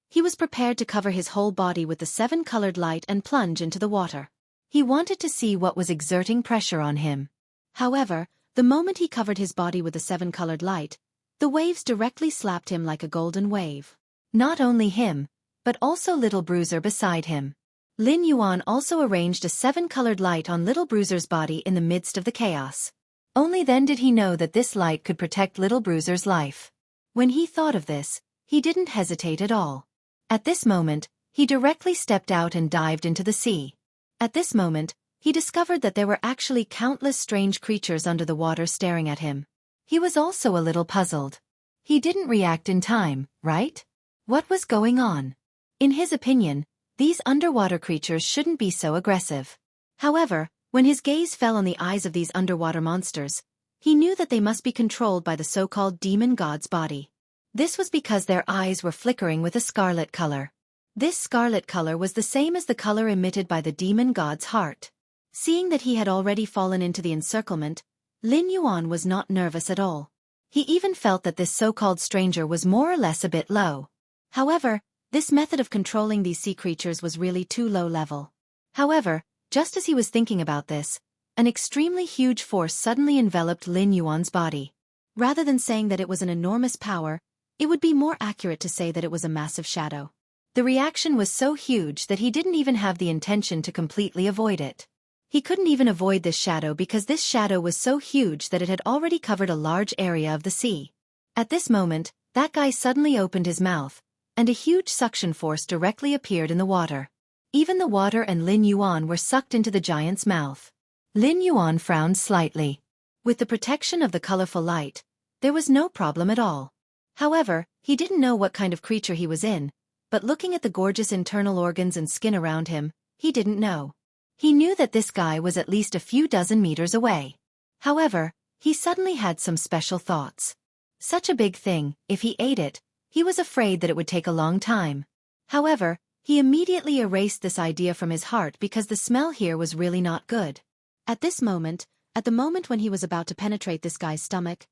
he was prepared to cover his whole body with the seven-colored light and plunge into the water. He wanted to see what was exerting pressure on him. However, the moment he covered his body with the seven-colored light, the waves directly slapped him like a golden wave. Not only him, but also Little Bruiser beside him. Lin Yuan also arranged a seven-colored light on Little Bruiser's body in the midst of the chaos. Only then did he know that this light could protect Little Bruiser's life. When he thought of this, he didn't hesitate at all. At this moment, he directly stepped out and dived into the sea. At this moment, he discovered that there were actually countless strange creatures under the water staring at him. He was also a little puzzled. He didn't react in time, right? What was going on? In his opinion, these underwater creatures shouldn't be so aggressive. However, when his gaze fell on the eyes of these underwater monsters, he knew that they must be controlled by the so-called demon god's body. This was because their eyes were flickering with a scarlet color. This scarlet color was the same as the color emitted by the demon god's heart. Seeing that he had already fallen into the encirclement, Lin Yuan was not nervous at all. He even felt that this so-called stranger was more or less a bit low. However, this method of controlling these sea creatures was really too low level. However, just as he was thinking about this, an extremely huge force suddenly enveloped Lin Yuan's body. Rather than saying that it was an enormous power, it would be more accurate to say that it was a massive shadow. The reaction was so huge that he didn't even have the intention to completely avoid it. He couldn't even avoid this shadow because this shadow was so huge that it had already covered a large area of the sea. At this moment, that guy suddenly opened his mouth, and a huge suction force directly appeared in the water. Even the water and Lin Yuan were sucked into the giant's mouth. Lin Yuan frowned slightly. With the protection of the colorful light, there was no problem at all. However, he didn't know what kind of creature he was in, but looking at the gorgeous internal organs and skin around him, he didn't know. He knew that this guy was at least a few dozen meters away. However, he suddenly had some special thoughts. Such a big thing, if he ate it, he was afraid that it would take a long time. However, he immediately erased this idea from his heart because the smell here was really not good. At this moment, at the moment when he was about to penetrate this guy's stomach,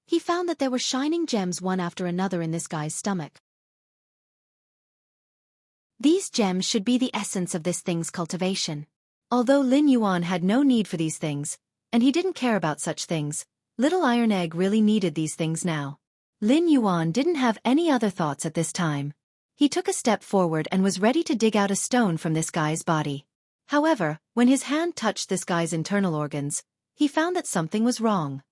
he found that there were shining gems one after another in this guy's stomach. These gems should be the essence of this thing's cultivation. Although Lin Yuan had no need for these things, and he didn't care about such things, Little Iron Egg really needed these things now. Lin Yuan didn't have any other thoughts at this time. He took a step forward and was ready to dig out a stone from this guy's body. However, when his hand touched this guy's internal organs, he found that something was wrong.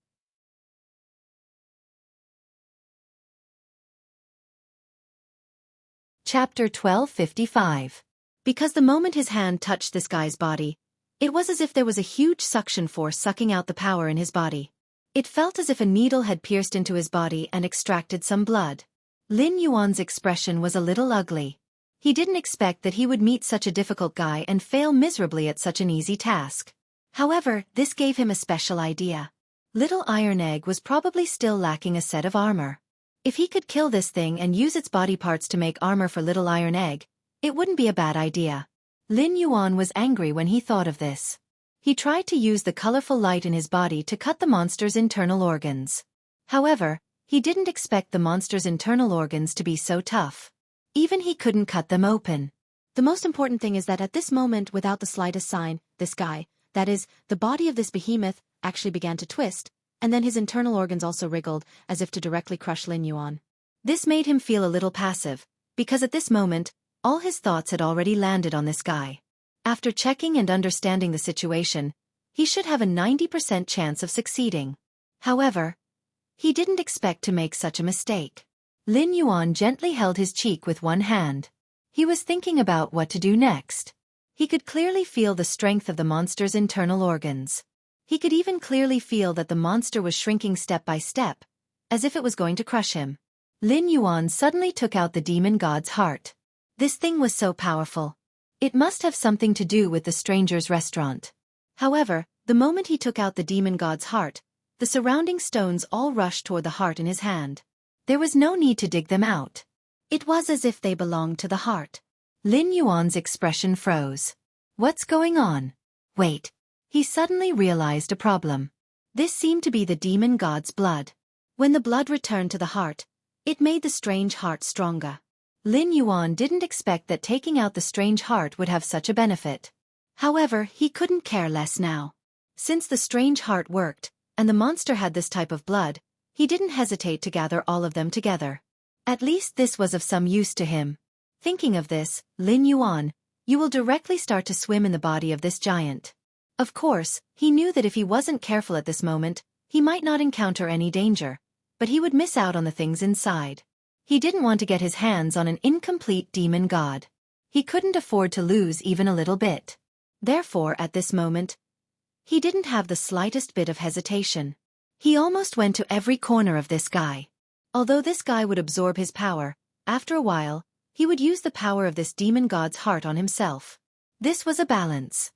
Chapter 1255. Because the moment his hand touched this guy's body, it was as if there was a huge suction force sucking out the power in his body. It felt as if a needle had pierced into his body and extracted some blood. Lin Yuan's expression was a little ugly. He didn't expect that he would meet such a difficult guy and fail miserably at such an easy task. However, this gave him a special idea. Little Iron Egg was probably still lacking a set of armor. If he could kill this thing and use its body parts to make armor for Little Iron Egg, it wouldn't be a bad idea. Lin Yuan was angry when he thought of this. He tried to use the colorful light in his body to cut the monster's internal organs. However, he didn't expect the monster's internal organs to be so tough. Even he couldn't cut them open. The most important thing is that at this moment, without the slightest sign, this guy, that is, the body of this behemoth, actually began to twist, and then his internal organs also wriggled, as if to directly crush Lin Yuan. This made him feel a little passive, because at this moment, all his thoughts had already landed on this guy. After checking and understanding the situation, he should have a 90% chance of succeeding. However, he didn't expect to make such a mistake. Lin Yuan gently held his cheek with one hand. He was thinking about what to do next. He could clearly feel the strength of the monster's internal organs. He could even clearly feel that the monster was shrinking step by step, as if it was going to crush him. Lin Yuan suddenly took out the demon god's heart. This thing was so powerful. It must have something to do with the stranger's restaurant. However, the moment he took out the demon god's heart, the surrounding stones all rushed toward the heart in his hand. There was no need to dig them out. It was as if they belonged to the heart. Lin Yuan's expression froze. What's going on? Wait. He suddenly realized a problem. This seemed to be the demon god's blood. When the blood returned to the heart, it made the strange heart stronger. Lin Yuan didn't expect that taking out the strange heart would have such a benefit. However, he couldn't care less now. Since the strange heart worked, and the monster had this type of blood, he didn't hesitate to gather all of them together. At least this was of some use to him. Thinking of this, Lin Yuan, you will directly start to swim in the body of this giant. Of course, he knew that if he wasn't careful at this moment, he might not encounter any danger, but he would miss out on the things inside. He didn't want to get his hands on an incomplete demon god. He couldn't afford to lose even a little bit. Therefore, at this moment, he didn't have the slightest bit of hesitation. He almost went to every corner of this guy. Although this guy would absorb his power, after a while, he would use the power of this demon god's heart on himself. This was a balance.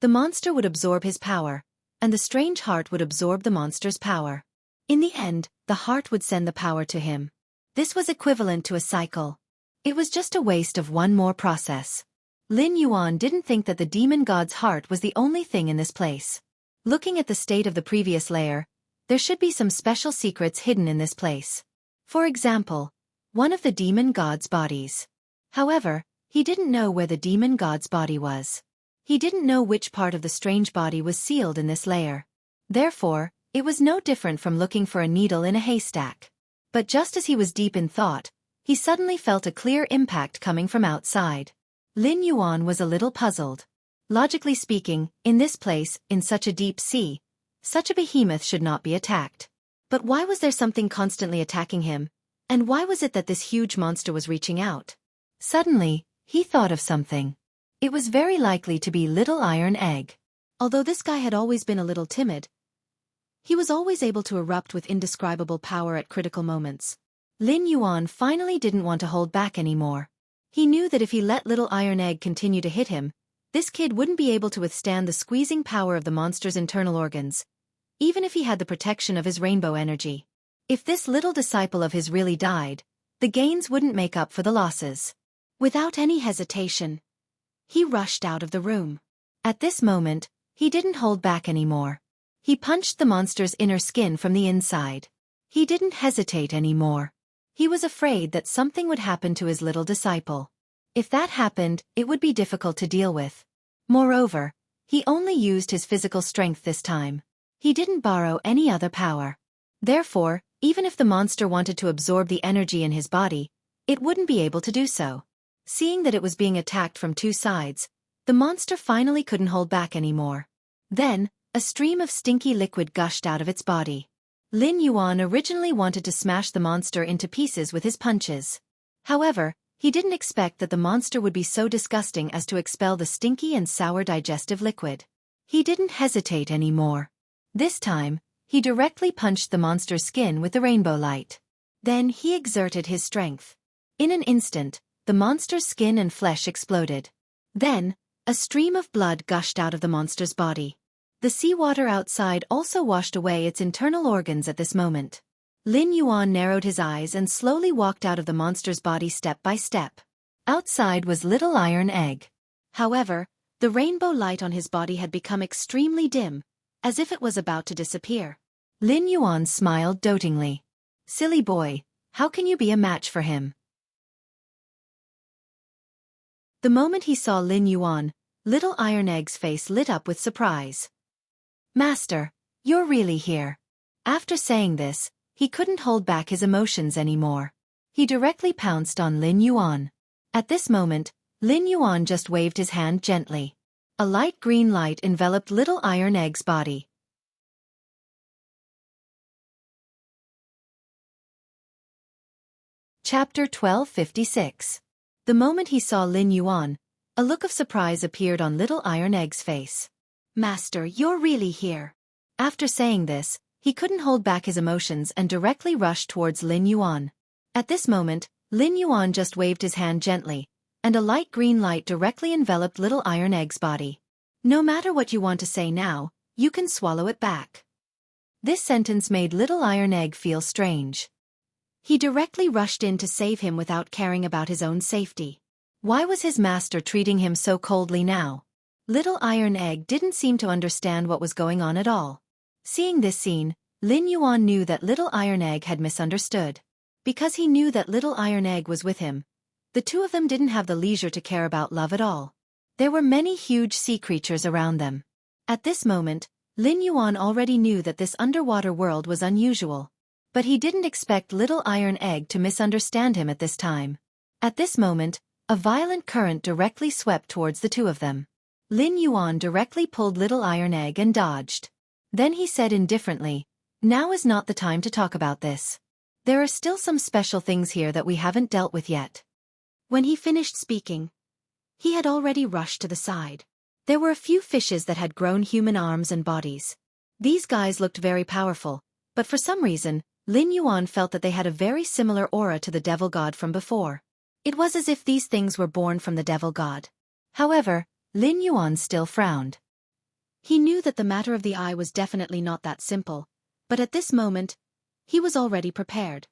The monster would absorb his power, and the strange heart would absorb the monster's power. In the end, the heart would send the power to him. This was equivalent to a cycle. It was just a waste of one more process. Lin Yuan didn't think that the demon god's heart was the only thing in this place. Looking at the state of the previous layer, there should be some special secrets hidden in this place. For example, one of the demon god's bodies. However, he didn't know where the demon god's body was. He didn't know which part of the strange body was sealed in this layer. Therefore, it was no different from looking for a needle in a haystack. But just as he was deep in thought, he suddenly felt a clear impact coming from outside. Lin Yuan was a little puzzled. Logically speaking, in this place, in such a deep sea, such a behemoth should not be attacked. But why was there something constantly attacking him, and why was it that this huge monster was reaching out? Suddenly, he thought of something. It was very likely to be Little Iron Egg. Although this guy had always been a little timid, he was always able to erupt with indescribable power at critical moments. Lin Yuan finally didn't want to hold back anymore. He knew that if he let Little Iron Egg continue to hit him, this kid wouldn't be able to withstand the squeezing power of the monster's internal organs, even if he had the protection of his rainbow energy. If this little disciple of his really died, the gains wouldn't make up for the losses. Without any hesitation, he rushed out of the room. At this moment, he didn't hold back anymore. He punched the monster's inner skin from the inside. He didn't hesitate anymore. He was afraid that something would happen to his little disciple. If that happened, it would be difficult to deal with. Moreover, he only used his physical strength this time. He didn't borrow any other power. Therefore, even if the monster wanted to absorb the energy in his body, it wouldn't be able to do so. Seeing that it was being attacked from two sides, the monster finally couldn't hold back anymore. Then, a stream of stinky liquid gushed out of its body. Lin Yuan originally wanted to smash the monster into pieces with his punches. However, he didn't expect that the monster would be so disgusting as to expel the stinky and sour digestive liquid. He didn't hesitate anymore. This time, he directly punched the monster's skin with the rainbow light. Then he exerted his strength. In an instant, the monster's skin and flesh exploded. Then, a stream of blood gushed out of the monster's body. The seawater outside also washed away its internal organs at this moment. Lin Yuan narrowed his eyes and slowly walked out of the monster's body step by step. Outside was Little Iron Egg. However, the rainbow light on his body had become extremely dim, as if it was about to disappear. Lin Yuan smiled dotingly. Silly boy, how can you be a match for him? The moment he saw Lin Yuan, Little Iron Egg's face lit up with surprise. Master, you're really here. After saying this, he couldn't hold back his emotions anymore. He directly pounced on Lin Yuan. At this moment, Lin Yuan just waved his hand gently. A light green light enveloped Little Iron Egg's body. Chapter 1256. The moment he saw Lin Yuan, a look of surprise appeared on Little Iron Egg's face. Master, you're really here. After saying this, he couldn't hold back his emotions and directly rushed towards Lin Yuan. At this moment, Lin Yuan just waved his hand gently, and a light green light directly enveloped Little Iron Egg's body. No matter what you want to say now, you can swallow it back. This sentence made Little Iron Egg feel strange. He directly rushed in to save him without caring about his own safety. Why was his master treating him so coldly now? Little Iron Egg didn't seem to understand what was going on at all. Seeing this scene, Lin Yuan knew that Little Iron Egg had misunderstood. Because he knew that Little Iron Egg was with him, the two of them didn't have the leisure to care about love at all. There were many huge sea creatures around them. At this moment, Lin Yuan already knew that this underwater world was unusual. But he didn't expect Little Iron Egg to misunderstand him at this time. At this moment, a violent current directly swept towards the two of them. Lin Yuan directly pulled Little Iron Egg and dodged. Then he said indifferently, "Now is not the time to talk about this. There are still some special things here that we haven't dealt with yet." When he finished speaking, he had already rushed to the side. There were a few fishes that had grown human arms and bodies. These guys looked very powerful, but for some reason, Lin Yuan felt that they had a very similar aura to the devil god from before. It was as if these things were born from the devil god. However, Lin Yuan still frowned. He knew that the matter of the eye was definitely not that simple, but at this moment, he was already prepared.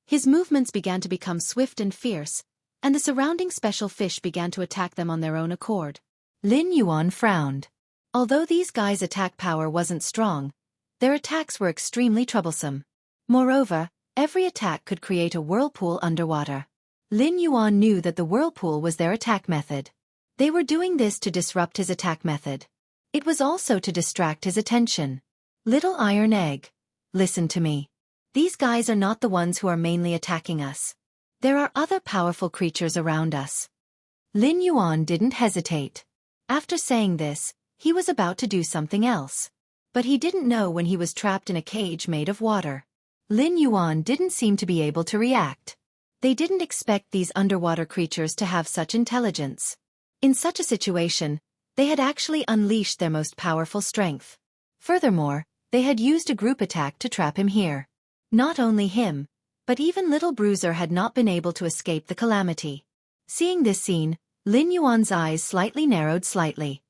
His movements began to become swift and fierce, and the surrounding special fish began to attack them on their own accord. Lin Yuan frowned. Although these guys' attack power wasn't strong, their attacks were extremely troublesome. Moreover, every attack could create a whirlpool underwater. Lin Yuan knew that the whirlpool was their attack method. They were doing this to disrupt his attack method. It was also to distract his attention. Little Iron Egg, listen to me. These guys are not the ones who are mainly attacking us. There are other powerful creatures around us. Lin Yuan didn't hesitate. After saying this, he was about to do something else. But he didn't know when he was trapped in a cage made of water. Lin Yuan didn't seem to be able to react. They didn't expect these underwater creatures to have such intelligence. In such a situation, they had actually unleashed their most powerful strength. Furthermore, they had used a group attack to trap him here. Not only him, but even Little Bruiser had not been able to escape the calamity. Seeing this scene, Lin Yuan's eyes slightly narrowed slightly.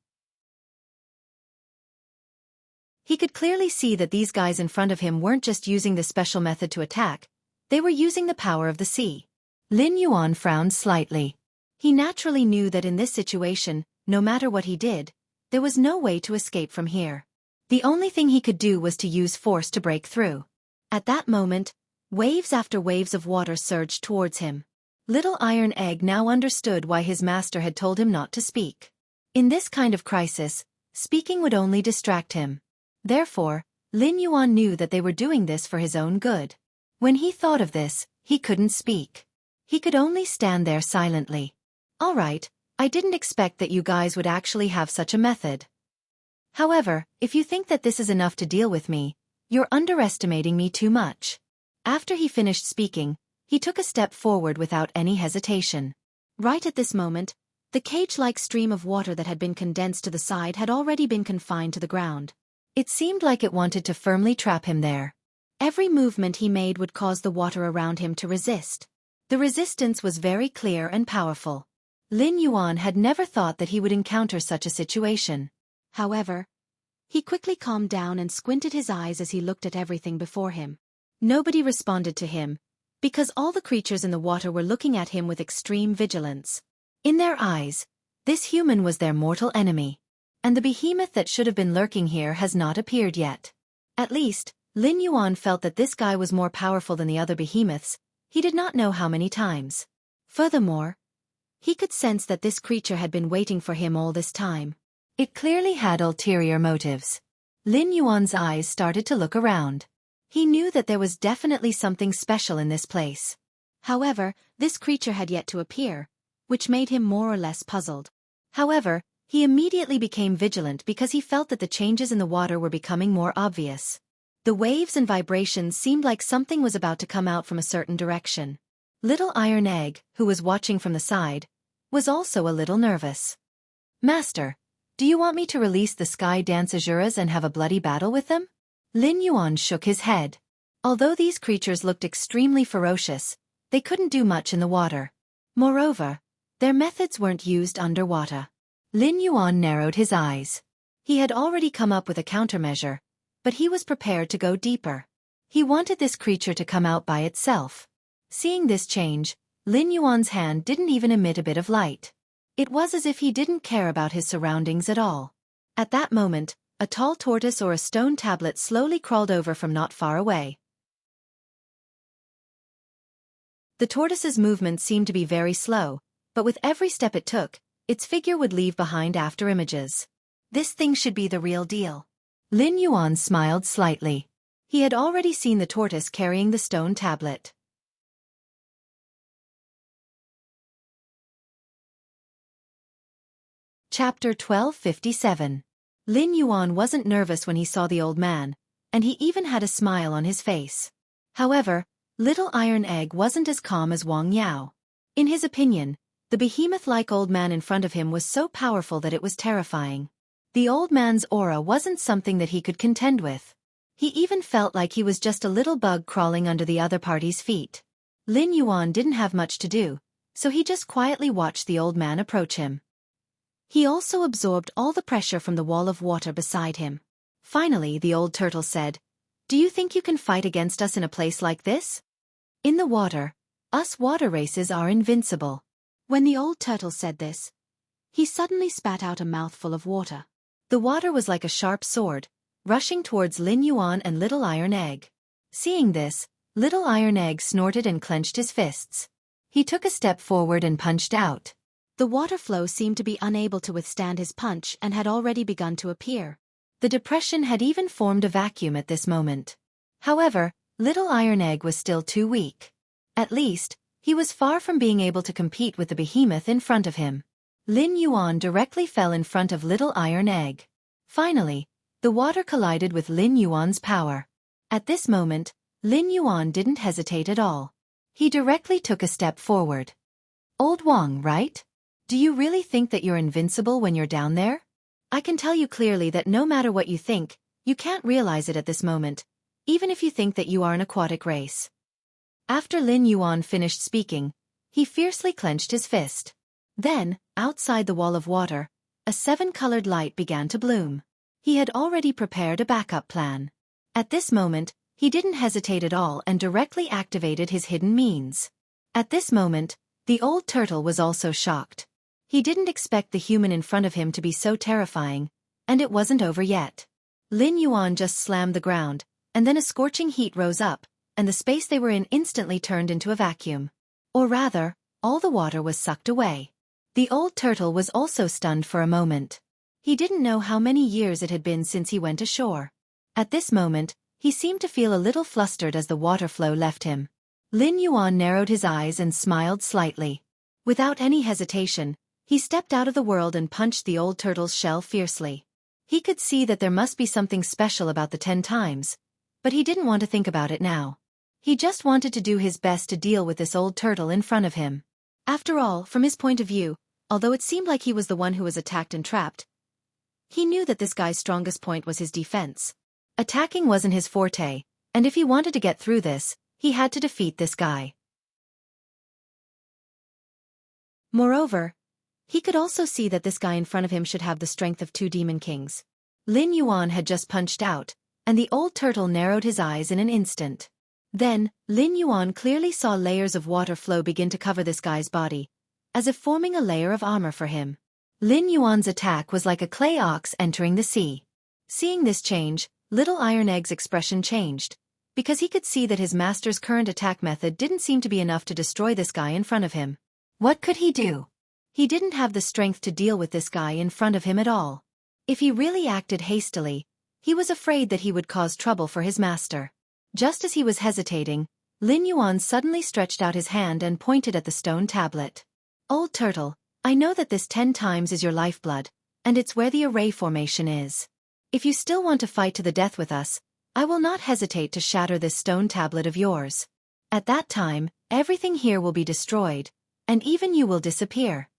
He could clearly see that these guys in front of him weren't just using the special method to attack, they were using the power of the sea. Lin Yuan frowned slightly. He naturally knew that in this situation, no matter what he did, there was no way to escape from here. The only thing he could do was to use force to break through. At that moment, waves after waves of water surged towards him. Little Iron Egg now understood why his master had told him not to speak. In this kind of crisis, speaking would only distract him. Therefore, Lin Yuan knew that they were doing this for his own good. When he thought of this, he couldn't speak. He could only stand there silently. All right, I didn't expect that you guys would actually have such a method. However, if you think that this is enough to deal with me, you're underestimating me too much. After he finished speaking, he took a step forward without any hesitation. Right at this moment, the cage-like stream of water that had been condensed to the side had already been confined to the ground. It seemed like it wanted to firmly trap him there. Every movement he made would cause the water around him to resist. The resistance was very clear and powerful. Lin Yuan had never thought that he would encounter such a situation. However, he quickly calmed down and squinted his eyes as he looked at everything before him. Nobody responded to him, because all the creatures in the water were looking at him with extreme vigilance. In their eyes, this human was their mortal enemy. And the behemoth that should have been lurking here has not appeared yet. At least, Lin Yuan felt that this guy was more powerful than the other behemoths, he did not know how many times. Furthermore, he could sense that this creature had been waiting for him all this time. It clearly had ulterior motives. Lin Yuan's eyes started to look around. He knew that there was definitely something special in this place. However, this creature had yet to appear, which made him more or less puzzled. However, he immediately became vigilant because he felt that the changes in the water were becoming more obvious. The waves and vibrations seemed like something was about to come out from a certain direction. Little Iron Egg, who was watching from the side, was also a little nervous. Master, do you want me to release the Sky Dance Azuras and have a bloody battle with them? Lin Yuan shook his head. Although these creatures looked extremely ferocious, they couldn't do much in the water. Moreover, their methods weren't used underwater. Lin Yuan narrowed his eyes. He had already come up with a countermeasure, but he was prepared to go deeper. He wanted this creature to come out by itself. Seeing this change, Lin Yuan's hand didn't even emit a bit of light. It was as if he didn't care about his surroundings at all. At that moment, a tall tortoise or a stone tablet slowly crawled over from not far away. The tortoise's movements seemed to be very slow, but with every step it took, its figure would leave behind after images. This thing should be the real deal. Lin Yuan smiled slightly. He had already seen the tortoise carrying the stone tablet. Chapter 1257. Lin Yuan wasn't nervous when he saw the old man, and he even had a smile on his face. However, Little Iron Egg wasn't as calm as Wang Yao. In his opinion, the behemoth-like old man in front of him was so powerful that it was terrifying. The old man's aura wasn't something that he could contend with. He even felt like he was just a little bug crawling under the other party's feet. Lin Yuan didn't have much to do, so he just quietly watched the old man approach him. He also absorbed all the pressure from the wall of water beside him. Finally, the old turtle said, "Do you think you can fight against us in a place like this? In the water, us water races are invincible." When the old turtle said this, he suddenly spat out a mouthful of water. The water was like a sharp sword, rushing towards Lin Yuan and Little Iron Egg. Seeing this, Little Iron Egg snorted and clenched his fists. He took a step forward and punched out. The water flow seemed to be unable to withstand his punch and had already begun to appear. The depression had even formed a vacuum at this moment. However, Little Iron Egg was still too weak. At least, he was far from being able to compete with the behemoth in front of him. Lin Yuan directly fell in front of Little Iron Egg. Finally, the water collided with Lin Yuan's power. At this moment, Lin Yuan didn't hesitate at all. He directly took a step forward. "Old Wang, right? Do you really think that you're invincible when you're down there? I can tell you clearly that no matter what you think, you can't realize it at this moment, even if you think that you are an aquatic race." After Lin Yuan finished speaking, he fiercely clenched his fist. Then, outside the wall of water, a 7-colored light began to bloom. He had already prepared a backup plan. At this moment, he didn't hesitate at all and directly activated his hidden means. At this moment, the old turtle was also shocked. He didn't expect the human in front of him to be so terrifying, and it wasn't over yet. Lin Yuan just slammed the ground, and then a scorching heat rose up, and the space they were in instantly turned into a vacuum. Or rather, all the water was sucked away. The old turtle was also stunned for a moment. He didn't know how many years it had been since he went ashore. At this moment, he seemed to feel a little flustered as the water flow left him. Lin Yuan narrowed his eyes and smiled slightly. Without any hesitation, he stepped out of the world and punched the old turtle's shell fiercely. He could see that there must be something special about the 10 times, but he didn't want to think about it now. He just wanted to do his best to deal with this old turtle in front of him. After all, from his point of view, although it seemed like he was the one who was attacked and trapped, he knew that this guy's strongest point was his defense. Attacking wasn't his forte, and if he wanted to get through this, he had to defeat this guy. Moreover, he could also see that this guy in front of him should have the strength of 2 demon kings. Lin Yuan had just punched out, and the old turtle narrowed his eyes in an instant. Then, Lin Yuan clearly saw layers of water flow begin to cover this guy's body, as if forming a layer of armor for him. Lin Yuan's attack was like a clay ox entering the sea. Seeing this change, Little Iron Egg's expression changed, because he could see that his master's current attack method didn't seem to be enough to destroy this guy in front of him. What could he do? He didn't have the strength to deal with this guy in front of him at all. If he really acted hastily, he was afraid that he would cause trouble for his master. Just as he was hesitating, Lin Yuan suddenly stretched out his hand and pointed at the stone tablet. "Old turtle, I know that this 10 times is your lifeblood, and it's where the array formation is. If you still want to fight to the death with us, I will not hesitate to shatter this stone tablet of yours." At that time, Everything here will be destroyed, and even you will disappear.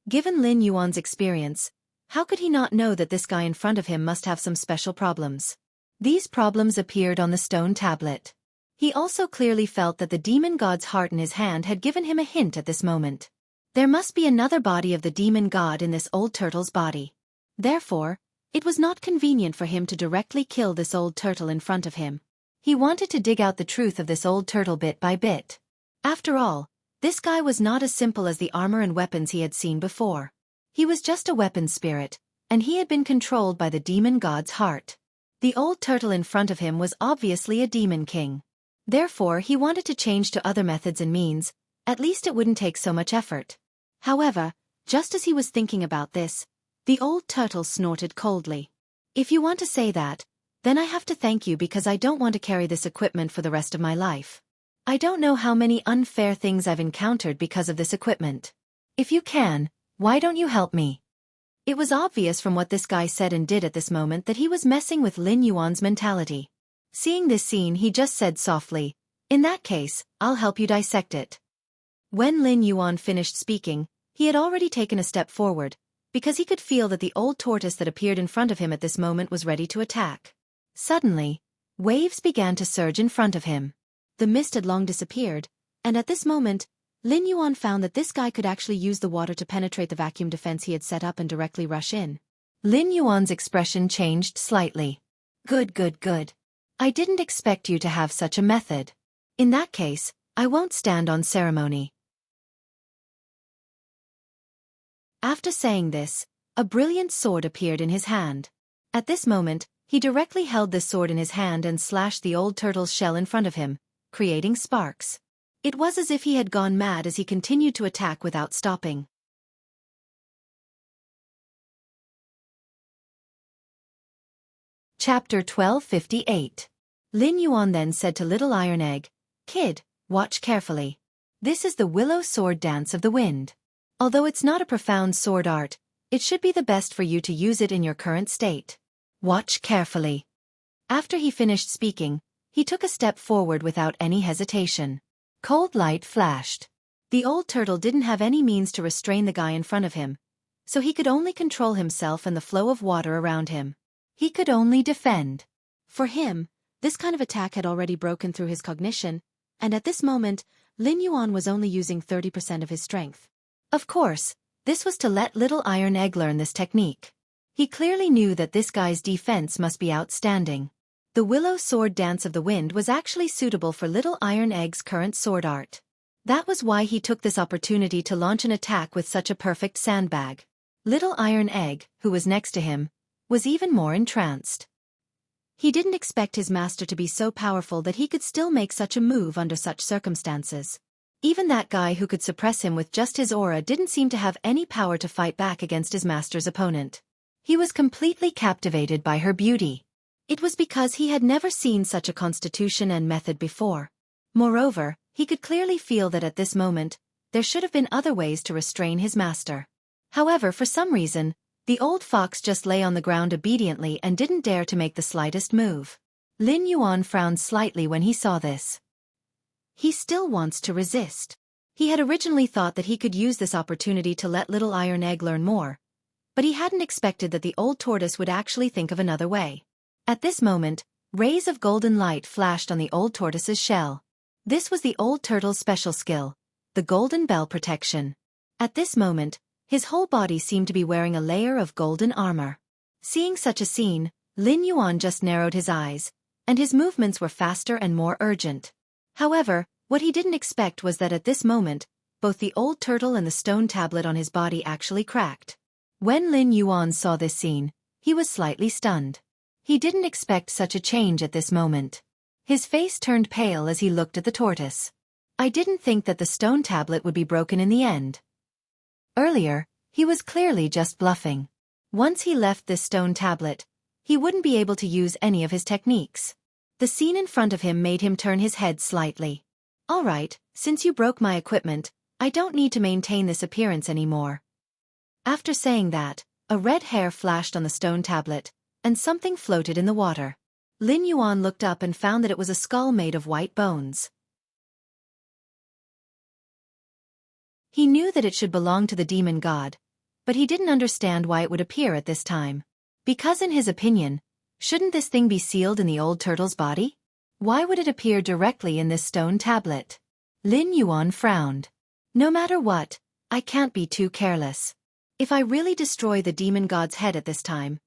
Given Lin Yuan's experience, how could he not know that this guy in front of him must have some special problems? These problems appeared on the stone tablet. He also clearly felt that the demon god's heart in his hand had given him a hint at this moment. There must be another body of the demon god in this old turtle's body. Therefore, it was not convenient for him to directly kill this old turtle in front of him. He wanted to dig out the truth of this old turtle bit by bit. After all, this guy was not as simple as the armor and weapons he had seen before. He was just a weapon spirit, and he had been controlled by the demon god's heart. The old turtle in front of him was obviously a demon king. Therefore, he wanted to change to other methods and means, at least it wouldn't take so much effort. However, just as he was thinking about this, the old turtle snorted coldly. If you want to say that, then I have to thank you because I don't want to carry this equipment for the rest of my life. I don't know how many unfair things I've encountered because of this equipment. If you can, why don't you help me? It was obvious from what this guy said and did at this moment that he was messing with Lin Yuan's mentality. Seeing this scene, he just said softly, "In that case, I'll help you dissect it." When Lin Yuan finished speaking, he had already taken a step forward, because he could feel that the old tortoise that appeared in front of him at this moment was ready to attack. Suddenly, waves began to surge in front of him. The mist had long disappeared, and at this moment, Lin Yuan found that this guy could actually use the water to penetrate the vacuum defense he had set up and directly rush in. Lin Yuan's expression changed slightly. Good, good, good. I didn't expect you to have such a method. In that case, I won't stand on ceremony. After saying this, a brilliant sword appeared in his hand. At this moment, he directly held this sword in his hand and slashed the old turtle's shell in front of him, creating sparks. It was as if he had gone mad as he continued to attack without stopping. Chapter 1258. Lin Yuan then said to Little Iron Egg, "Kid, watch carefully. This is the Willow Sword Dance of the Wind. Although it's not a profound sword art, it should be the best for you to use it in your current state. Watch carefully." After he finished speaking, he took a step forward without any hesitation. Cold light flashed. The old turtle didn't have any means to restrain the guy in front of him, so he could only control himself and the flow of water around him. He could only defend. For him, this kind of attack had already broken through his cognition, and at this moment, Lin Yuan was only using 30% of his strength. Of course, this was to let Little Iron Egg learn this technique. He clearly knew that this guy's defense must be outstanding. The Willow Sword Dance of the Wind was actually suitable for Little Iron Egg's current sword art. That was why he took this opportunity to launch an attack with such a perfect sandbag. Little Iron Egg, who was next to him, was even more entranced. He didn't expect his master to be so powerful that he could still make such a move under such circumstances. Even that guy who could suppress him with just his aura didn't seem to have any power to fight back against his master's opponent. He was completely captivated by her beauty. It was because he had never seen such a constitution and method before. Moreover, he could clearly feel that at this moment, there should have been other ways to restrain his master. However, for some reason, the old fox just lay on the ground obediently and didn't dare to make the slightest move. Lin Yuan frowned slightly when he saw this. He still wants to resist. He had originally thought that he could use this opportunity to let Little Iron Egg learn more, but he hadn't expected that the old tortoise would actually think of another way. At this moment, rays of golden light flashed on the old tortoise's shell. This was the old turtle's special skill, the golden bell protection. At this moment, his whole body seemed to be wearing a layer of golden armor. Seeing such a scene, Lin Yuan just narrowed his eyes, and his movements were faster and more urgent. However, what he didn't expect was that at this moment, both the old turtle and the stone tablet on his body actually cracked. When Lin Yuan saw this scene, he was slightly stunned. He didn't expect such a change at this moment. His face turned pale as he looked at the tortoise. "I didn't think that the stone tablet would be broken in the end." Earlier, he was clearly just bluffing. Once he left this stone tablet, he wouldn't be able to use any of his techniques. The scene in front of him made him turn his head slightly. "All right, since you broke my equipment, I don't need to maintain this appearance anymore." After saying that, a red hair flashed on the stone tablet, and something floated in the water. Lin Yuan looked up and found that it was a skull made of white bones. He knew that it should belong to the demon god, but he didn't understand why it would appear at this time. Because in his opinion, shouldn't this thing be sealed in the old turtle's body? Why would it appear directly in this stone tablet? Lin Yuan frowned. No matter what, I can't be too careless. If I really destroy the demon god's head at this time,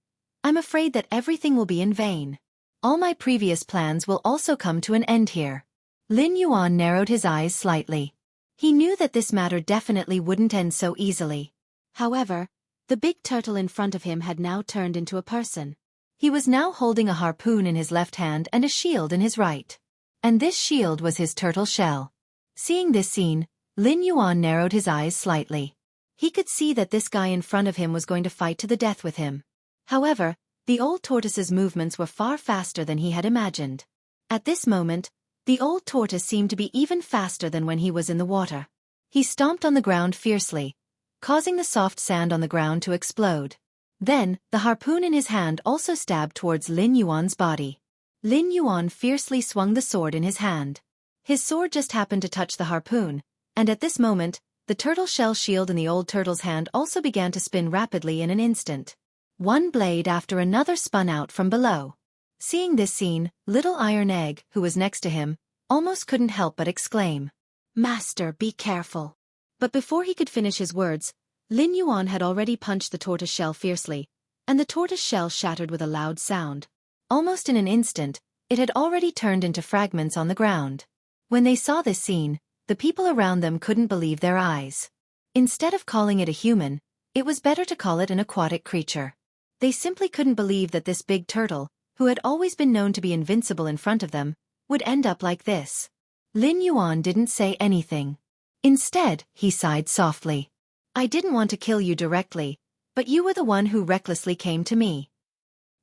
I'm afraid that everything will be in vain. All my previous plans will also come to an end here. Lin Yuan narrowed his eyes slightly. He knew that this matter definitely wouldn't end so easily. However, the big turtle in front of him had now turned into a person. He was now holding a harpoon in his left hand and a shield in his right. And this shield was his turtle shell. Seeing this scene, Lin Yuan narrowed his eyes slightly. He could see that this guy in front of him was going to fight to the death with him. However, the old tortoise's movements were far faster than he had imagined. At this moment, the old tortoise seemed to be even faster than when he was in the water. He stomped on the ground fiercely, causing the soft sand on the ground to explode. Then, the harpoon in his hand also stabbed towards Lin Yuan's body. Lin Yuan fiercely swung the sword in his hand. His sword just happened to touch the harpoon, and at this moment, the turtle shell shield in the old turtle's hand also began to spin rapidly in an instant. One blade after another spun out from below. Seeing this scene, Little Iron Egg, who was next to him, almost couldn't help but exclaim, "Master, be careful." But before he could finish his words, Lin Yuan had already punched the tortoise shell fiercely, and the tortoise shell shattered with a loud sound. Almost in an instant, it had already turned into fragments on the ground. When they saw this scene, the people around them couldn't believe their eyes. Instead of calling it a human, it was better to call it an aquatic creature. They simply couldn't believe that this big turtle, who had always been known to be invincible in front of them, would end up like this. Lin Yuan didn't say anything. Instead, he sighed softly. "I didn't want to kill you directly, but you were the one who recklessly came to me."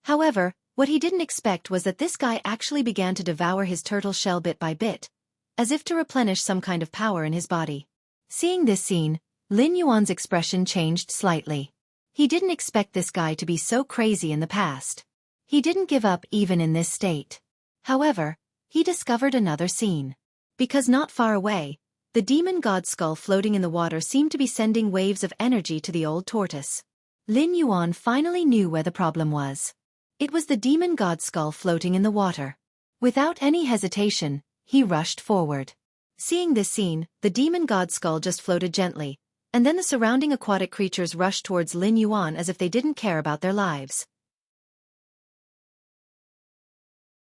However, what he didn't expect was that this guy actually began to devour his turtle shell bit by bit, as if to replenish some kind of power in his body. Seeing this scene, Lin Yuan's expression changed slightly. He didn't expect this guy to be so crazy in the past. He didn't give up even in this state. However, he discovered another scene. Because not far away, the demon god's skull floating in the water seemed to be sending waves of energy to the old tortoise. Lin Yuan finally knew where the problem was. It was the demon god's skull floating in the water. Without any hesitation, he rushed forward. Seeing this scene, the demon god's skull just floated gently, and then the surrounding aquatic creatures rushed towards Lin Yuan as if they didn't care about their lives.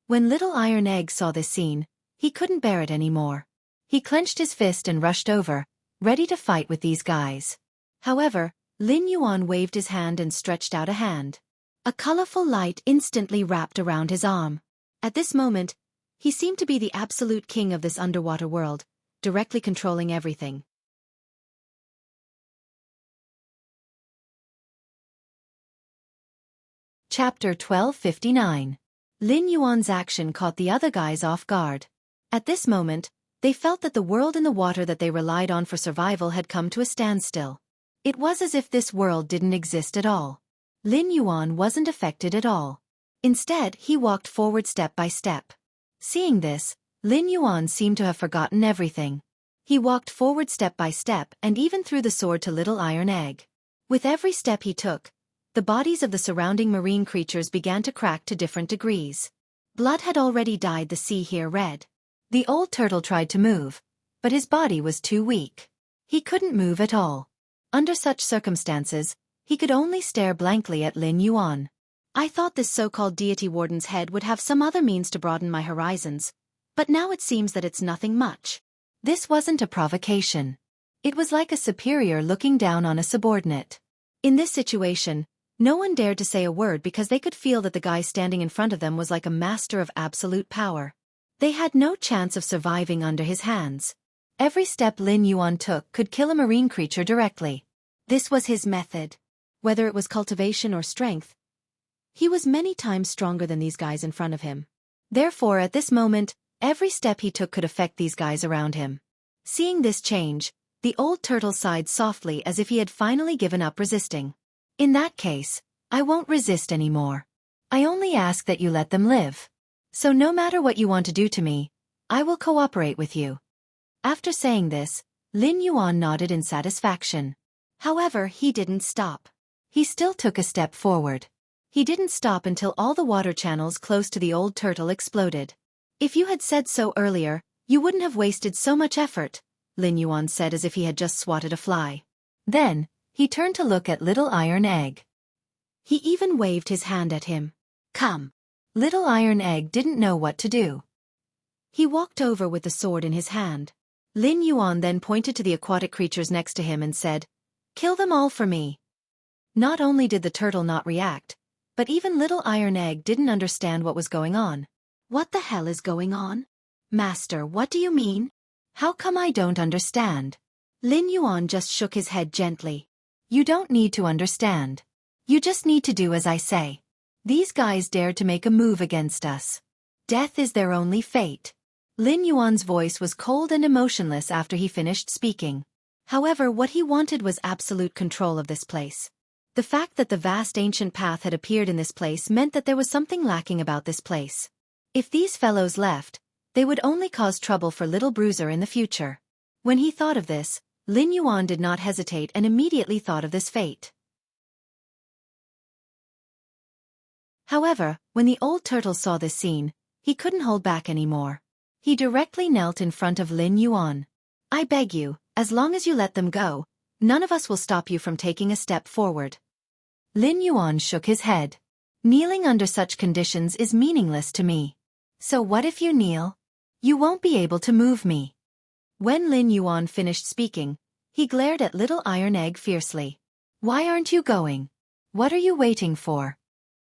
When Little Iron Egg saw this scene, he couldn't bear it anymore. He clenched his fist and rushed over, ready to fight with these guys. However, Lin Yuan waved his hand and stretched out a hand. A colorful light instantly wrapped around his arm. At this moment, he seemed to be the absolute king of this underwater world, directly controlling everything. Chapter 1259. Lin Yuan's action caught the other guys off guard. At this moment, they felt that the world in the water that they relied on for survival had come to a standstill. It was as if this world didn't exist at all. Lin Yuan wasn't affected at all. Instead, he walked forward step by step. Seeing this, Lin Yuan seemed to have forgotten everything. He walked forward step by step and even threw the sword to Little Iron Egg. With every step he took, the bodies of the surrounding marine creatures began to crack to different degrees. Blood had already dyed the sea here red. The old turtle tried to move, but his body was too weak. He couldn't move at all. Under such circumstances, he could only stare blankly at Lin Yuan. I thought this so-called deity warden's head would have some other means to broaden my horizons, but now it seems that it's nothing much. This wasn't a provocation. It was like a superior looking down on a subordinate. In this situation, no one dared to say a word because they could feel that the guy standing in front of them was like a master of absolute power. They had no chance of surviving under his hands. Every step Lin Yuan took could kill a marine creature directly. This was his method. Whether it was cultivation or strength, he was many times stronger than these guys in front of him. Therefore, at this moment, every step he took could affect these guys around him. Seeing this change, the old turtle sighed softly as if he had finally given up resisting. In that case, I won't resist anymore. I only ask that you let them live. So no matter what you want to do to me, I will cooperate with you. After saying this, Lin Yuan nodded in satisfaction. However, he didn't stop. He still took a step forward. He didn't stop until all the water channels close to the old turtle exploded. If you had said so earlier, you wouldn't have wasted so much effort, Lin Yuan said as if he had just swatted a fly. Then, he turned to look at Little Iron Egg. He even waved his hand at him. Come. Little Iron Egg didn't know what to do. He walked over with the sword in his hand. Lin Yuan then pointed to the aquatic creatures next to him and said, "Kill them all for me." Not only did the turtle not react, but even Little Iron Egg didn't understand what was going on. What the hell is going on? Master, what do you mean? How come I don't understand? Lin Yuan just shook his head gently. You don't need to understand. You just need to do as I say. These guys dared to make a move against us. Death is their only fate. Lin Yuan's voice was cold and emotionless after he finished speaking. However, what he wanted was absolute control of this place. The fact that the vast ancient path had appeared in this place meant that there was something lacking about this place. If these fellows left, they would only cause trouble for Little Bruiser in the future. When he thought of this, Lin Yuan did not hesitate and immediately thought of this fate. However, when the old turtle saw this scene, he couldn't hold back anymore. He directly knelt in front of Lin Yuan. I beg you, as long as you let them go, none of us will stop you from taking a step forward. Lin Yuan shook his head. Kneeling under such conditions is meaningless to me. So what if you kneel? You won't be able to move me. When Lin Yuan finished speaking, he glared at Little Iron Egg fiercely. Why aren't you going? What are you waiting for?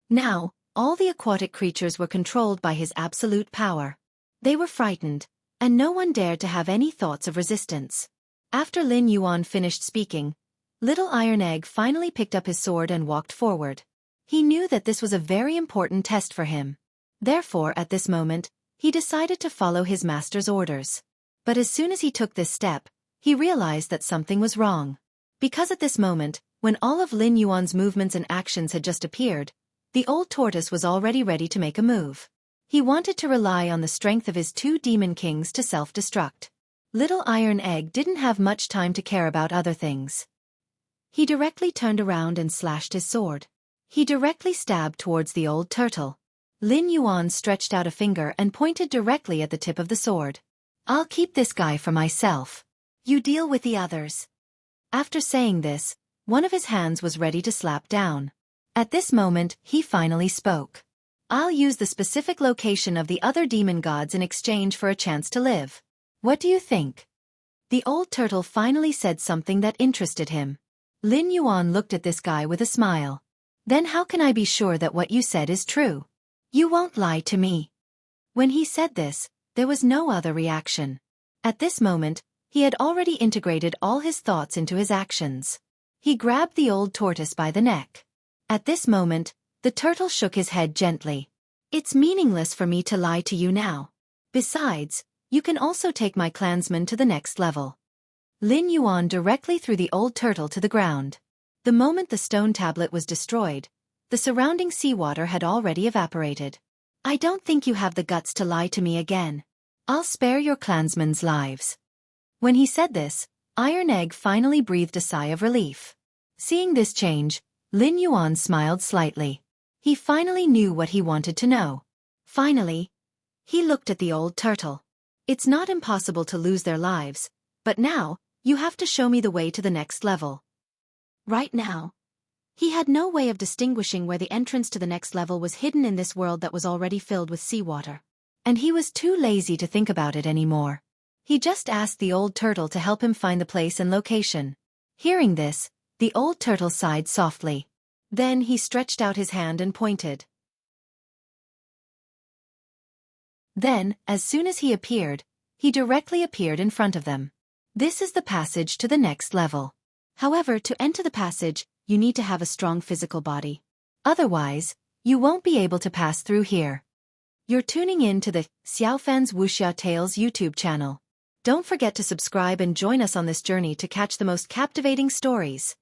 Now, all the aquatic creatures were controlled by his absolute power. They were frightened, and no one dared to have any thoughts of resistance. After Lin Yuan finished speaking, Little Iron Egg finally picked up his sword and walked forward. He knew that this was a very important test for him. Therefore, at this moment, he decided to follow his master's orders. But as soon as he took this step, he realized that something was wrong. Because at this moment, when all of Lin Yuan's movements and actions had just appeared, the old tortoise was already ready to make a move. He wanted to rely on the strength of his two demon kings to self-destruct. Little Iron Egg didn't have much time to care about other things. He directly turned around and slashed his sword. He directly stabbed towards the old turtle. Lin Yuan stretched out a finger and pointed directly at the tip of the sword. I'll keep this guy for myself. You deal with the others. After saying this, one of his hands was ready to slap down. At this moment, he finally spoke. I'll use the specific location of the other demon gods in exchange for a chance to live. What do you think? The old turtle finally said something that interested him. Lin Yuan looked at this guy with a smile. Then how can I be sure that what you said is true? You won't lie to me. When he said this, there was no other reaction. At this moment, he had already integrated all his thoughts into his actions. He grabbed the old tortoise by the neck. At this moment, the turtle shook his head gently. It's meaningless for me to lie to you now. Besides, you can also take my clansman to the next level. Lin Yuan directly threw the old turtle to the ground. The moment the stone tablet was destroyed, the surrounding seawater had already evaporated. I don't think you have the guts to lie to me again. I'll spare your clansmen's lives. When he said this, Iron Egg finally breathed a sigh of relief. Seeing this change, Lin Yuan smiled slightly. He finally knew what he wanted to know. Finally, he looked at the old turtle. It's not impossible to lose their lives, but now, you have to show me the way to the next level. Right now, he had no way of distinguishing where the entrance to the next level was hidden in this world that was already filled with seawater. And he was too lazy to think about it anymore. He just asked the old turtle to help him find the place and location. Hearing this, the old turtle sighed softly. Then he stretched out his hand and pointed. Then, as soon as he appeared, he directly appeared in front of them. This is the passage to the next level. However, to enter the passage, you need to have a strong physical body. Otherwise, you won't be able to pass through here. You're tuning in to the Xiaofan's Wuxia Tales YouTube channel. Don't forget to subscribe and join us on this journey to catch the most captivating stories.